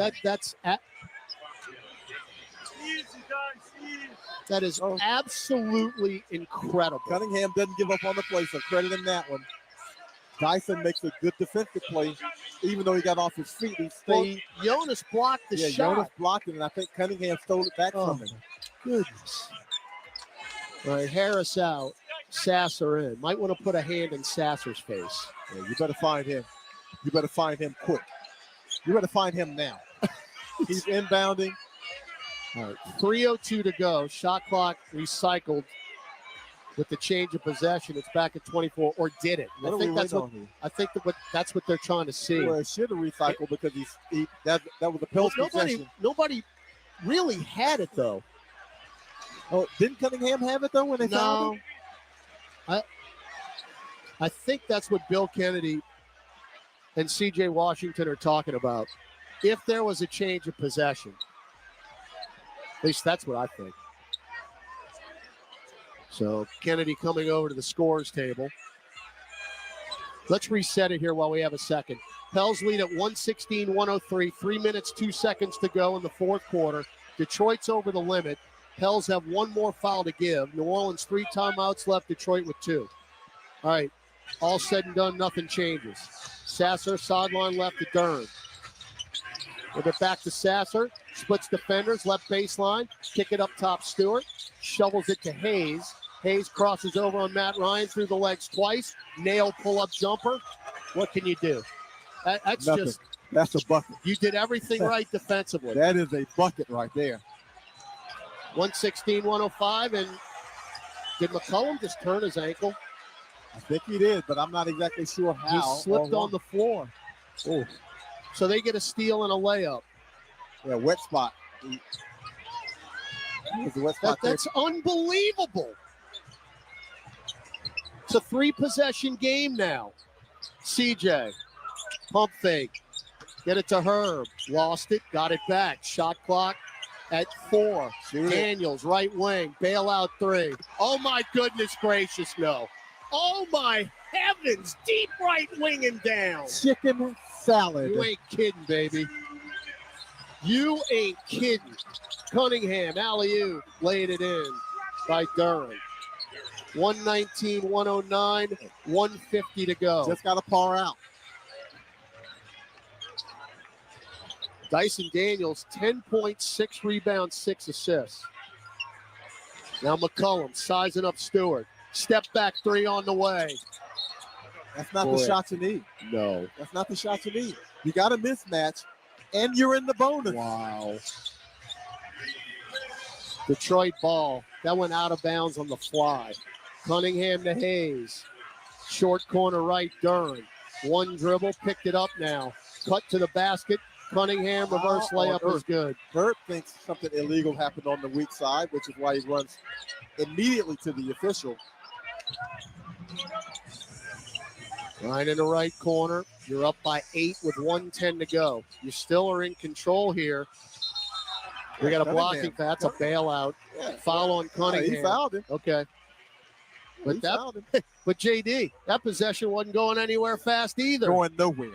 That is absolutely incredible. Cunningham doesn't give up on the play, so credit him that one. Dyson makes a good defensive play, even though he got off his feet. He stayed. Well, Jonas blocked the shot. Jonas blocked it, and I think Cunningham stole it back from him. Goodness. All right, Harris out. Sasser in. Might want to put a hand in Sasser's face. Yeah, you better find him. You better find him quick. You better find him now. He's inbounding. All right, 3:02 to go. Shot clock recycled with the change of possession. It's back at 24, or did it? I think that's what they're trying to see. Well, it should have recycled because that was a Pels possession. Nobody really had it, though. Oh, didn't Cunningham have it, though, when they found him? I think that's what Bill Kennedy and C.J. Washington are talking about. If there was a change of possession. At least that's what I think. So Kennedy coming over to the scorers table. Let's reset it here while we have a second. Pels lead at 116-103. 3 minutes, 2 seconds to go in the fourth quarter. Detroit's over the limit. Pels have one more foul to give. New Orleans 3 timeouts left. Detroit with 2. All right. All said and done, nothing changes. Sasser, sideline left to Duren. Give it back to Sasser. Splits defenders, left baseline. Kick it up top, Stewart. Shovels it to Hayes. Hayes crosses over on Matt Ryan through the legs twice. Nail pull-up jumper. What can you do? That's nothing. That's a bucket. You did everything right defensively. That is a bucket right there. 116-105, and did McCollum just turn his ankle? I think he did, but I'm not exactly sure how. He slipped on the floor. Oh. So they get a steal and a layup. Yeah, wet spot. That's unbelievable. It's a 3-possession game now. CJ, pump fake. Get it to Herb. Lost it, got it back. Shot clock at 4. Daniels, right wing, bailout 3. Oh, my goodness gracious, no. Oh, my heavens, deep right wing and down. Chicken salad. You ain't kidding, baby. You ain't kidding. Cunningham, alley-oop, laid it in by Duren. 119-109, 150 to go. Just got to par out. Dyson Daniels, 10 points, 6 rebounds, 6 assists. Now McCollum sizing up Stewart. Step back 3 on the way. That's not the shot you need. No. That's not the shot you need. You got a mismatch, and you're in the bonus. Wow. Detroit ball. That went out of bounds on the fly. Cunningham to Hayes. Short corner right, Duren. One dribble, picked it up now. Cut to the basket. Cunningham, reverse layup is good. Herb thinks something illegal happened on the weak side, which is why he runs immediately to the official. Right in the right corner. You're up by 8 with 1:10 to go. You still are in control here We got a Cunningham. blocking. That's a bailout. Foul on Cunningham. he fouled him. Okay. But but JD, that possession wasn't going anywhere fast either. Going nowhere.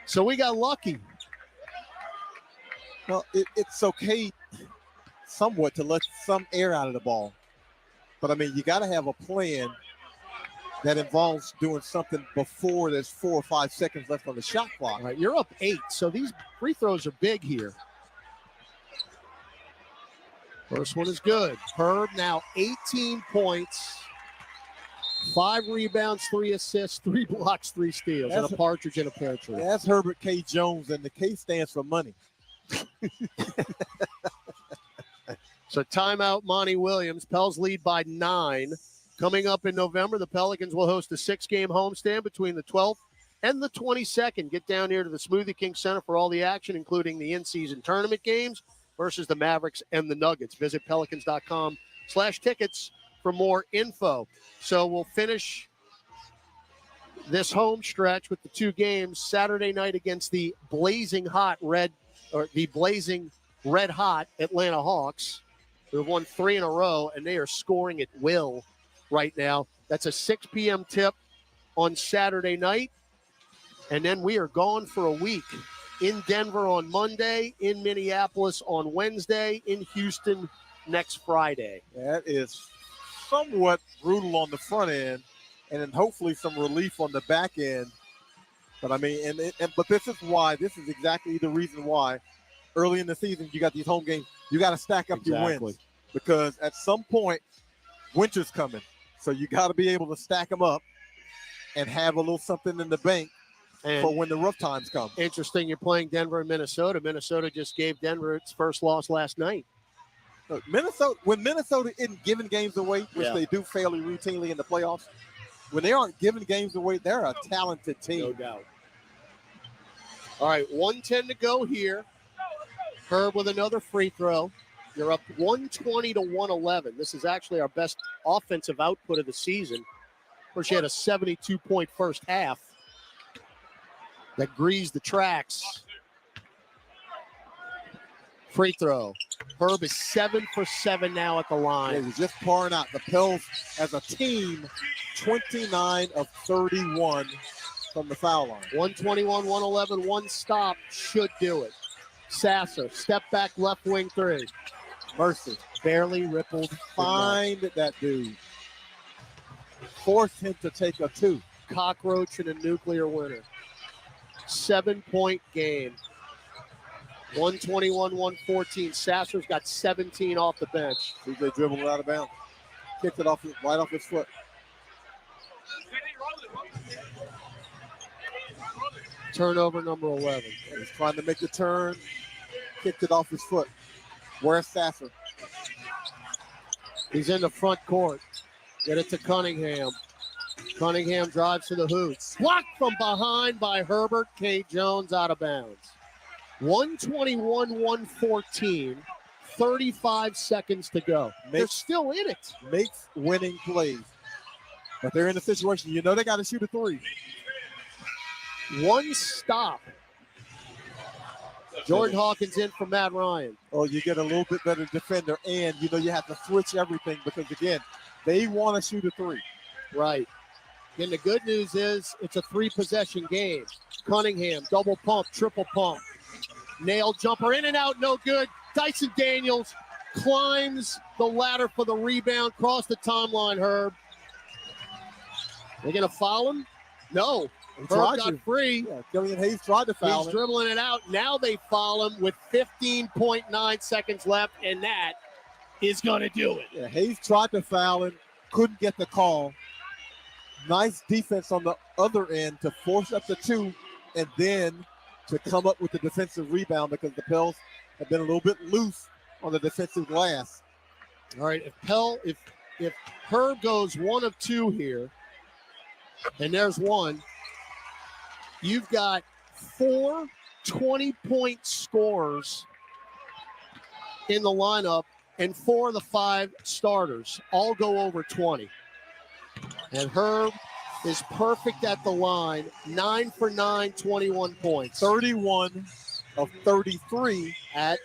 So we got lucky. Well, it's okay somewhat to let some air out of the ball. But, I mean, you got to have a plan that involves doing something before there's 4 or 5 seconds left on the shot clock. All right, you're up 8, so these free throws are big here. First one is good. Herb now 18 points, 5 rebounds, 3 assists, 3 blocks, 3 steals, and a partridge in a pear tree. That's Herbert K. Jones, and the K stands for money. So timeout, Monty Williams. Pels lead by 9. Coming up in November, the Pelicans will host a 6-game homestand between the 12th and the 22nd. Get down here to the Smoothie King Center for all the action, including the in-season tournament games versus the Mavericks and the Nuggets. Visit pelicans.com/tickets for more info. So we'll finish this home stretch with the 2 games Saturday night against the blazing red hot Atlanta Hawks, who have won 3 in a row, and they are scoring at will right now. That's a 6 p.m. tip on Saturday night. And then we are gone for a week. In Denver on Monday, in Minneapolis on Wednesday, in Houston next Friday. That is somewhat brutal on the front end, and then hopefully some relief on the back end. But I mean, but this is exactly the reason why early in the season you got these home games. You got to stack up your wins, because at some point winter's coming. So you got to be able to stack them up and have a little something in the bank for when the rough times come. Interesting, you're playing Denver and Minnesota. Minnesota just gave Denver its first loss last night. Look, when Minnesota isn't giving games away, which they do fairly routinely in the playoffs, when they aren't giving games away, they're a talented team. No doubt. All right, 1:10 to go here. Herb with another free throw. You're up 120 to 111. This is actually our best offensive output of the season. Of course, she had a 72-point first half that greased the tracks. Free throw. Herb is 7 for 7 now at the line. He's just pouring out. The Pels, as a team, 29 of 31 from the foul line. 121, 111, 1 stop should do it. Sasser, step back, left wing 3. Mercy, barely rippled. Find that dude. Force him to take a 2. Cockroach and a nuclear winner. 7-point game. 121-114. Sasser's got 17 off the bench. They dribbled it out of bounds. Kicked it right off his foot. Turnover number 11. He's trying to make the turn. Kicked it off his foot. Where's Sasser? He's in the front court. Get it to Cunningham. Cunningham drives to the hoop. Blocked from behind by Herbert K. Jones, out of bounds. 121-114. 35 seconds to go. They're still in it. Makes winning plays. But they're in a situation, you know they got to shoot a 3. 1 stop. Jordan Hawkins in for Matt Ryan. Oh, you get a little bit better defender, and you know you have to switch everything because, again, they want to shoot a 3. Right. And the good news is it's a 3-possession game. Cunningham, double pump, triple pump. Nail jumper, in and out, no good. Dyson Daniels climbs the ladder for the rebound, cross the timeline, Herb. They're going to foul him? No. Herb got free. Yeah, Killian Hayes tried to foul him. He's dribbling it out. Now they foul him with 15.9 seconds left, and that is going to do it. Yeah, Hayes tried to foul him, couldn't get the call. Nice defense on the other end to force up the 2 and then to come up with the defensive rebound because the Pels have been a little bit loose on the defensive glass. All right, if Herb goes 1 of 2 here, and there's 1, you've got 4 20-point scorers in the lineup, and 4 of the 5 starters all go over 20. And Herb is perfect at the line, 9 for 9, 21 points. 31 of 33 at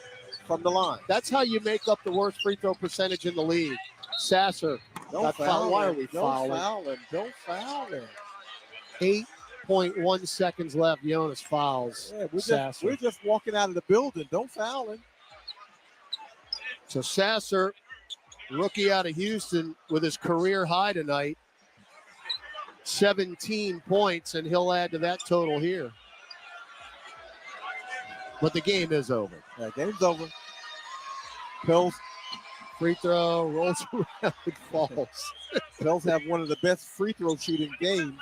from the line. That's how you make up the worst free throw percentage in the league. Sasser. Don't foul. Why are we Don't fouling? Don't foul him. 8.1 seconds left. Jonas fouls. Yeah, Sasser. we're just walking out of the building. Don't foul him. So Sasser, rookie out of Houston, with his career high tonight, 17 points, and he'll add to that total here. But the game is over. Yeah, game's over. Pels, free throw, rolls around and falls. Pels have one of the best free throw shooting games,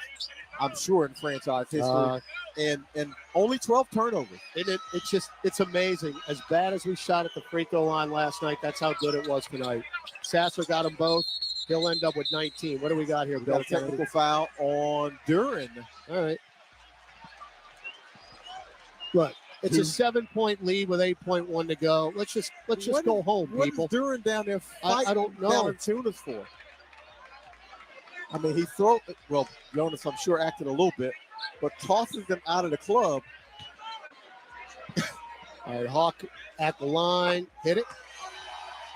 I'm sure, in franchise history. And only 12 turnovers. It's amazing. As bad as we shot at the free throw line last night, that's how good it was tonight. Sasser got them both. He'll end up with 19. What do we got here, Bill? Got a technical foul on Duren. All right. Look, it's a 7-point lead with 8.1 to go. Let's just go home, people. What is Duren down there fighting I don't know. Valanciunas for? I mean, Jonas, I'm sure, acted a little bit, but tosses them out of the club. All right, Hawk at the line. Hit it.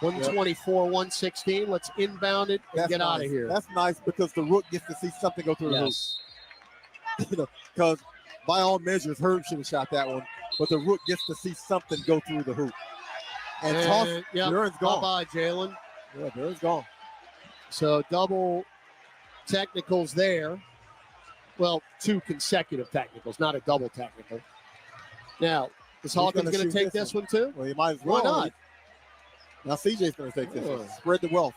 124, 116. Let's inbound it and get out of here. That's nice because the rook gets to see something go through the hoop. Because by all measures, Herb should have shot that one, but the rook gets to see something go through the hoop. And toss, Duren's gone. Bye-bye, Jalen. Yeah, Duren's gone. So double technicals there. Well, 2 consecutive technicals, not a double technical. Now, is Hawkins going to take this one too? Well, he might as well. Why not? Now CJ's going to take this one. Spread the wealth.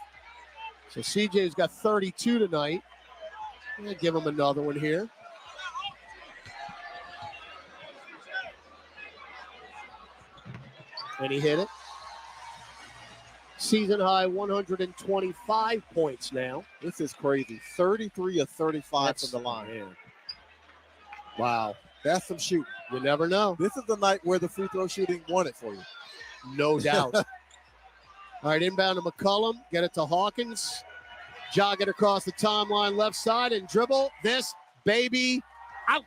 So CJ's got 32 tonight. I'm going to give him another one here. And he hit it. Season high 125 points now. This is crazy. 33 of 35 from the line. Man. Wow. That's some shooting. You never know. This is the night where the free throw shooting won it for you. No doubt. All right, inbound to McCollum. Get it to Hawkins. Jog it across the timeline left side and dribble this baby out.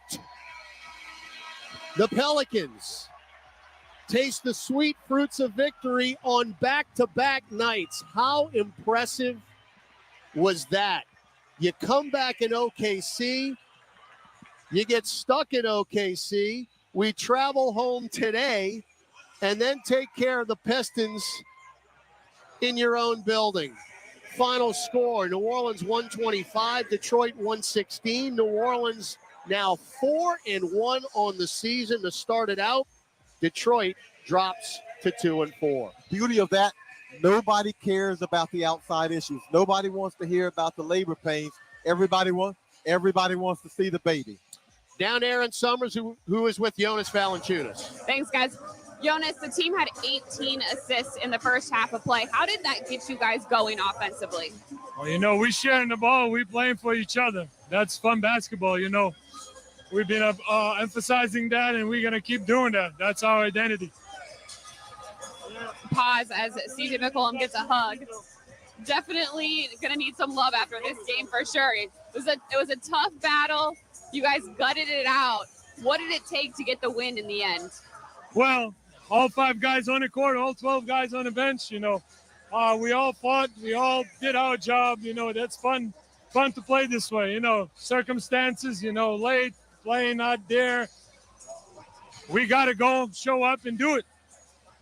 The Pelicans taste the sweet fruits of victory on back-to-back nights. How impressive was that? You come back in OKC. You get stuck in OKC. We travel home today and then take care of the Pistons in your own building. Final score, New Orleans 125, Detroit 116. New Orleans now 4-1 on the season to start it out. Detroit drops to 2-4. Beauty of that, nobody cares about the outside issues. Nobody wants to hear about the labor pains. Everybody wants to see the baby. Down Aaron Summers, who is with Jonas Valanciunas. Thanks, guys. Jonas, the team had 18 assists in the first half of play. How did that get you guys going offensively? Well, we sharing the ball. We playing for each other. That's fun basketball, We've been emphasizing that, and we're going to keep doing that. That's our identity. Pause as CJ McCollum gets a hug. Definitely going to need some love after this game for sure. It was a tough battle. You guys gutted it out. What did it take to get the win in the end? Well, all 5 guys on the court, all 12 guys on the bench, we all fought. We all did our job. That's fun to play this way. Circumstances, late, playing not there. We got to go, show up, and do it.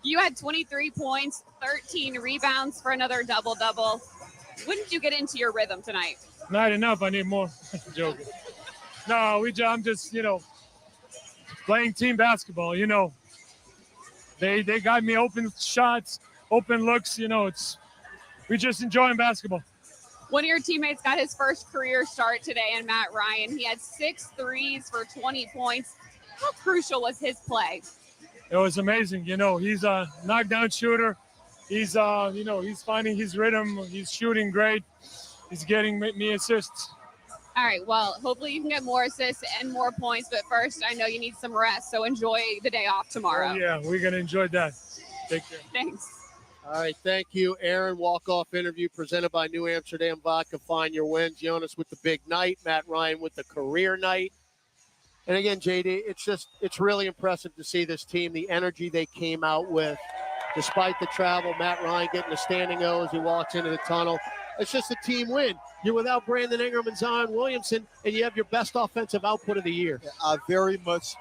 You had 23 points, 13 rebounds for another double-double. When did you get into your rhythm tonight? Not enough. I need more. Joking. No, I'm just, playing team basketball, They got me open shots, open looks, we just enjoying basketball. One of your teammates got his first career start today, and Matt Ryan. He had 6 threes for 20 points. How crucial was his play? It was amazing. He's a knockdown shooter. He's, he's finding his rhythm. He's shooting great. He's getting me assists. All right, well, hopefully you can get more assists and more points, but first, I know you need some rest, so enjoy the day off tomorrow. Oh, yeah, we're going to enjoy that. Take care. Thanks. All right, thank you, Aaron. Walk-off interview presented by New Amsterdam Vodka. Find your wins. Jonas with the big night. Matt Ryan with the career night. And again, JD, it's really impressive to see this team, the energy they came out with despite the travel. Matt Ryan getting a standing O as he walks into the tunnel. It's just a team win. You're without Brandon Ingram and Zion Williamson, and you have your best offensive output of the year. I very much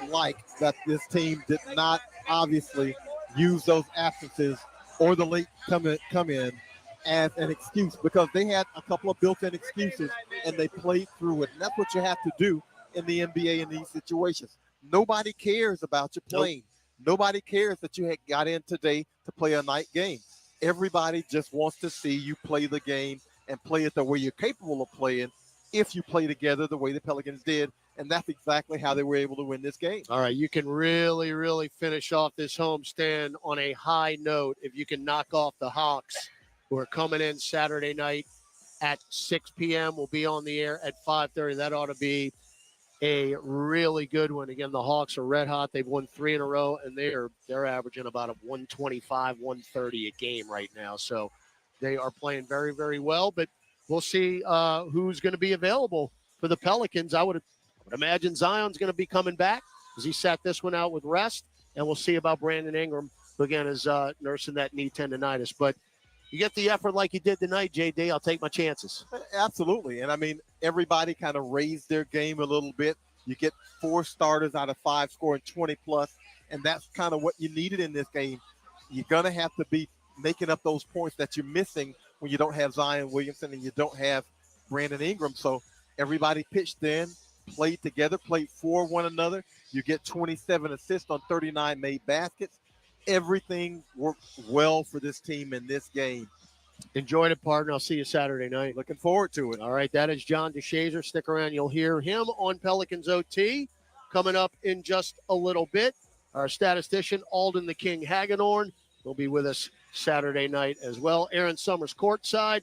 like that this team did not obviously use those absences or the late come in as an excuse, because they had a couple of built-in excuses and they played through it. And that's what you have to do in the NBA in these situations. Nobody cares about you playing. Nobody cares that you had got in today to play a night game. Everybody just wants to see you play the game and play it the way you're capable of playing if you play together the way the Pelicans did. And that's exactly how they were able to win this game. All right, you can really, really finish off this homestand on a high note if you can knock off the Hawks, who are coming in Saturday night at 6 p.m. We'll be on the air at 5:30. That ought to be a really good one. Again, the Hawks are red hot. They've won 3 in a row, and they're averaging about a 125, 130 a game right now. So they are playing very, very well. But we'll see who's going to be available for the Pelicans. I would imagine Zion's going to be coming back as he sat this one out with rest. And we'll see about Brandon Ingram, who, again, is nursing that knee tendonitis. But you get the effort like you did tonight, JD, I'll take my chances. Absolutely. And, I mean, everybody kind of raised their game a little bit. You get 4 starters out of 5 scoring 20-plus, and that's kind of what you needed in this game. You're going to have to be making up those points that you're missing when you don't have Zion Williamson and you don't have Brandon Ingram. So everybody pitched in, played together, played for one another. You get 27 assists on 39 made baskets. Everything worked well for this team in this game. Enjoyed it, partner. I'll see you Saturday night. Looking forward to it. All right, that is John DeShazer. Stick around. You'll hear him on Pelicans OT coming up in just a little bit. Our statistician, Alden the King Hagedorn, will be with us Saturday night as well. Aaron Summers courtside.